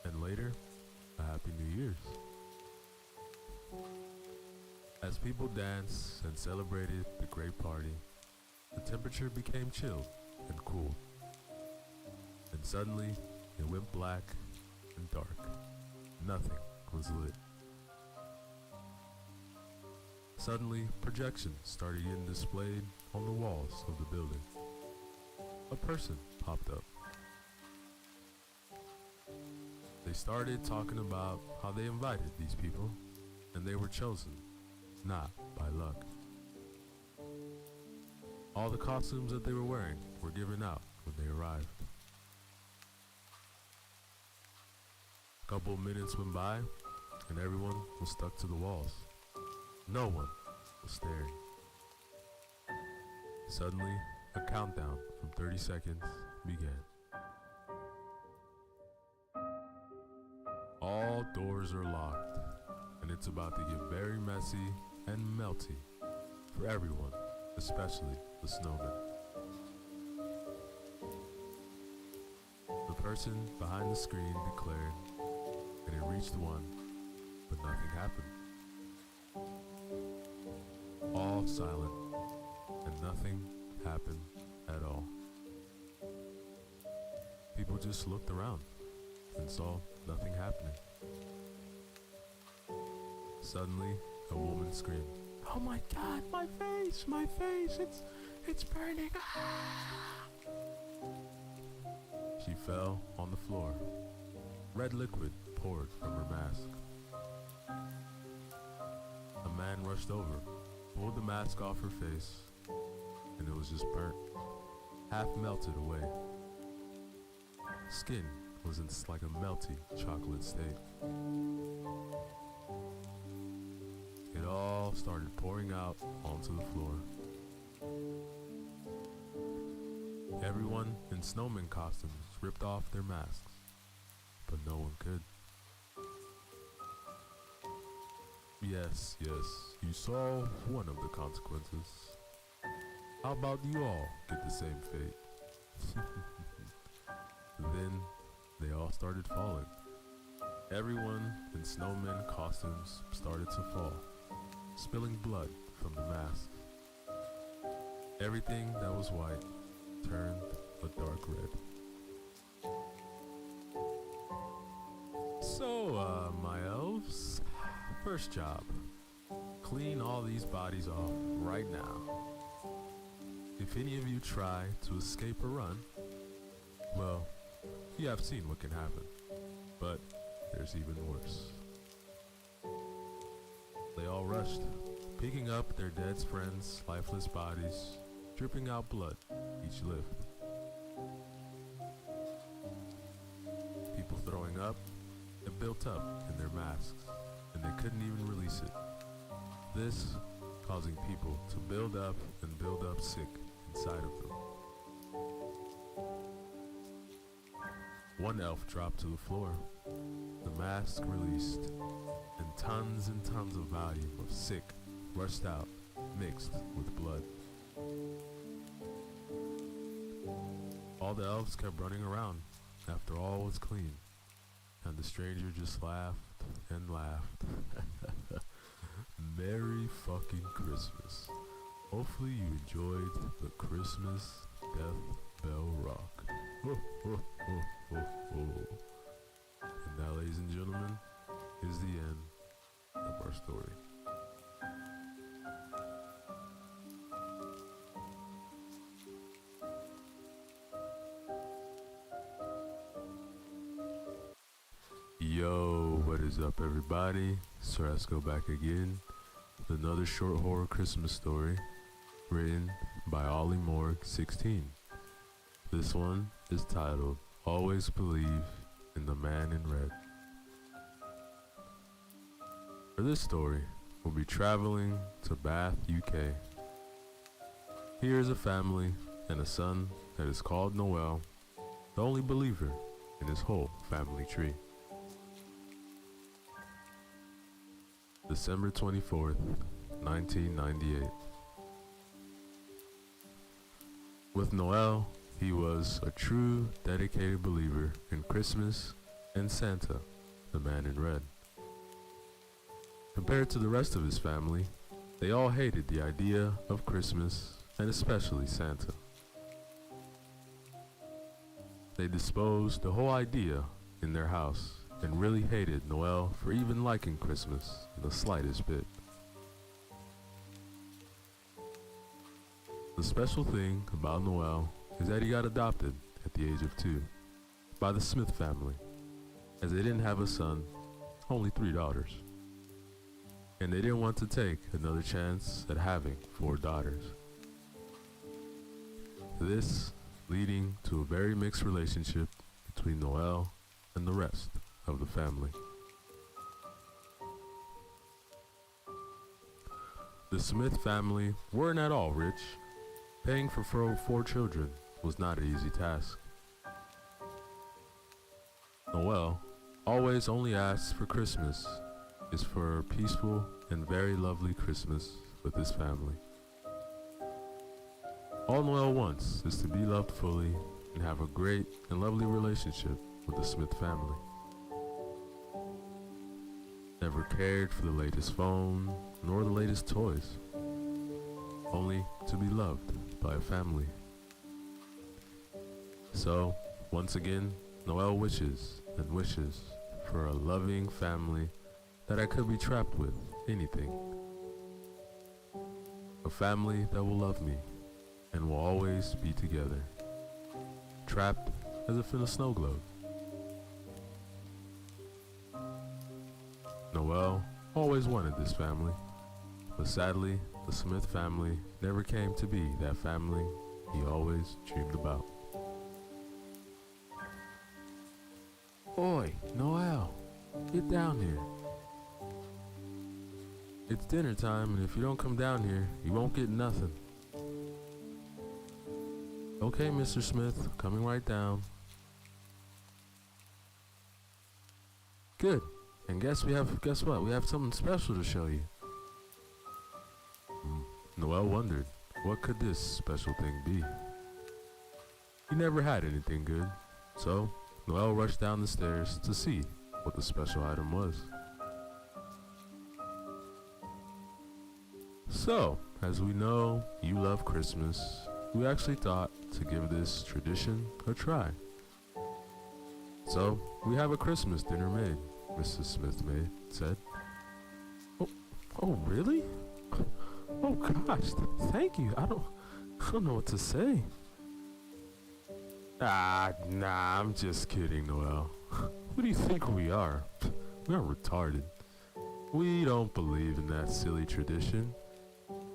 and later, a Happy New Year's. As people danced and celebrated the great party, the temperature became chilled and cool. And suddenly, it went black and dark. Nothing was lit. Suddenly, projections started getting displayed on the walls of the building. A person popped up. They started talking about how they invited these people, and they were chosen, not by luck. All the costumes that they were wearing were given out when they arrived. A couple of minutes went by, and everyone was stuck to the walls. No one was staring. Suddenly, a countdown from 30 seconds began. All doors are locked, and it's about to get very messy and melty for everyone, especially the snowman. The person behind the screen declared, and it reached one, but nothing happened. All silent, and nothing happened at all. People just looked around and saw nothing happening. Suddenly, a woman screamed, "Oh my God, my face, it's burning!" Ah! She fell on the floor. Red liquid poured from her mask. A man rushed over, pulled the mask off her face, and it was just burnt, half melted away. Skin was in like a melty chocolate state. It all started pouring out onto the floor. Everyone in snowman costumes ripped off their masks, but no one could. Yes, you saw one of the consequences. How about you all get the same fate? Then they all started falling. Everyone in snowman costumes started to fall, spilling blood from the masks. Everything that was white turned a dark red. So, my elves, first job, clean all these bodies off right now. If any of you try to escape or run, well, you have seen what can happen, but there's even worse. They all rushed, picking up their dead friends' lifeless bodies, dripping out blood each lift. People throwing up, it built up in their masks, and they couldn't even release it. This causing people to build up and build up sick inside of them. One elf dropped to the floor, the mask released, and tons of volume of sick rushed out, mixed with blood. All the elves kept running around after all was clean, and the stranger just laughed and laughed. Merry fucking Christmas. Hopefully you enjoyed the Christmas Death Bell Rock. Ho, ho, ho, ho, ho. And now, ladies and gentlemen, is the end of our story. Yo, what is up everybody? Sarasco back again with another short horror Christmas story written by Ollie Morg 16. This one is titled Always Believe in the Man in Red. For this story, we'll be traveling to Bath, UK. Here is a family and a son that is called Noel, the only believer in his whole family tree. December 24th, 1998. With Noel, he was a true, dedicated believer in Christmas and Santa, the man in red. Compared to the rest of his family, They all hated the idea of Christmas, and especially Santa. They disposed the whole idea in their house and really hated Noel for even liking Christmas in the slightest bit. The special thing about Noel is that he got adopted at the age of 2 by the Smith family, as they didn't have a son, only 3 daughters. And they didn't want to take another chance at having 4 daughters. This leading to a very mixed relationship between Noel and the rest of the family. The Smith family weren't at all rich. Paying for 4 children was not an easy task. Noel always only asks for Christmas is for a peaceful and very lovely Christmas with his family. All Noel wants is to be loved fully and have a great and lovely relationship with the Smith family. Never cared for the latest phone nor the latest toys, only to be loved by a family. So, once again, Noel wishes and wishes for a loving family that I could be trapped with anything. A family that will love me and will always be together, trapped as if in a snow globe. Noel always wanted this family, but sadly, the Smith family never came to be that family he always dreamed about. Oi, Noel, get down here. It's dinner time, and if you don't come down here, you won't get nothing. Okay, Mr. Smith, coming right down. Good. And guess what? We have something special to show you. Noel wondered, what could this special thing be? He never had anything good, so Noel rushed down the stairs to see what the special item was. So, as we know you love Christmas, we actually thought to give this tradition a try. So, we have a Christmas dinner made, Mrs. Smith said. Oh, really? Oh gosh, thank you. I don't know what to say. Nah, I'm just kidding, Noel. Who do you think we are? We're retarded. We don't believe in that silly tradition,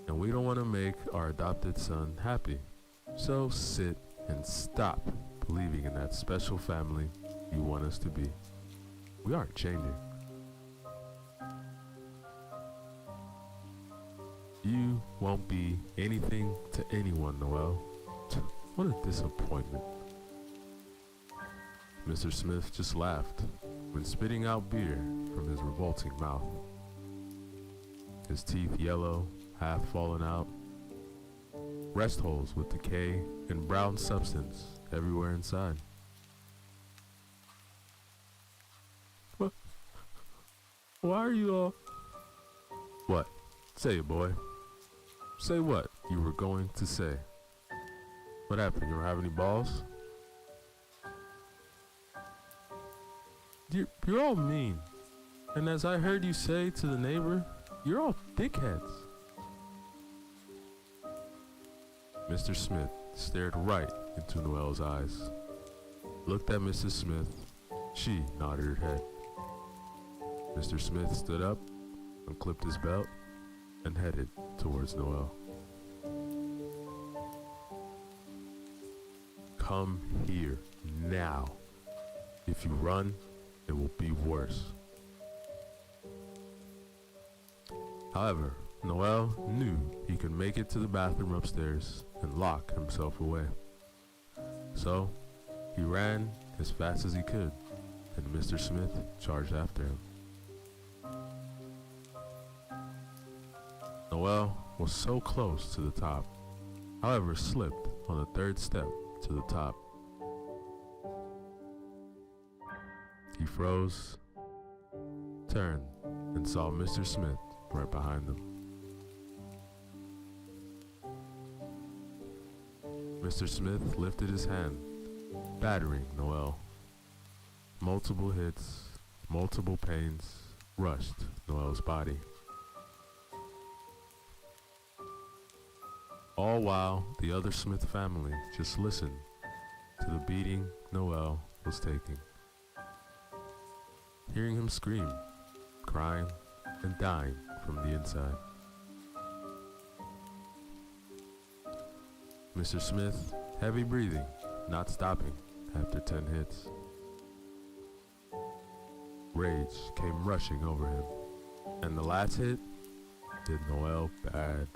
and we don't want to make our adopted son happy. So sit and stop believing in that special family you want us to be. We aren't changing. You won't be anything to anyone, Noel. What a disappointment. Mr. Smith just laughed when spitting out beer from his revolting mouth. His teeth yellow, half fallen out, rest holes with decay and brown substance everywhere inside. Why are you all... What? Say it, boy. Say what you were going to say. What happened? You don't have any balls? You're all mean. And as I heard you say to the neighbor, you're all dickheads. Mr. Smith stared right into Noel's eyes, looked at Mrs. Smith. She nodded her head. Mr. Smith stood up, unclipped his belt, and headed towards Noel. Come here now. If you run, it will be worse. However, Noel knew he could make it to the bathroom upstairs and lock himself away. So, he ran as fast as he could, and Mr. Smith charged after him. Noel was so close to the top, however slipped on the 3rd step to the top. He froze, turned, and saw Mr. Smith right behind him. Mr. Smith lifted his hand, battering Noel. Multiple hits, multiple pains rushed Noel's body. All while the other Smith family just listened to the beating Noel was taking. Hearing him scream, crying, and dying from the inside. Mr. Smith, heavy breathing, not stopping after 10 hits. Rage came rushing over him, and the last hit did Noel bad.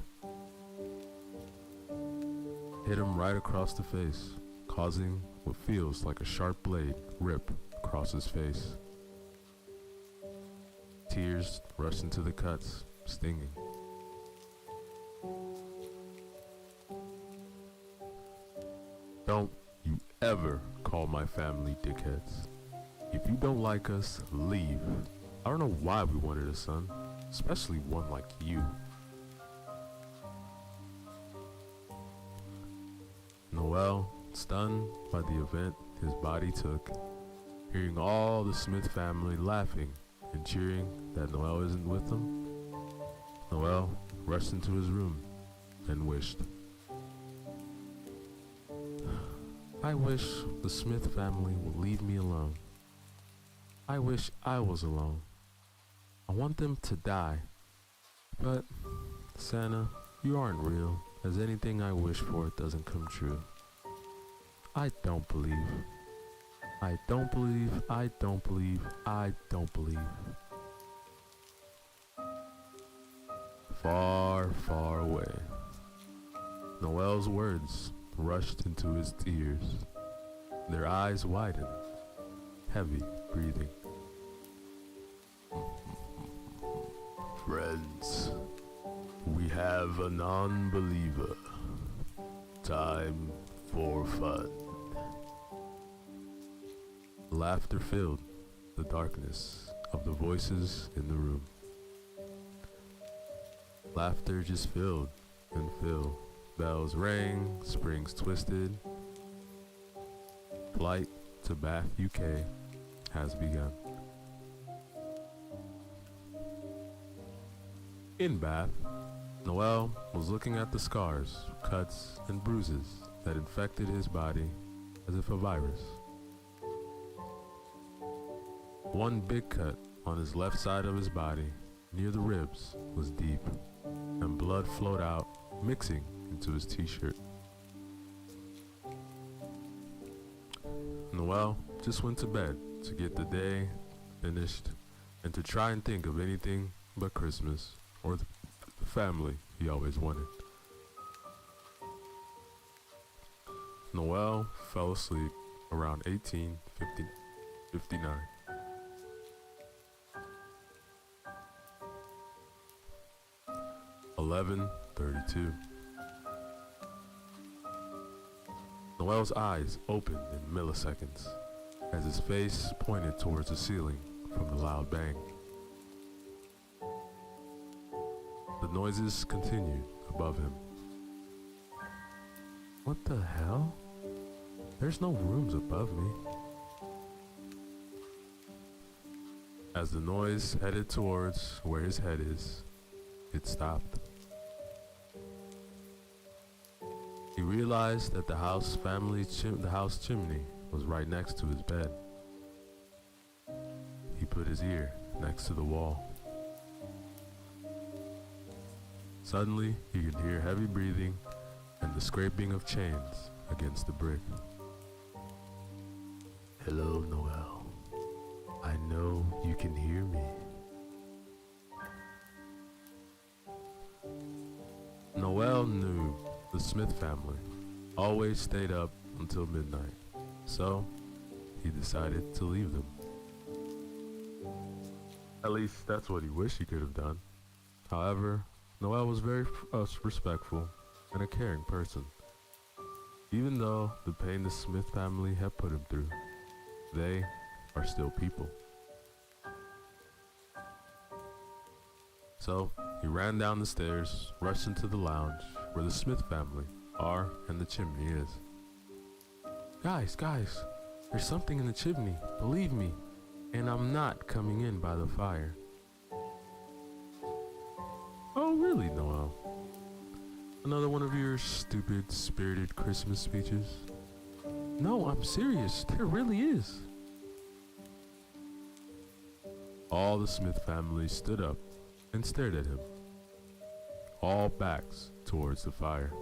Hit him right across the face, causing what feels like a sharp blade rip across his face. Tears rushed into the cuts, stinging. Don't you ever call my family dickheads. If you don't like us, leave. I don't know why we wanted a son, especially one like you. Noel, stunned by the event his body took, hearing all the Smith family laughing and cheering that Noel isn't with them, Noel rushed into his room and wished. I wish the Smith family would leave me alone. I wish I was alone. I want them to die. But, Santa, you aren't real, as anything I wish for doesn't come true. I don't believe. I don't believe, I don't believe, I don't believe. Far, far away, Noel's words rushed into his ears. Their eyes widened, heavy breathing. Friends, we have a non-believer. Time for fun. Laughter filled the darkness of the voices in the room. Laughter just filled and filled. Bells rang, springs twisted. Flight to Bath, UK has begun. In Bath, Noel was looking at the scars, cuts, and bruises that infected his body as if a virus. One big cut on his left side of his body, near the ribs, was deep, and blood flowed out, mixing into his t-shirt. Noel just went to bed to get the day finished and to try and think of anything but Christmas or the family he always wanted. Noel fell asleep around 1859. $11:32. Noel's eyes opened in milliseconds as his face pointed towards the ceiling from the loud bang. The noises continued above him. What the hell? There's no rooms above me. As the noise headed towards where his head is, it stopped. He realized that the house chimney was right next to his bed. He put his ear next to the wall. Suddenly, he could hear heavy breathing and the scraping of chains against the brick. Hello, Noel. I know you can hear me. Noel knew the Smith family always stayed up until midnight, so he decided to leave them. At least that's what he wished he could have done. However, Noel was very respectful and a caring person. Even though the pain the Smith family had put him through, they are still people. So he ran down the stairs, rushed into the lounge where the Smith family are and the chimney is. Guys, there's something in the chimney, believe me, and I'm not coming in by the fire. Oh, really, Noel? Another one of your stupid, spirited Christmas speeches? No, I'm serious. There really is. All the Smith family stood up and stared at him, all backs towards the fire.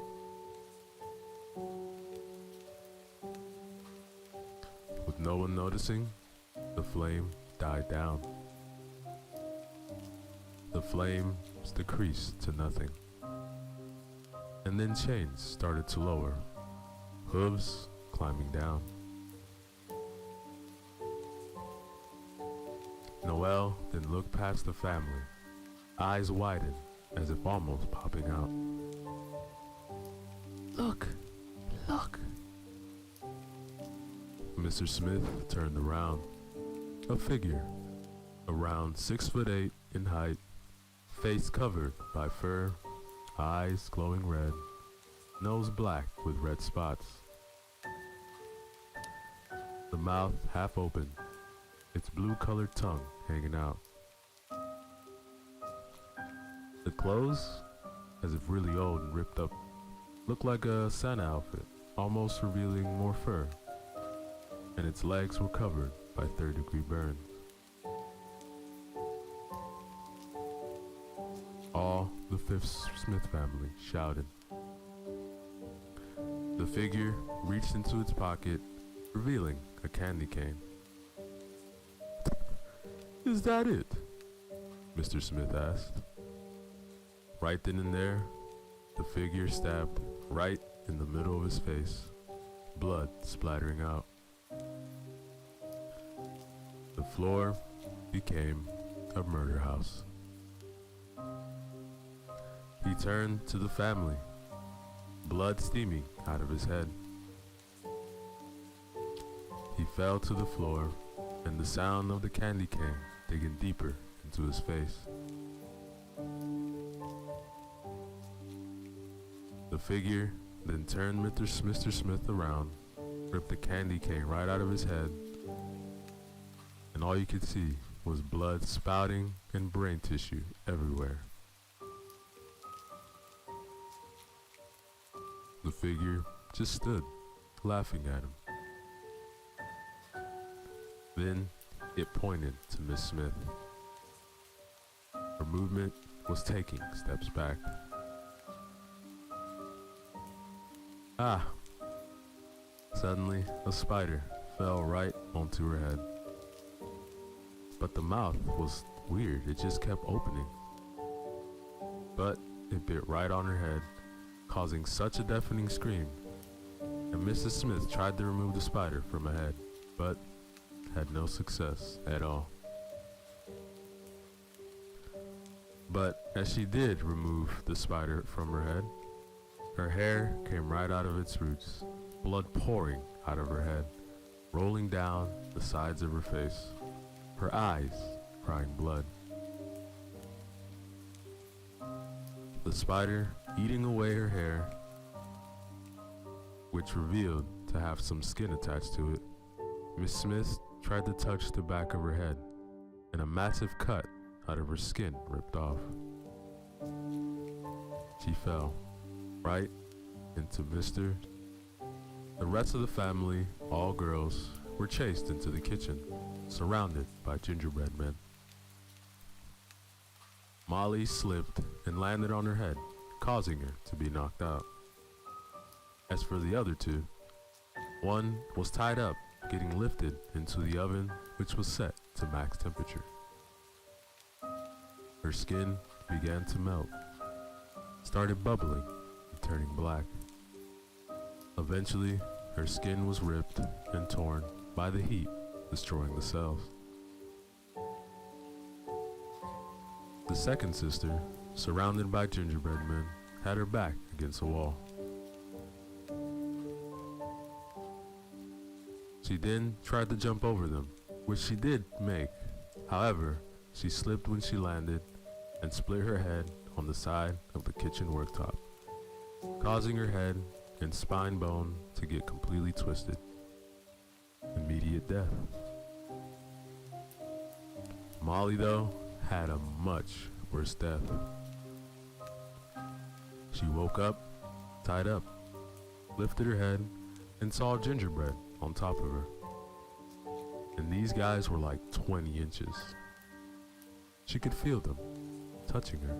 With no one noticing, the flame died down. The flames decreased to nothing. And then chains started to lower, hooves climbing down. Noel then looked past the family, eyes widened as if almost popping out. Look! Mr. Smith turned around. A figure, around 6'8" in height, face covered by fur, eyes glowing red, nose black with red spots. The mouth half open, its blue-colored tongue hanging out. The clothes, as if really old and ripped up, looked like a Santa outfit, almost revealing more fur, and its legs were covered by third-degree burns. All the Fifth Smith family shouted. The figure reached into its pocket, revealing a candy cane. Is that it? Mr. Smith asked. Right then and there, the figure stabbed right in the middle of his face, blood splattering out. The floor became a murder house. He turned to the family, blood steaming out of his head. He fell to the floor, and the sound of the candy cane digging deeper into his face. The figure then turned Mr. Smith around, ripped the candy cane right out of his head, and all you could see was blood spouting and brain tissue everywhere. The figure just stood, laughing at him. Then it pointed to Miss Smith. Her movement was taking steps back. Ah! Suddenly, a spider fell right onto her head. But the mouth was weird, it just kept opening. But it bit right on her head, causing such a deafening scream, and Mrs. Smith tried to remove the spider from her head, but had no success at all. But as she did remove the spider from her head, her hair came right out of its roots, blood pouring out of her head, rolling down the sides of her face, her eyes crying blood. The spider eating away her hair, which revealed to have some skin attached to it. Miss Smith tried to touch the back of her head, and a massive cut out of her skin ripped off. She fell right into Mr. The rest of the family, all girls, were chased into the kitchen, surrounded by gingerbread men. Molly slipped and landed on her head, causing her to be knocked out. As for the other two, one was tied up, getting lifted into the oven, which was set to max temperature. Her skin began to melt, started bubbling and turning black. Eventually, her skin was ripped and torn by the heat, destroying the cells. The second sister, surrounded by gingerbread men, had her back against a wall. She then tried to jump over them, which she did make. However, she slipped when she landed and split her head on the side of the kitchen worktop, causing her head and spine bone to get completely twisted. Immediate death. Molly, though, had a much worse death. She woke up, tied up, lifted her head, and saw gingerbread on top of her. And these guys were like 20 inches. She could feel them touching her.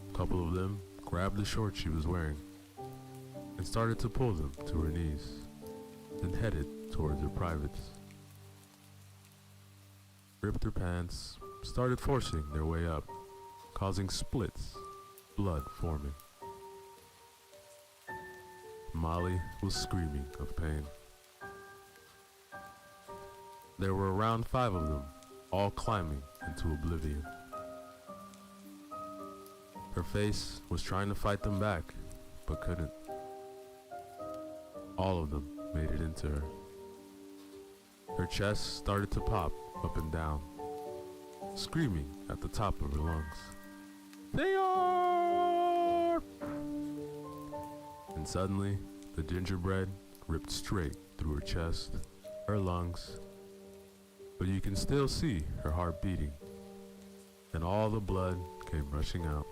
A couple of them grabbed the shorts she was wearing and started to pull them to her knees, then headed towards her privates. Ripped her pants, started forcing their way up, causing splits, blood forming. Molly was screaming of pain. There were around 5 of them, all climbing into oblivion. Her face was trying to fight them back, but couldn't. All of them made it into her. Her chest started to pop up and down, screaming at the top of her lungs. They are! And suddenly, the gingerbread ripped straight through her chest, her lungs, but you can still see her heart beating, and all the blood came rushing out.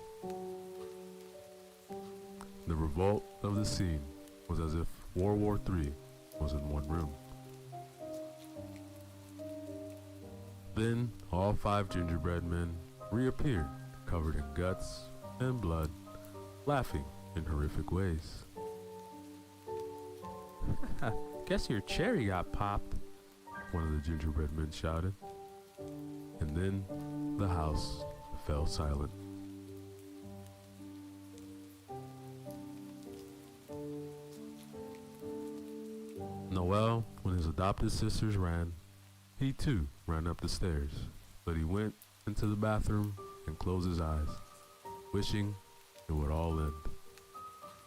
The revolt of the scene was as if World War III was in one room. Then all 5 gingerbread men reappeared, covered in guts and blood, laughing in horrific ways. Guess your cherry got popped, one of the gingerbread men shouted. And then the house fell silent. Noel, when his adopted sisters ran, he too ran up the stairs, but he went into the bathroom and closed his eyes, wishing it would all end.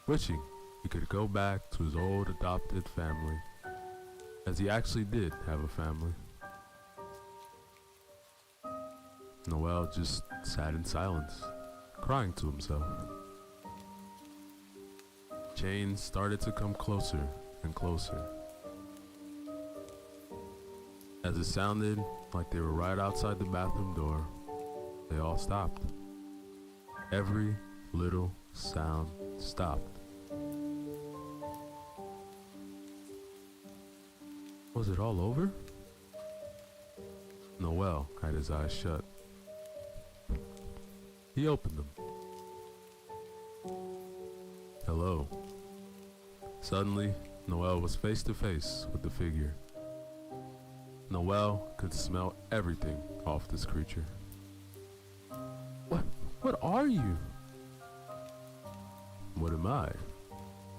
Wishing he could go back to his old adopted family, as he actually did have a family. Noel just sat in silence, crying to himself. Chains started to come closer and closer. As it sounded like they were right outside the bathroom door, they all stopped. Every little sound stopped. Was it all over? Noel had his eyes shut. He opened them. Hello. Suddenly, Noel was face to face with the figure. Noel could smell everything off this creature. What are you? What am I?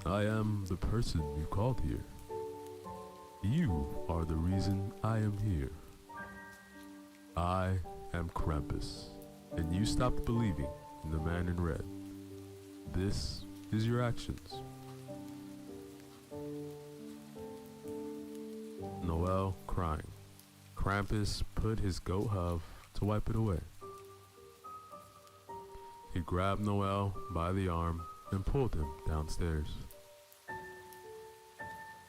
I am the person you called here. You are the reason I am here. I am Krampus, and you stopped believing in the man in red. This is your actions. Noel crying. Krampus put his goat hoof to wipe it away. He grabbed Noel by the arm and pulled him downstairs.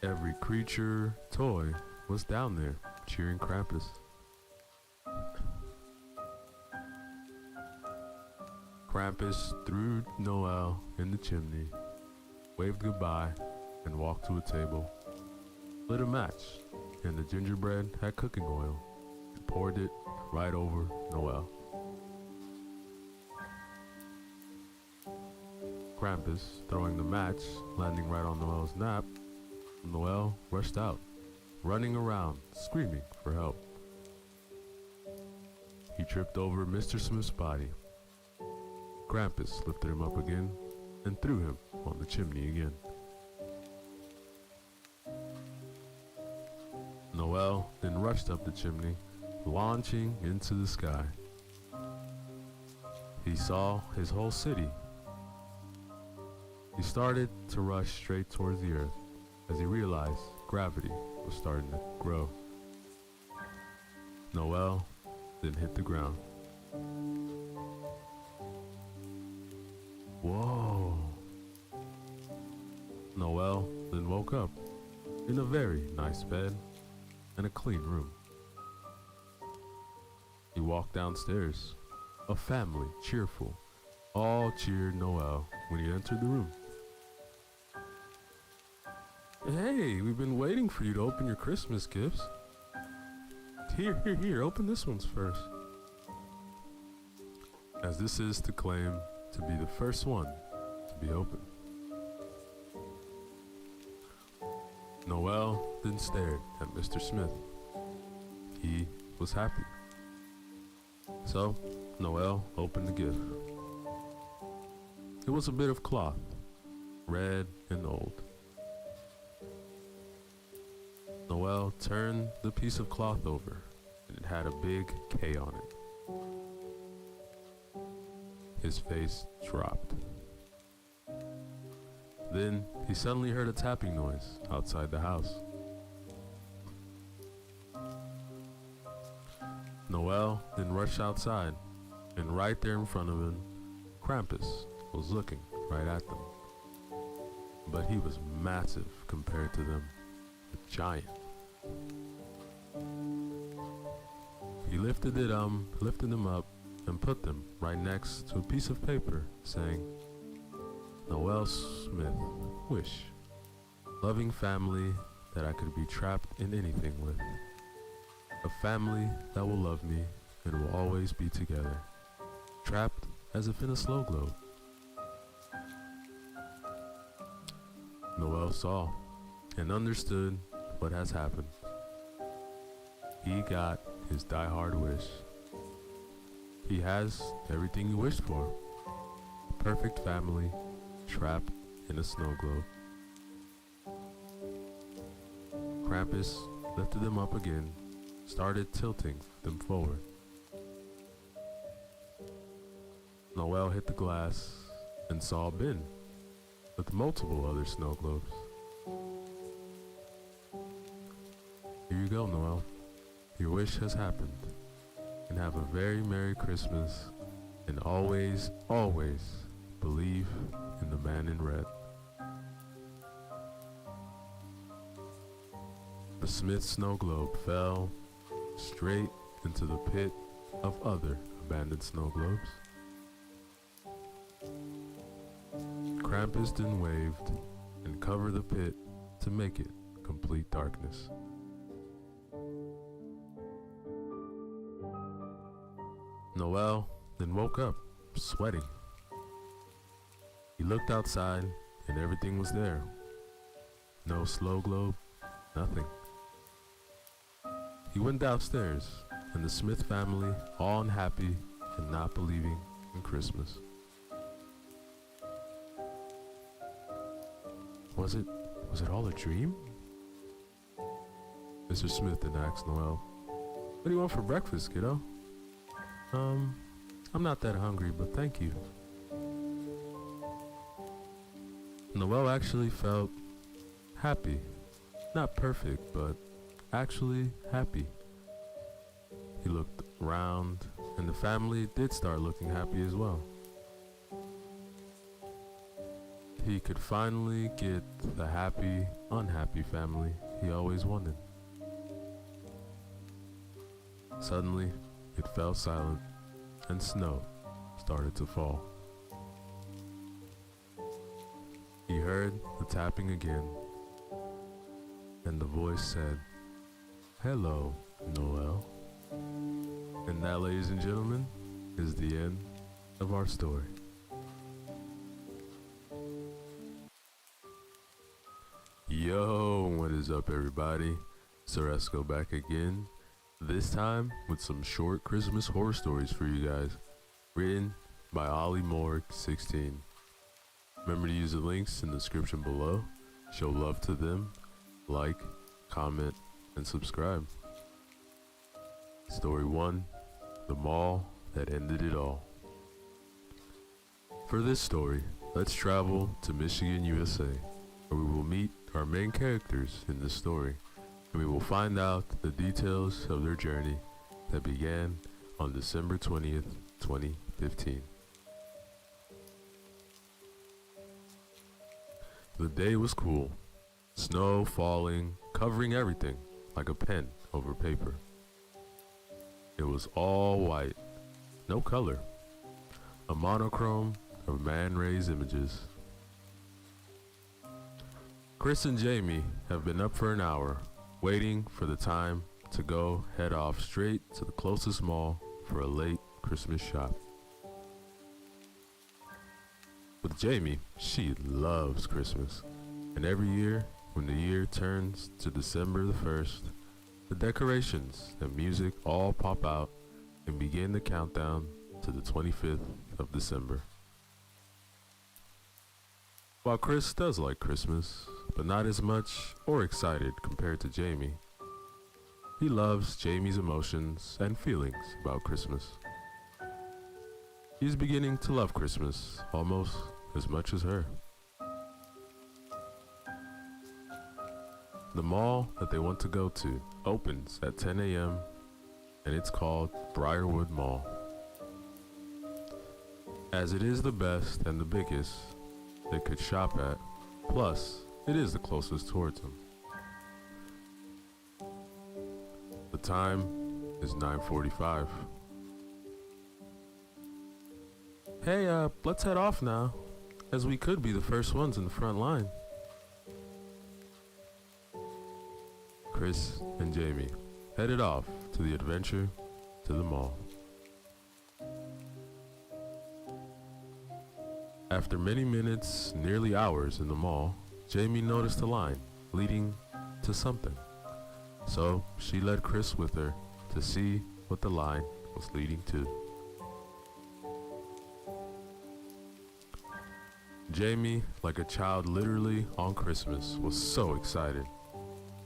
Every creature, toy was down there cheering Krampus. Krampus threw Noel in the chimney, waved goodbye, and walked to a table, lit a match, and the gingerbread had cooking oil, and poured it right over Noel. Krampus throwing the match, landing right on Noel's nap, Noel rushed out, running around, screaming for help. He tripped over Mr. Smith's body. Krampus lifted him up again and threw him on the chimney again. Noel then rushed up the chimney, launching into the sky. He saw his whole city. He started to rush straight towards the earth as he realized gravity was starting to grow. Noel then hit the ground. Whoa. Noel then woke up in a very nice bed and a clean room. He walked downstairs, a family cheerful. All cheered Noel when he entered the room. Hey, we've been waiting for you to open your Christmas gifts. Here, open this one's first. As this is to claim to be the first one to be opened. Noel then stared at Mr. Smith. He was happy. So, Noel opened the gift. It was a bit of cloth, red and old. Noel turned the piece of cloth over, and it had a big K on it. His face dropped. Then he suddenly heard a tapping noise outside the house. Noel then rushed outside, and right there in front of him, Krampus was looking right at them. But he was massive compared to them, a giant. He lifted them up and put them right next to a piece of paper saying, Noel Smith, wish, loving family that I could be trapped in anything with. A family that will love me and will always be together, trapped as if in a snow globe. Noel saw and understood what has happened. He got his die-hard wish. He has everything he wished for. A perfect family trapped in a snow globe. Krampus lifted them up again, started tilting them forward. Noel hit the glass and saw a bin with multiple other snow globes. Here you go, Noel. Your wish has happened. And have a very Merry Christmas, and always, always believe in the man in red. The Smith snow globe fell straight into the pit of other abandoned snow globes. Krampus then waved and covered the pit to make it complete darkness. Noel then woke up, sweating. He looked outside and everything was there. No snow globe, nothing. He went downstairs and the Smith family, all unhappy and not believing in Christmas. Was it all a dream? Mr. Smith then asked Noel, what do you want for breakfast, kiddo? I'm not that hungry, but thank you. Noel actually felt happy. Not perfect, but actually happy. He looked around, and the family did start looking happy as well. He could finally get the happy, unhappy family he always wanted. Suddenly, it fell silent, and snow started to fall. He heard the tapping again, and the voice said, "Hello, Noel." And that, ladies and gentlemen, is the end of our story. Yo, what is up, everybody? Ceresco back again. This time with some short Christmas horror stories for you guys, written by Ollie Morg 16. Remember to use the links in the description below. Show love to them, like, comment, and subscribe. Story 1, The Mall That Ended It All. For this story, let's travel to Michigan, USA, where we will meet our main characters in this story, and we will find out the details of their journey that began on December 20th, 2015. The day was cool, snow falling, covering everything like a pen over paper. It was all white, no color, a monochrome of man-raised images. Chris and Jamie have been up for an hour, waiting for the time to go head off straight to the closest mall for a late Christmas shop. With Jamie, she loves Christmas, and every year when the year turns to December the 1st, the decorations and music all pop out and begin the countdown to the 25th of December. While Chris does like Christmas, but not as much or excited compared to Jamie, he loves Jamie's emotions and feelings about Christmas. He's beginning to love Christmas almost as much as her. The mall that they want to go to opens at 10 a.m. and it's called Briarwood Mall. As it is the best and the biggest they could shop at, plus it is the closest towards them. The time is 9:45. Hey, let's head off now, as we could be the first ones in the front line. Chris and Jamie headed off to the adventure to the mall. After many minutes, nearly hours in the mall, Jamie noticed a line leading to something. So she led Chris with her to see what the line was leading to. Jamie, like a child literally on Christmas, was so excited.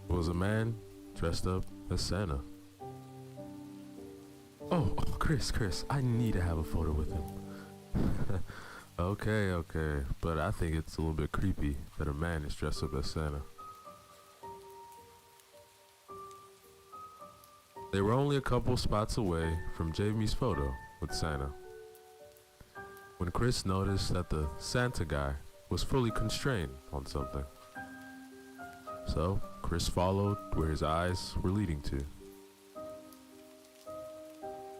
It was a man dressed up as Santa. Oh, Chris, I need to have a photo with him. Okay, but I think it's a little bit creepy that a man is dressed up as Santa. They were only a couple spots away from Jamie's photo with Santa, when Chris noticed that the Santa guy was fully constrained on something. So Chris followed where his eyes were leading to.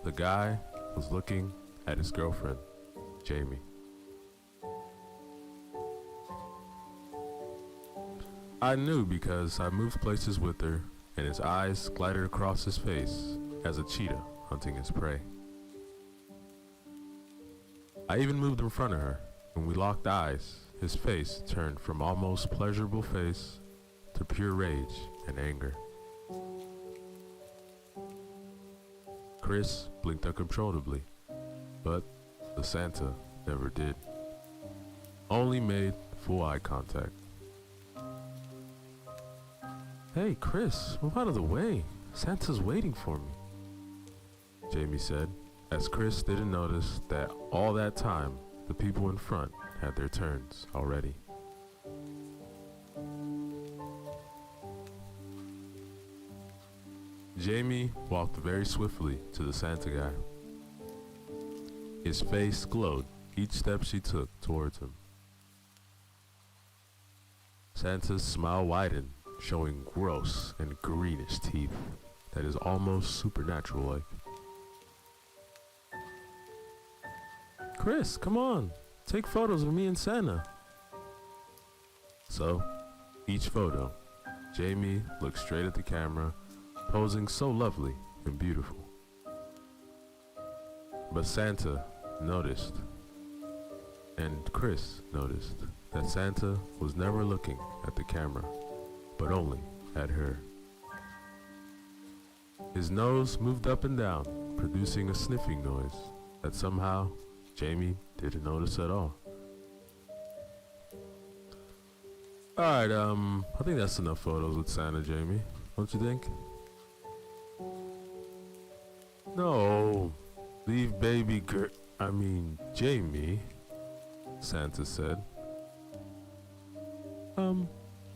The guy was looking at his girlfriend, Jamie. I knew because I moved places with her, and his eyes glided across his face as a cheetah hunting his prey. I even moved in front of her. When we locked eyes, his face turned from almost pleasurable face to pure rage and anger. Chris blinked uncontrollably, but the Santa never did. Only made full eye contact. Hey, Chris, move out of the way. Santa's waiting for me, Jamie said, as Chris didn't notice that all that time, the people in front had their turns already. Jamie walked very swiftly to the Santa guy. His face glowed each step she took towards him. Santa's smile widened, showing gross and greenish teeth that is almost supernatural-like. Chris, come on, take photos of me and Santa. So, each photo, Jamie looked straight at the camera, posing so lovely and beautiful. But Santa noticed, and Chris noticed, that Santa was never looking at the camera, but only at her. His nose moved up and down, producing a sniffing noise that somehow Jamie didn't notice at all. Alright, I think that's enough photos with Santa, Jamie. Don't you think? No, leave baby Jamie, Santa said.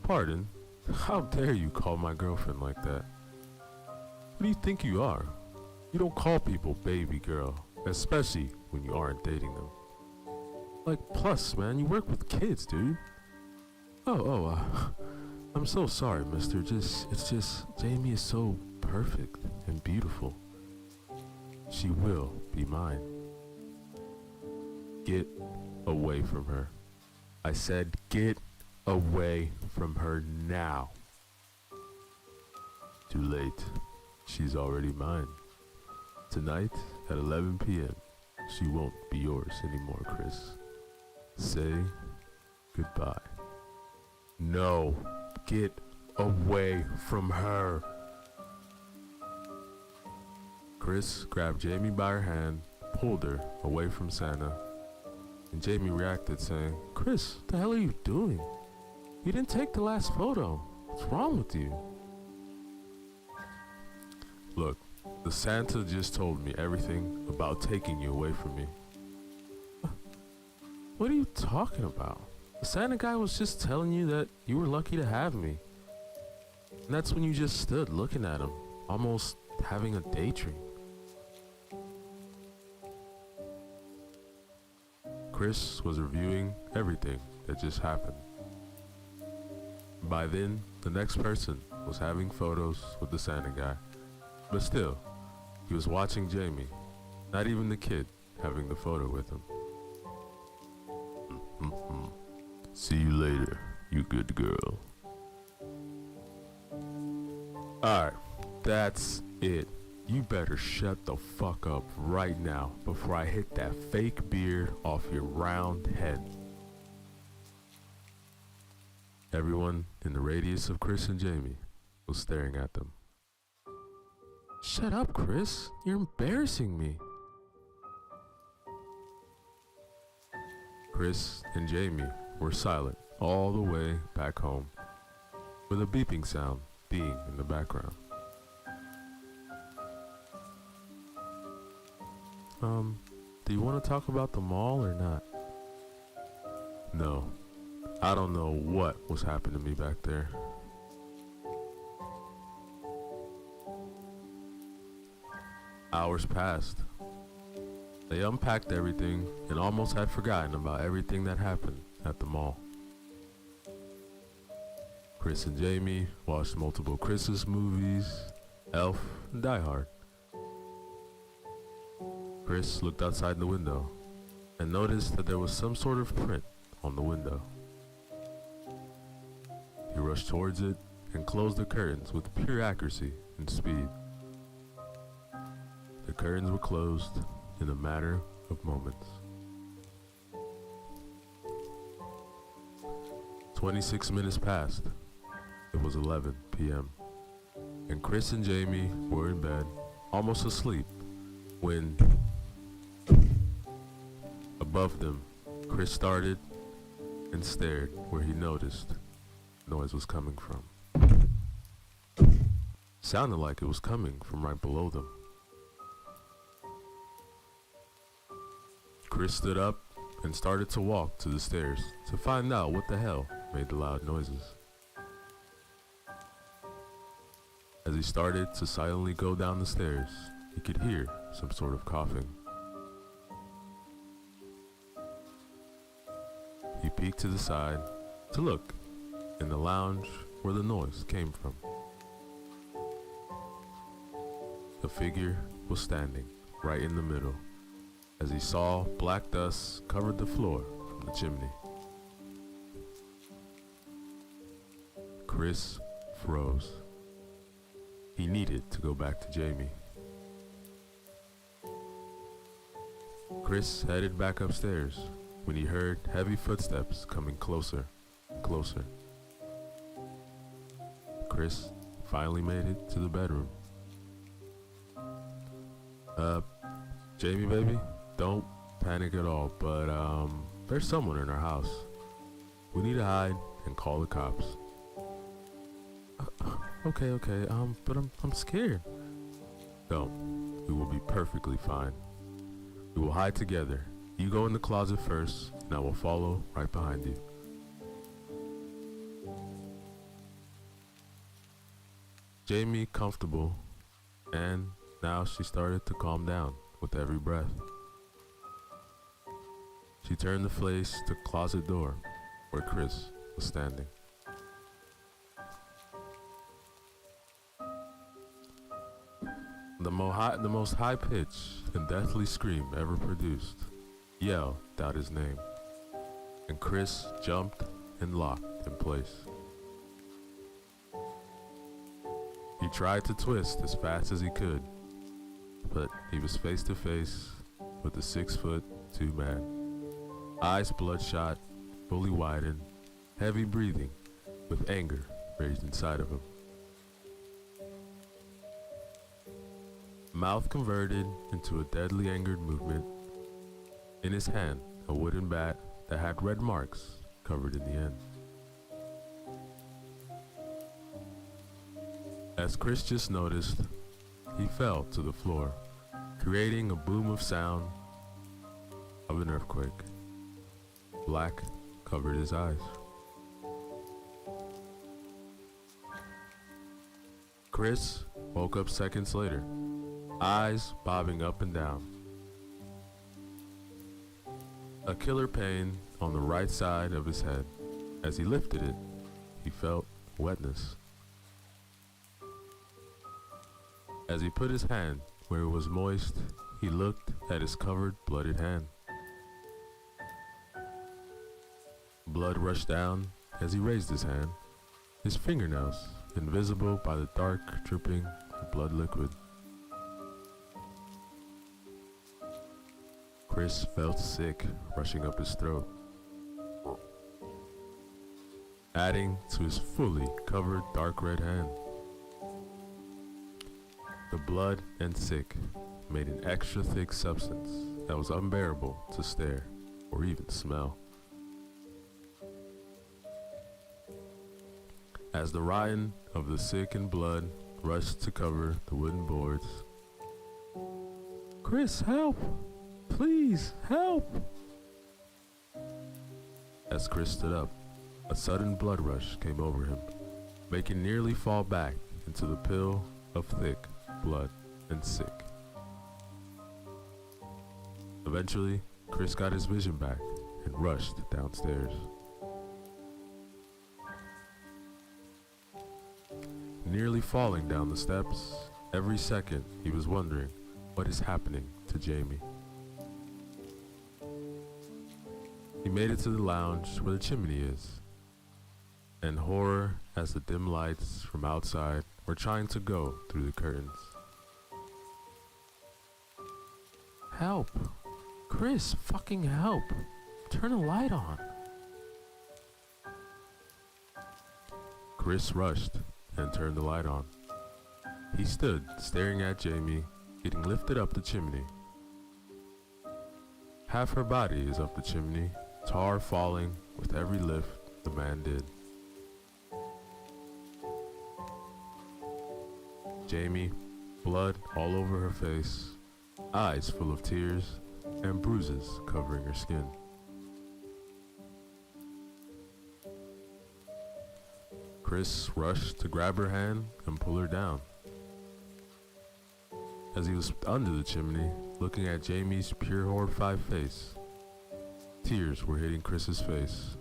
Pardon? How dare you call my girlfriend like that? Who do you think you are? You don't call people baby girl, especially when you aren't dating them. Like, plus, man, you work with kids, dude. I'm so sorry, mister. It's just, Jamie is so perfect and beautiful. She will be mine. Get away from her. I said get away from her now. Too late. She's already mine. Tonight at 11 p.m. She won't be yours anymore, Chris. Say goodbye. No, get away from her. Chris grabbed Jamie by her hand, pulled her away from Santa, and Jamie reacted saying, Chris, what the hell are you doing? You didn't take the last photo. What's wrong with you? Look, the Santa just told me everything about taking you away from me. What are you talking about? The Santa guy was just telling you that you were lucky to have me. And that's when you just stood looking at him, almost having a daydream. Chris was reviewing everything that just happened. By then, the next person was having photos with the Santa guy. But still, he was watching Jamie, not even the kid having the photo with him. See you later, you good girl. Alright, that's it. You better shut the fuck up right now before I hit that fake beard off your round head. Everyone in the radius of Chris and Jamie was staring at them. Shut up, Chris. You're embarrassing me. Chris and Jamie were silent all the way back home, with a beeping sound being in the background. Do you want to talk about the mall or not? No, I don't know what was happening to me back there. Hours passed. They unpacked everything and almost had forgotten about everything that happened at the mall. Chris and Jamie watched multiple Christmas movies, Elf, and Die Hard. Chris looked outside the window and noticed that there was some sort of print on the window. He rushed towards it and closed the curtains with pure accuracy and speed. The curtains were closed in a matter of moments. 26 minutes passed. It was 11 p.m. and Chris and Jamie were in bed, almost asleep, when above them, Chris started and stared where he noticed noise was coming from. Sounded like it was coming from right below them. Chris stood up and started to walk to the stairs to find out what the hell made the loud noises. As he started to silently go down the stairs, he could hear some sort of coughing. He peeked to the side to look in the lounge where the noise came from. A figure was standing right in the middle as he saw black dust covered the floor from the chimney. Chris froze. He needed to go back to Jamie. Chris headed back upstairs when he heard heavy footsteps coming closer and closer. Chris finally made it to the bedroom. Jamie, baby, don't panic at all, but there's someone in our house. We need to hide and call the cops. Okay, but I'm scared. Don't. We will be perfectly fine. We will hide together. You go in the closet first, and I will follow right behind you. Jamie comfortable, and now she started to calm down with every breath. She turned to face the closet door where Chris was standing. The most high-pitched and deathly scream ever produced, yelled out his name, and Chris jumped and locked in place. He tried to twist as fast as he could, but he was face to face with the 6'2" man. Eyes bloodshot, fully widened, heavy breathing, with anger raised inside of him. Mouth converted into a deadly angered movement. In his hand, a wooden bat that had red marks covered in the end. As Chris just noticed, he fell to the floor, creating a boom of sound of an earthquake. Black covered his eyes. Chris woke up seconds later, eyes bobbing up and down. A killer pain on the right side of his head. As he lifted it, he felt wetness. As he put his hand where it was moist, he looked at his covered, bloodied hand. Blood rushed down as he raised his hand, his fingernails invisible by the dark dripping of blood liquid. Chris felt sick rushing up his throat, adding to his fully covered dark red hand. The blood and sick made an extra thick substance that was unbearable to stare or even smell. As the rioting of the sick and blood rushed to cover the wooden boards, "Chris, help! Please, help!" As Chris stood up, a sudden blood rush came over him, making nearly fall back into the pool of thick blood and sick. Eventually, Chris got his vision back and rushed downstairs. Nearly falling down the steps, every second he was wondering what is happening to Jamie. He made it to the lounge where the chimney is, and horror as the dim lights from outside were trying to go through the curtains. "Help! Chris, fucking help! Turn a light on!" Chris rushed and turned the light on. He stood staring at Jamie getting lifted up the chimney. Half her body is up the chimney, tar falling with every lift the man did. Jamie, blood all over her face, eyes full of tears, and bruises covering her skin. Chris rushed to grab her hand and pull her down. As he was under the chimney, looking at Jamie's pure horrified face, tears were hitting Chris's face,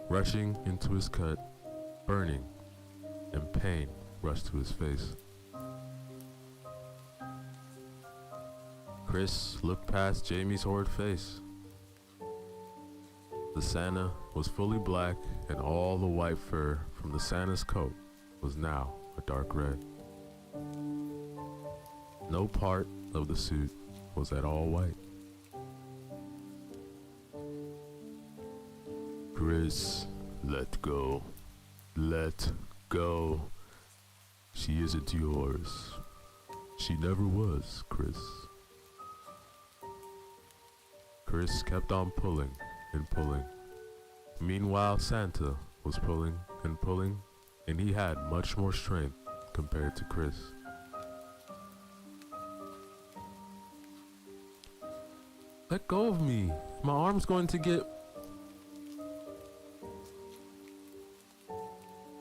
rushing into his cut, burning, and pain rushed to his face. Chris looked past Jamie's horrid face. The Santa was fully black, and all the white fur from the Santa's coat was now a dark red. No part of the suit was at all white. "Chris, let go. Let go. She isn't yours. She never was, Chris." Chris kept on pulling and pulling. Meanwhile, Santa was pulling and pulling, and he had much more strength compared to Chris. "Let go of me. My arm's going to get..."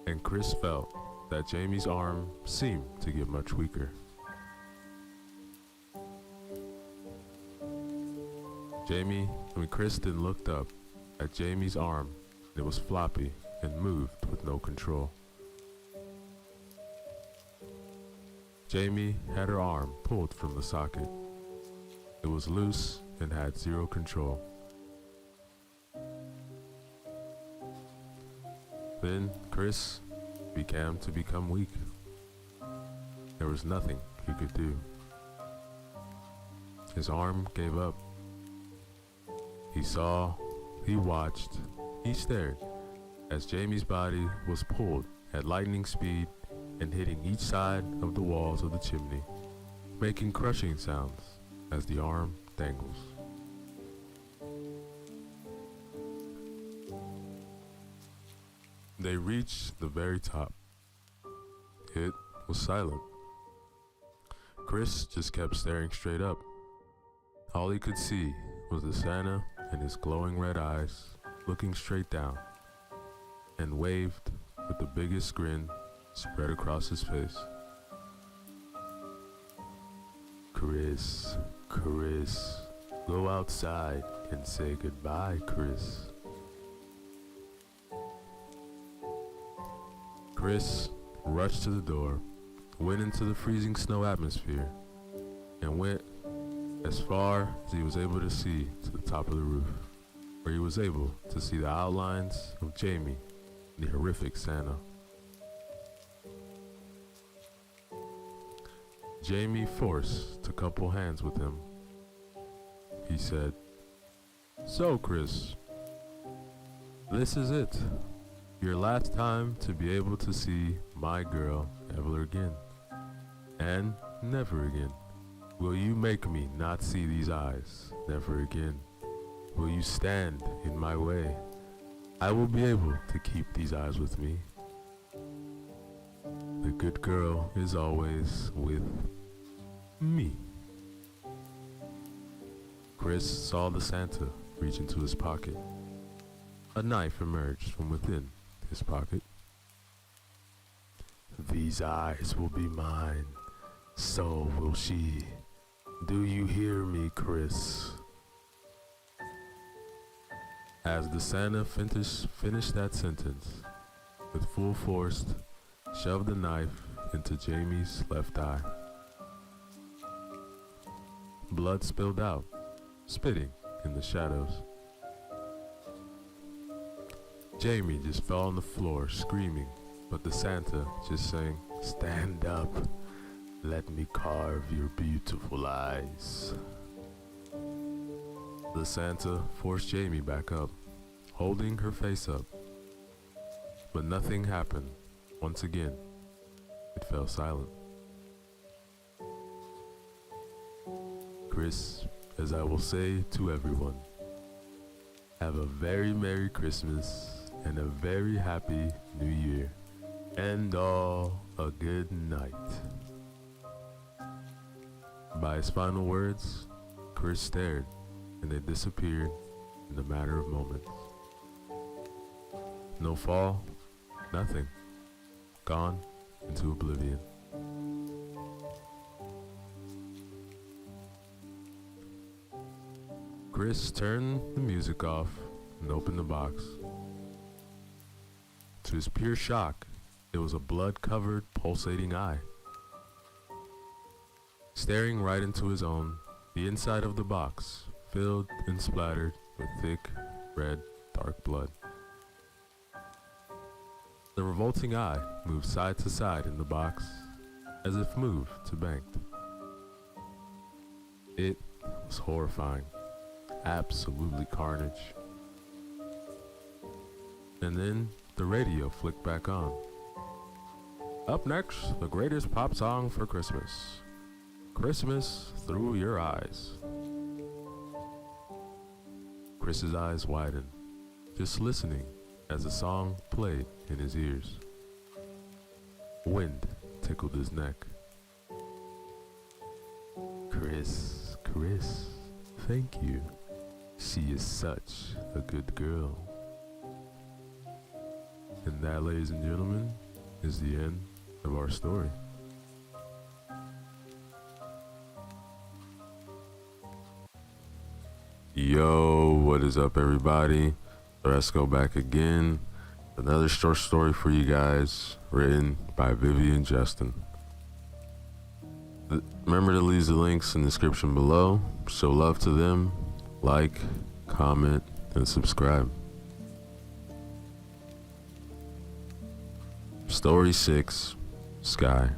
And Chris felt that Jamie's arm seemed to get much weaker. Kristen looked up at Jamie's arm. It was floppy and moved with no control. Jamie had her arm pulled from the socket. It was loose and had zero control. Then Chris began to become weak. There was nothing he could do. His arm gave up. He saw, he watched, he stared as Jamie's body was pulled at lightning speed and hitting each side of the walls of the chimney, making crushing sounds as the arm dangles. They reached the very top. It was silent. Chris just kept staring straight up. All he could see was the Santa and his glowing red eyes looking straight down, and waved with the biggest grin spread across his face. Chris, go outside and say goodbye, Chris. Chris rushed to the door, went into the freezing snow atmosphere, and went as far as he was able to see to the top of the roof, where he was able to see the outlines of Jamie and the horrific Santa. Jamie forced to couple hands with him. He said, "So, Chris, this is it. Your last time to be able to see my girl ever again. And never again. Will you make me not see these eyes never again? Will you stand in my way? I will be able to keep these eyes with me. The good girl is always with me." Chris saw the Santa reach into his pocket. A knife emerged from within his pocket. "These eyes will be mine, so will she. Do you hear me, Chris?" As the Santa finished that sentence, with full force, shoved the knife into Jamie's left eye. Blood spilled out, spitting in the shadows. Jamie just fell on the floor screaming, but the Santa just saying, "Stand up. Let me carve your beautiful eyes." The Santa forced Jamie back up, holding her face up. But nothing happened. Once again, it fell silent. Chris, as I will say to everyone, have a very Merry Christmas and a very Happy New Year, and all a good night. By his final words, Chris stared, and they disappeared in a matter of moments. No fall, nothing. Gone into oblivion. Chris turned the music off and opened the box. To his pure shock, it was a blood-covered, pulsating eye. Staring right into his own, the inside of the box filled and splattered with thick, red, dark blood. The revolting eye moved side to side in the box, as if moved to banked. It was horrifying, absolutely carnage. And then the radio flicked back on. Up next, the greatest pop song for Christmas. Christmas Through Your Eyes. Chris's eyes widened, just listening as the song played in his ears. Wind tickled his neck. Chris, thank you. She is such a good girl." And that, ladies and gentlemen, is the end of our story. Yo, what is up, everybody? Let's go back again. Another short story for you guys, written by Vivian Justin. Remember to leave the links in the description below. Show love to them. Like, comment, and subscribe. Story 6, Sky.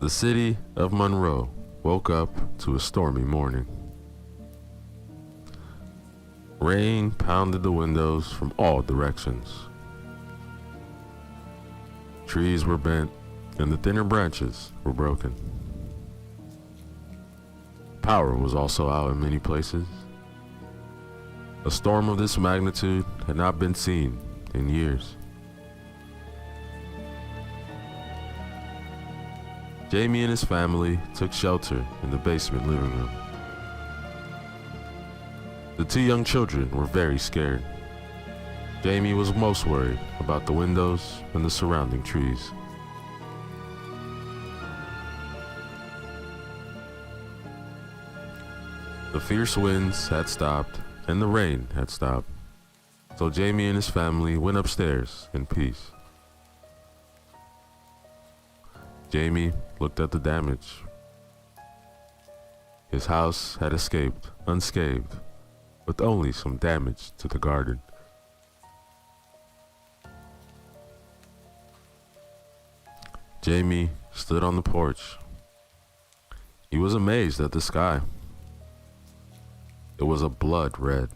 The city of Monroe woke up to a stormy morning. Rain pounded the windows from all directions. Trees were bent, and the thinner branches were broken. Power was also out in many places. A storm of this magnitude had not been seen in years. Jamie and his family took shelter in the basement living room. The two young children were very scared. Jamie was most worried about the windows and the surrounding trees. The fierce winds had stopped and the rain had stopped, so Jamie and his family went upstairs in peace. Jamie looked at the damage. His house had escaped unscathed, with only some damage to the garden. Jamie stood on the porch. He was amazed at the sky. It was a blood red.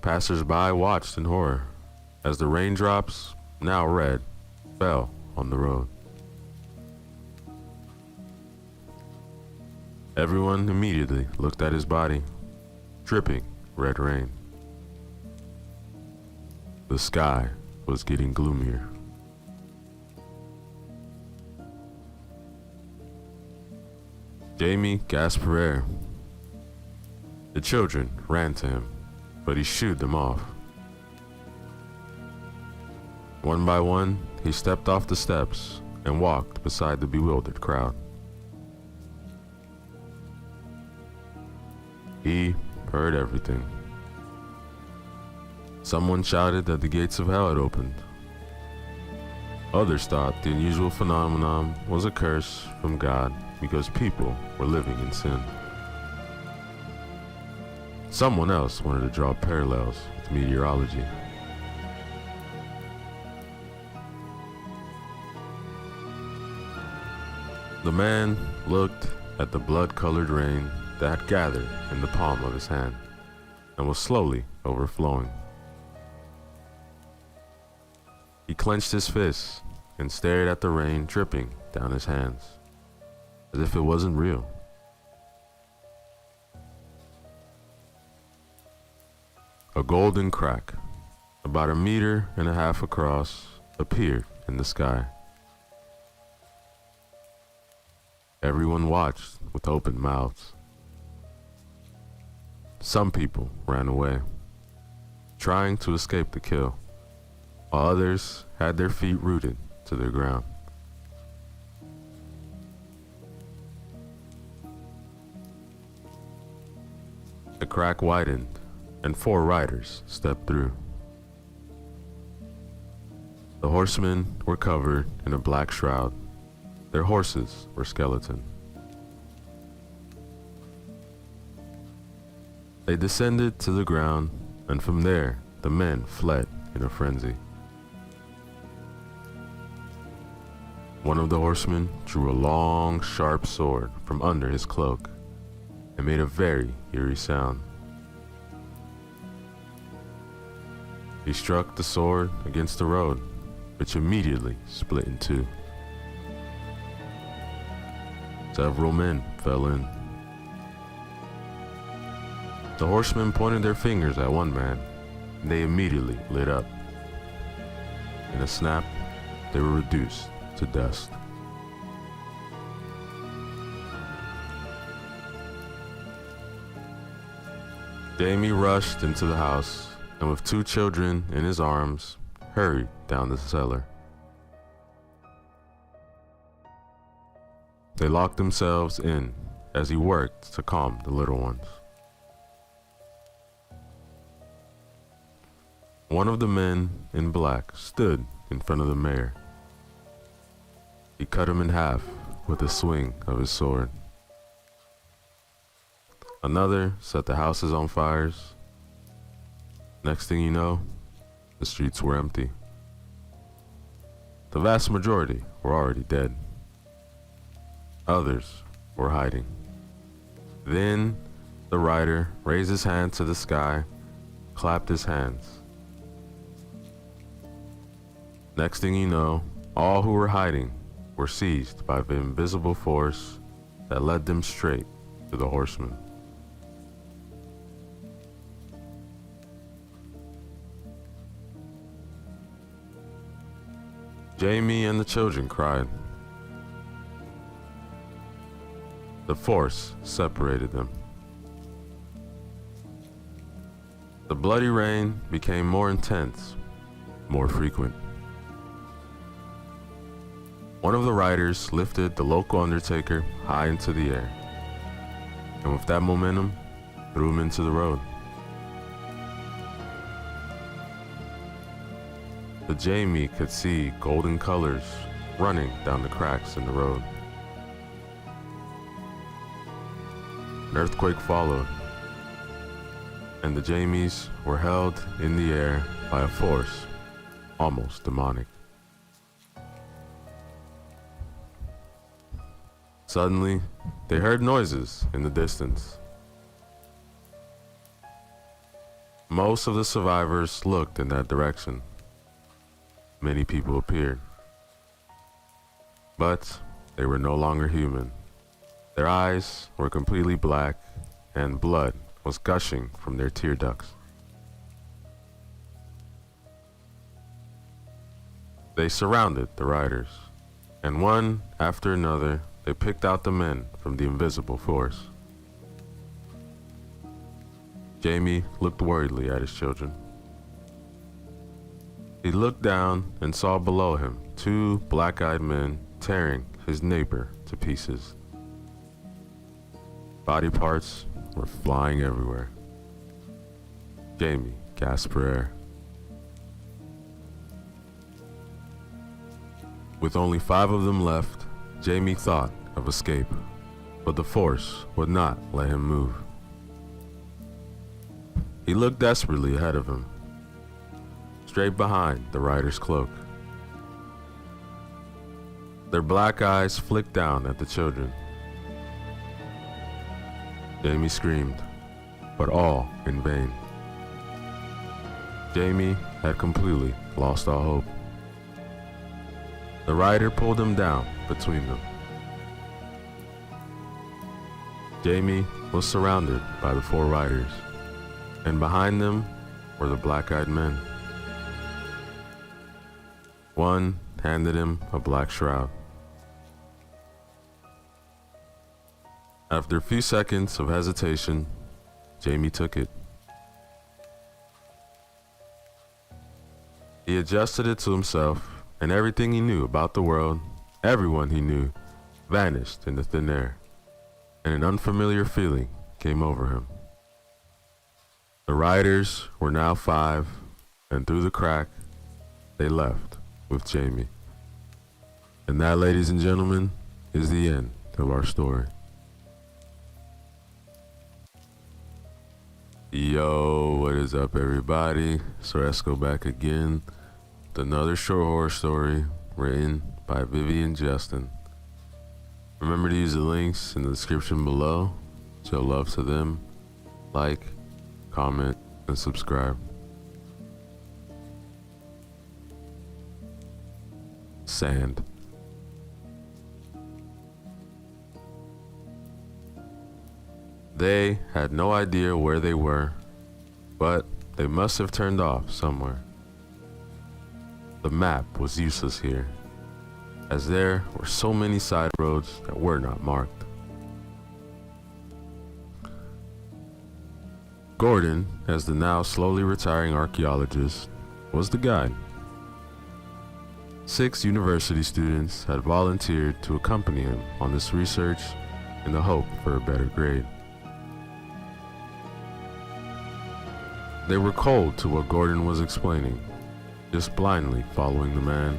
Passers-by watched in horror as the raindrops, now red, fell on the road. Everyone immediately looked at his body, dripping red rain. The sky was getting gloomier. Jamie gasped for air. The children ran to him, but he shooed them off. One by one, he stepped off the steps and walked beside the bewildered crowd. He heard everything. Someone shouted that the gates of hell had opened. Others thought the unusual phenomenon was a curse from God because people were living in sin. Someone else wanted to draw parallels with meteorology. The man looked at the blood-colored rain that had gathered in the palm of his hand and was slowly overflowing. He clenched his fists and stared at the rain dripping down his hands, as if it wasn't real. A golden crack, about 1.5 meters across, appeared in the sky. Everyone watched with open mouths. Some people ran away, trying to escape the kill, while others had their feet rooted to the ground. The crack widened, and 4 riders stepped through. The horsemen were covered in a black shroud. Their horses were skeleton. They descended to the ground, and from there, the men fled in a frenzy. One of the horsemen drew a long, sharp sword from under his cloak and made a very eerie sound. He struck the sword against the road, which immediately split in two. Several men fell in. The horsemen pointed their fingers at one man, and they immediately lit up. In a snap, they were reduced to dust. Jamie rushed into the house and with 2 children in his arms, hurried down the cellar. They locked themselves in as he worked to calm the little ones. One of the men in black stood in front of the mayor. He cut him in half with a swing of his sword. Another set the houses on fires. Next thing you know, the streets were empty. The vast majority were already dead. Others were hiding. Then the rider raised his hand to the sky, clapped his hands. Next thing you know, all who were hiding were seized by the invisible force that led them straight to the horsemen. Jamie and the children cried. The force separated them. The bloody rain became more intense, more frequent. One of the riders lifted the local undertaker high into the air, and with that momentum, threw him into the road. The Jamie could see golden colors running down the cracks in the road. An earthquake followed, and the Jamies were held in the air by a force almost demonic. Suddenly, they heard noises in the distance. Most of the survivors looked in that direction. Many people appeared, but they were no longer human. Their eyes were completely black, and blood was gushing from their tear ducts. They surrounded the riders, and one after another, they picked out the men from the invisible force. Jamie looked worriedly at his children. He looked down and saw below him 2 black-eyed men tearing his neighbor to pieces. Body parts were flying everywhere. Jamie gasped for air. With only 5 of them left, Jamie thought of escape, but the force would not let him move. He looked desperately ahead of him, straight behind the rider's cloak. Their black eyes flicked down at the children. Jamie screamed, but all in vain. Jamie had completely lost all hope. The rider pulled him down between them. Jamie was surrounded by the 4 riders, and behind them were the black-eyed men. One handed him a black shroud. After a few seconds of hesitation, Jamie took it. He adjusted it to himself, and everything he knew about the world, everyone he knew, vanished into thin air, and an unfamiliar feeling came over him. The riders were now 5, and through the crack, they left with Jamie. And that, ladies and gentlemen, is the end of our story. Yo, what is up, everybody? So let's go back again with another short horror story written by Vivian Justin. Remember to use the links in the description below. Show love to them. Like, comment, and subscribe. Sand. They had no idea where they were, but they must have turned off somewhere. The map was useless here, as there were so many side roads that were not marked. Gordon, as the now slowly retiring archaeologist, was the guide. 6 university students had volunteered to accompany him on this research in the hope for a better grade. They were cold to what Gordon was explaining, just blindly following the man,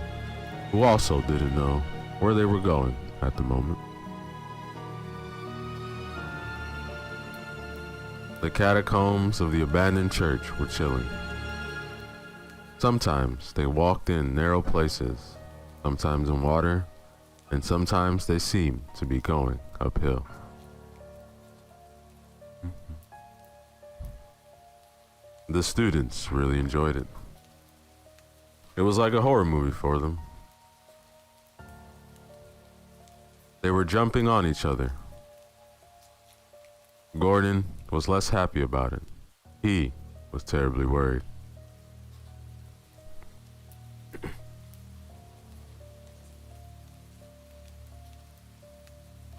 who also didn't know where they were going at the moment. The catacombs of the abandoned church were chilling. Sometimes they walked in narrow places, sometimes in water, and sometimes they seemed to be going uphill. The students really enjoyed it. It was like a horror movie for them. They were jumping on each other. Gordon was less happy about it. He was terribly worried.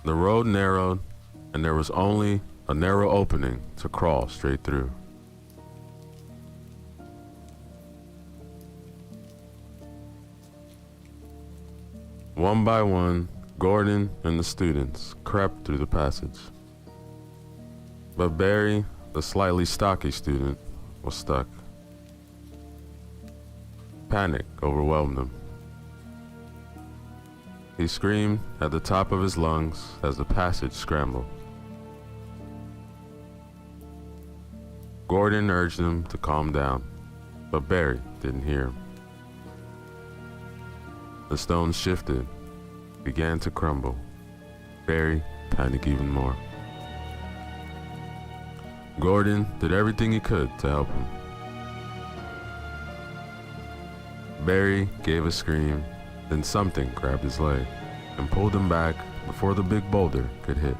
The road narrowed, and there was only a narrow opening to crawl straight through. One by one, Gordon and the students crept through the passage. But Barry, the slightly stocky student, was stuck. Panic overwhelmed him. He screamed at the top of his lungs as the passage scrambled. Gordon urged him to calm down, but Barry didn't hear him. The stones shifted, began to crumble. Barry panicked even more. Gordon did everything he could to help him. Barry gave a scream, then something grabbed his leg and pulled him back before the big boulder could hit.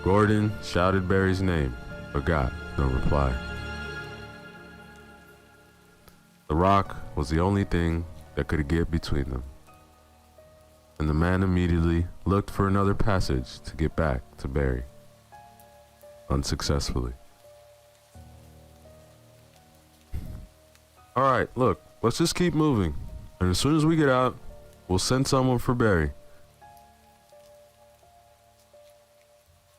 Gordon shouted Barry's name, but got no reply. The rock was the only thing that could get between them, and the man immediately looked for another passage to get back to Barry, unsuccessfully. All right, look, let's just keep moving, and as soon as we get out, we'll send someone for Barry.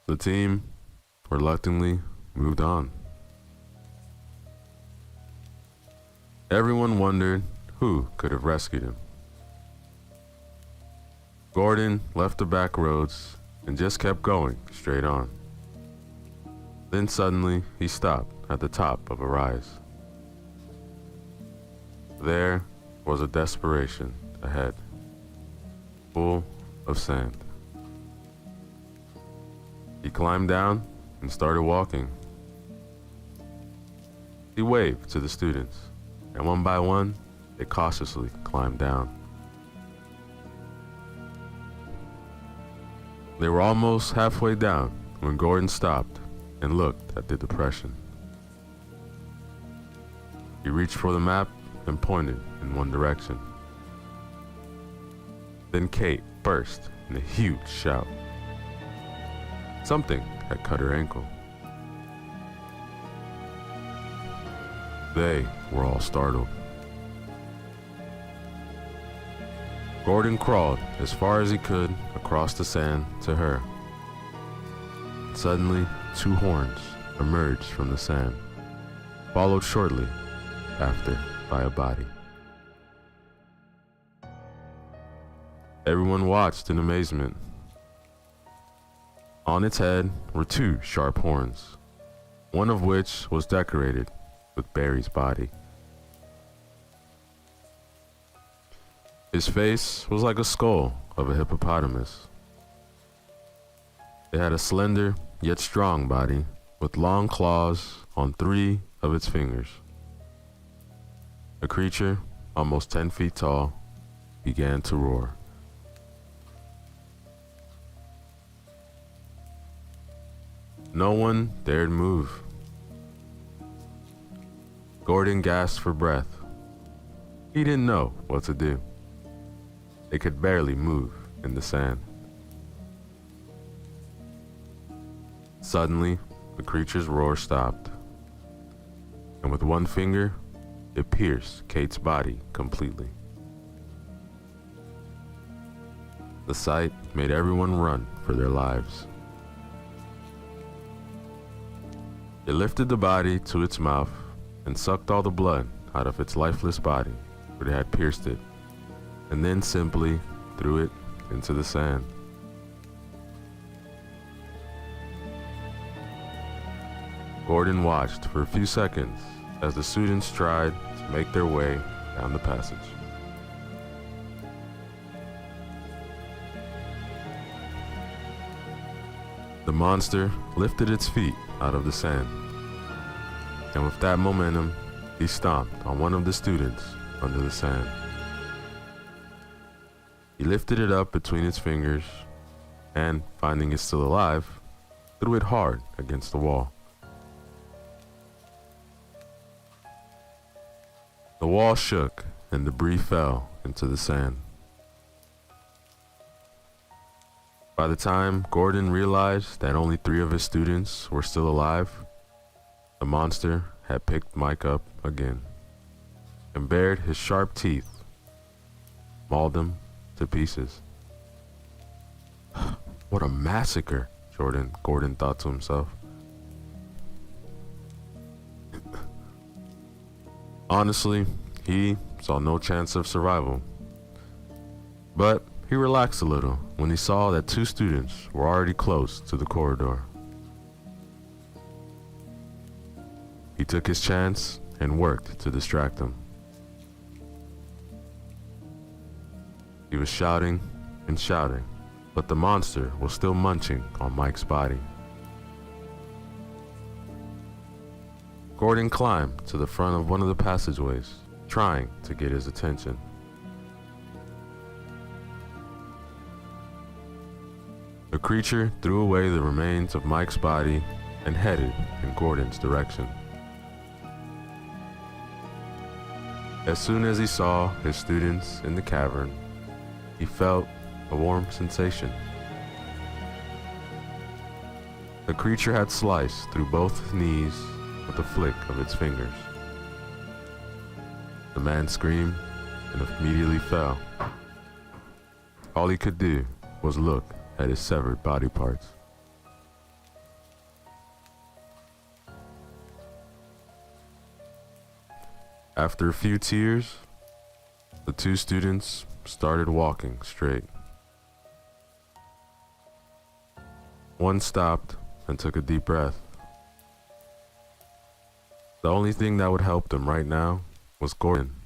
The team reluctantly moved on. Everyone wondered who could have rescued him. Gordon left the back roads and just kept going straight on. Then suddenly he stopped at the top of a rise. There was a desperation ahead, full of sand. He climbed down and started walking. He waved to the students, and one by one, they cautiously climbed down. They were almost halfway down when Gordon stopped and looked at the depression. He reached for the map and pointed in one direction. Then Kate burst in a huge shout. Something had cut her ankle. They were all startled. Gordon crawled as far as he could across the sand to her. Suddenly, two horns emerged from the sand, followed shortly after by a body. Everyone watched in amazement. On its head were two sharp horns, one of which was decorated with Barry's body. His face was like a skull of a hippopotamus. It had a slender yet strong body with long claws on 3 of its fingers. The creature, almost 10 feet tall, began to roar. No one dared move. Gordon gasped for breath. He didn't know what to do. They could barely move in the sand. Suddenly, the creature's roar stopped, and with one finger, it pierced Kate's body completely. The sight made everyone run for their lives. It lifted the body to its mouth and sucked all the blood out of its lifeless body where it had pierced it, and then simply threw it into the sand. Gordon watched for a few seconds as the students tried to make their way down the passage. The monster lifted its feet out of the sand, and with that momentum, he stomped on one of the students under the sand. He lifted it up between its fingers and, finding it still alive, threw it hard against the wall. The wall shook and debris fell into the sand. By the time Gordon realized that only 3 of his students were still alive, the monster had picked Mike up again and bared his sharp teeth, mauled him to pieces. What a massacre, Gordon thought to himself. Honestly, he saw no chance of survival, but he relaxed a little when he saw that 2 students were already close to the corridor. He took his chance and worked to distract them. He was shouting and shouting, but the monster was still munching on Mike's body. Gordon climbed to the front of one of the passageways, trying to get his attention. The creature threw away the remains of Mike's body and headed in Gordon's direction. As soon as he saw his students in the cavern, he felt a warm sensation. The creature had sliced through both his knees with a flick of its fingers. The man screamed and immediately fell. All he could do was look at his severed body parts. After a few tears, the 2 students started walking straight. One stopped and took a deep breath. The only thing that would help them right now was Gordon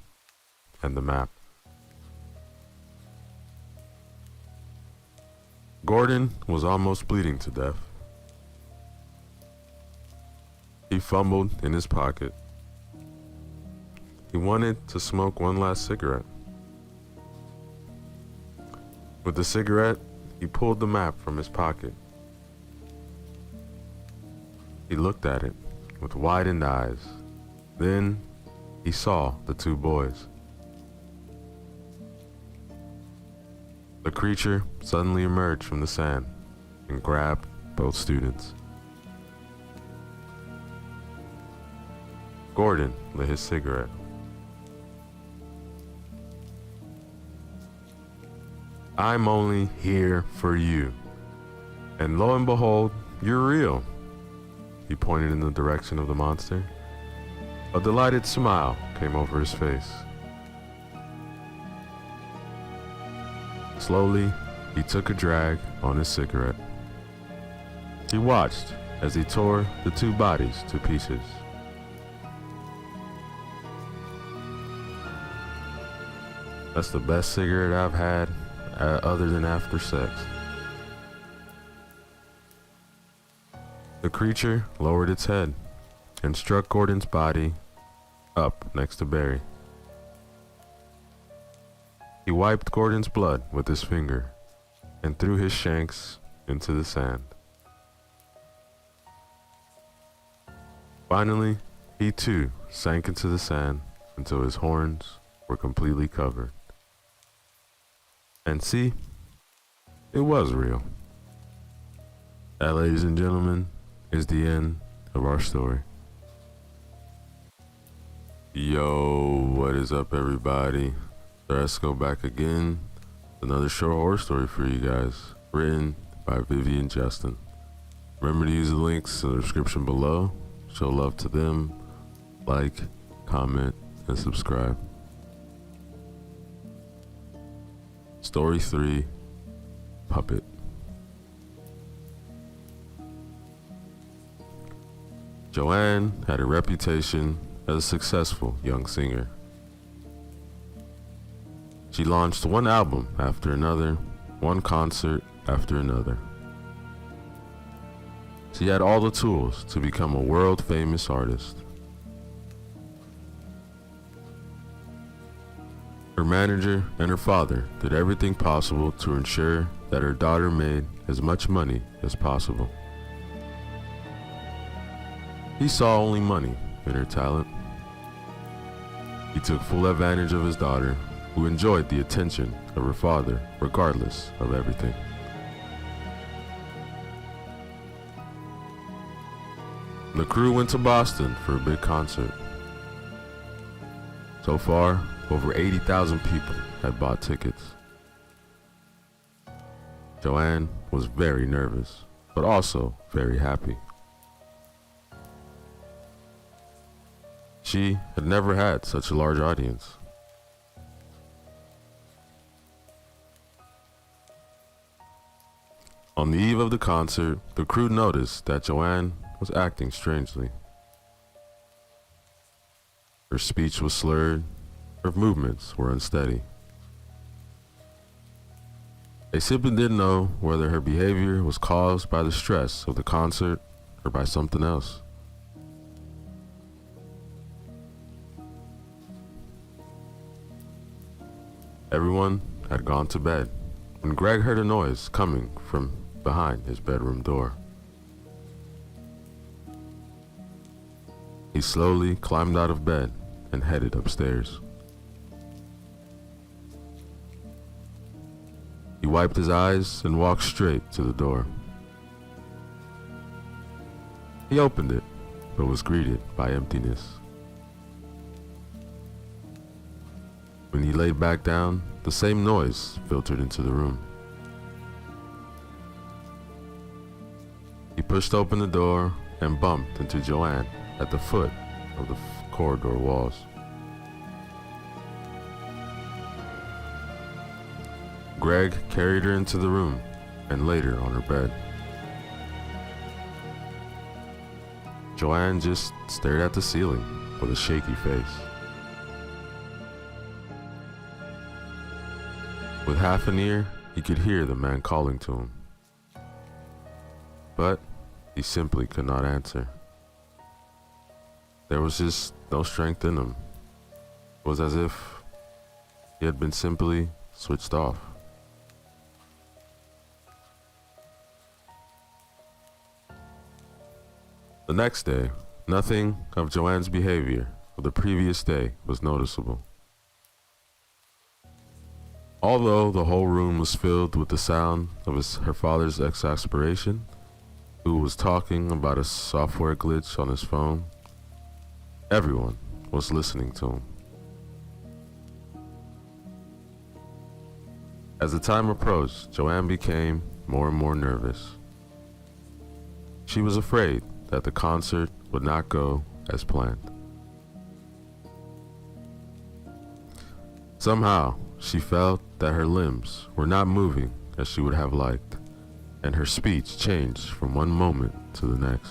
and the map. Gordon was almost bleeding to death. He fumbled in his pocket. He wanted to smoke one last cigarette. With the cigarette, he pulled the map from his pocket. He looked at it with widened eyes. Then he saw the 2 boys. The creature suddenly emerged from the sand and grabbed both students. Gordon lit his cigarette. I'm only here for you. And lo and behold, you're real. He pointed in the direction of the monster. A delighted smile came over his face. Slowly, he took a drag on his cigarette. He watched as he tore the 2 bodies to pieces. That's the best cigarette I've had, other than after sex. The creature lowered its head and struck Gordon's body up next to Barry. He wiped Gordon's blood with his finger and threw his shanks into the sand. Finally, he too sank into the sand until his horns were completely covered. And see, it was real. That, ladies and gentlemen, is the end of our story. Yo, what is up, everybody? Let's go back again. Another short horror story for you guys, written by Vivian Justin. Remember to use the links in the description below show love to them, like, comment, and subscribe. Story 3, Puppet. Joanne had a reputation as a successful young singer. She launched one album after another, one concert after another. She had all the tools to become a world-famous artist. Her manager and her father did everything possible to ensure that her daughter made as much money as possible. He saw only money in her talent. He took full advantage of his daughter, who enjoyed the attention of her father regardless of everything. The crew went to Boston for a big concert. So far, over 80,000 people had bought tickets. Joanne was very nervous, but also very happy. She had never had such a large audience. On the eve of the concert, the crew noticed that Joanne was acting strangely. Her speech was slurred, her movements were unsteady. They simply didn't know whether her behavior was caused by the stress of the concert or by something else. Everyone had gone to bed when Greg heard a noise coming from behind his bedroom door. He slowly climbed out of bed and headed upstairs. He wiped his eyes and walked straight to the door. He opened it, but was greeted by emptiness. When he laid back down, the same noise filtered into the room. He pushed open the door and bumped into Joanne at the foot of the corridor walls. Greg carried her into the room and laid her on her bed. Joanne just stared at the ceiling with a shaky face. With half an ear, he could hear the man calling to him. But he simply could not answer. There was just no strength in him. It was as if he had been simply switched off. The next day, nothing of Joanne's behavior of the previous day was noticeable. Although the whole room was filled with the sound of her father's exasperation, who was talking about a software glitch on his phone, everyone was listening to him. As the time approached, Joanne became more and more nervous. She was afraid that the concert would not go as planned. Somehow, she felt that her limbs were not moving as she would have liked, and her speech changed from one moment to the next.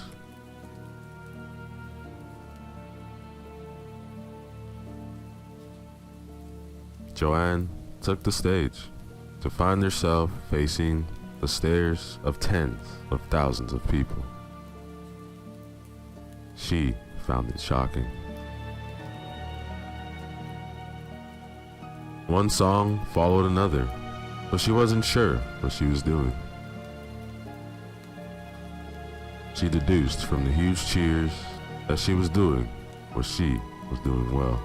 Joanne took the stage to find herself facing the stares of tens of thousands of people. She found it shocking. One song followed another, but she wasn't sure what she was doing. She deduced from the huge cheers that she was doing what she was doing well.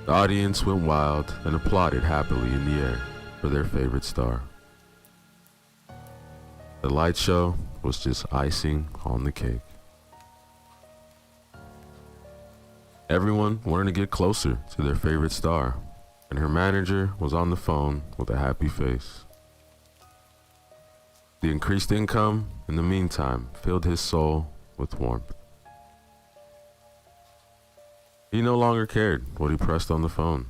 The audience went wild and applauded happily in the air for their favorite star. The light show was just icing on the cake. Everyone wanted to get closer to their favorite star, and her manager was on the phone with a happy face. The increased income, in the meantime, filled his soul with warmth. He no longer cared what he pressed on the phone.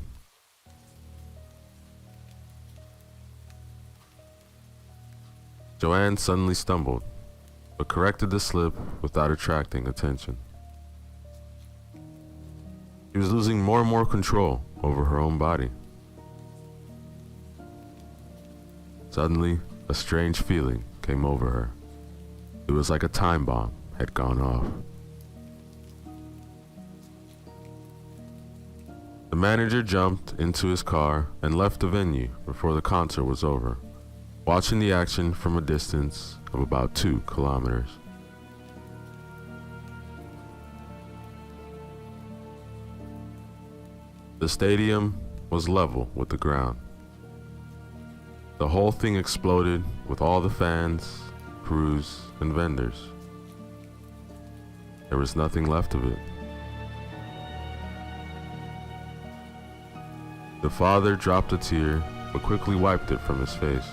Joanne suddenly stumbled, but corrected the slip without attracting attention. She was losing more and more control over her own body. Suddenly, a strange feeling came over her. It was like a time bomb had gone off. The manager jumped into his car and left the venue before the concert was over, watching the action from a distance of about 2 kilometers. The stadium was level with the ground. The whole thing exploded with all the fans, crews, and vendors. There was nothing left of it. The father dropped a tear, but quickly wiped it from his face.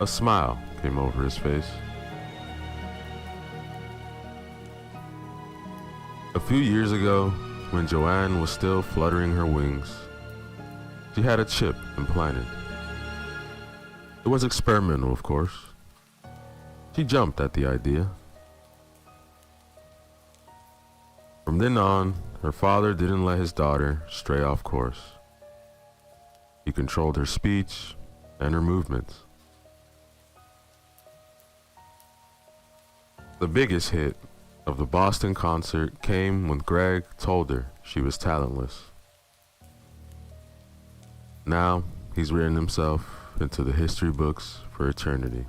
A smile came over his face. A few years ago, when Joanne was still fluttering her wings, she had a chip implanted. It was experimental, of course. She jumped at the idea. From then on, her father didn't let his daughter stray off course. He controlled her speech and her movements. The biggest hit of the Boston concert came when Greg told her she was talentless. Now, he's written himself into the history books for eternity.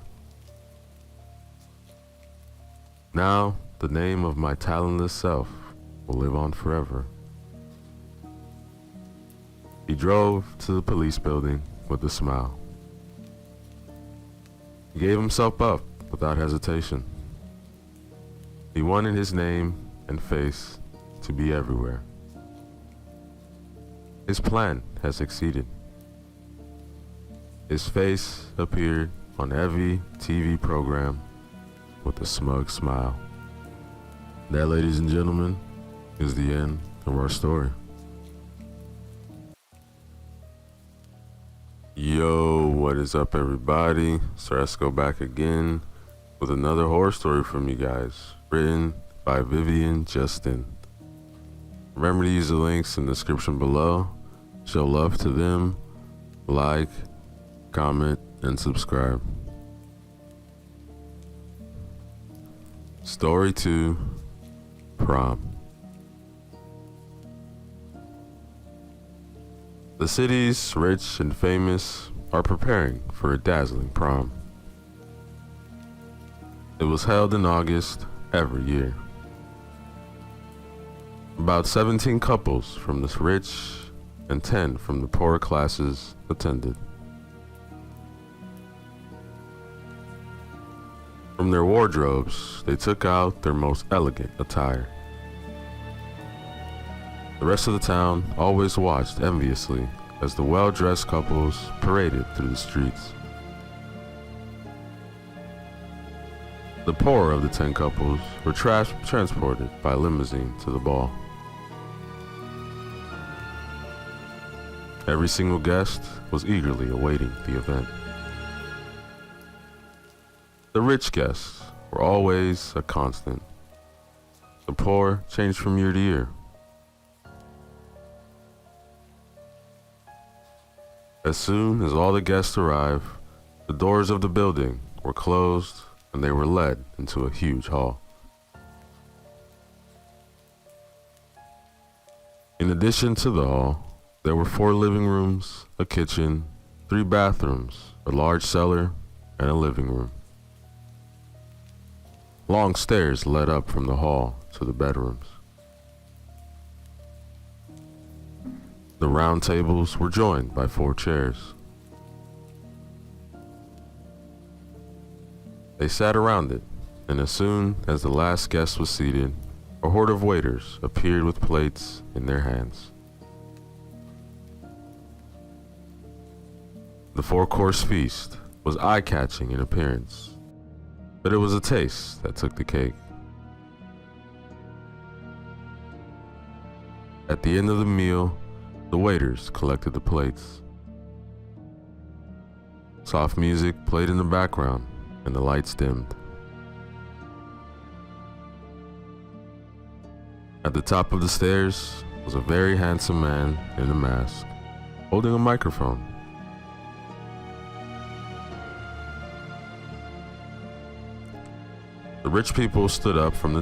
Now, the name of my talentless self will live on forever. He drove to the police building with a smile. He gave himself up without hesitation. He wanted his name and face to be everywhere. His plan has succeeded. His face appeared on every TV program with a smug smile. That, ladies and gentlemen, is the end of our story. Yo, what is up, everybody? Sarasco back again with another horror story from you guys, written by Vivian Justin. Remember to use the links in the description below. Show love to them, like, comment, and subscribe. Story 2, Prom. The city's rich and famous are preparing for a dazzling prom. It was held in August every year. About 17 couples from the rich and 10 from the poorer classes attended. From their wardrobes, they took out their most elegant attire. The rest of the town always watched enviously as the well-dressed couples paraded through the streets. The poorer of the 10 couples were transported by limousine to the ball. Every single guest was eagerly awaiting the event. The rich guests were always a constant. The poor changed from year to year. As soon as all the guests arrived, the doors of the building were closed and they were led into a huge hall. In addition to the hall, there were 4 living rooms, a kitchen, 3 bathrooms, a large cellar, and a living room. Long stairs led up from the hall to the bedrooms. The round tables were joined by 4 chairs. They sat around it, and as soon as the last guest was seated, a horde of waiters appeared with plates in their hands. The 4-course feast was eye-catching in appearance, but it was a taste that took the cake. At the end of the meal, the waiters collected the plates. Soft music played in the background and the lights dimmed. At the top of the stairs was a very handsome man in a mask, holding a microphone. The rich people stood up from the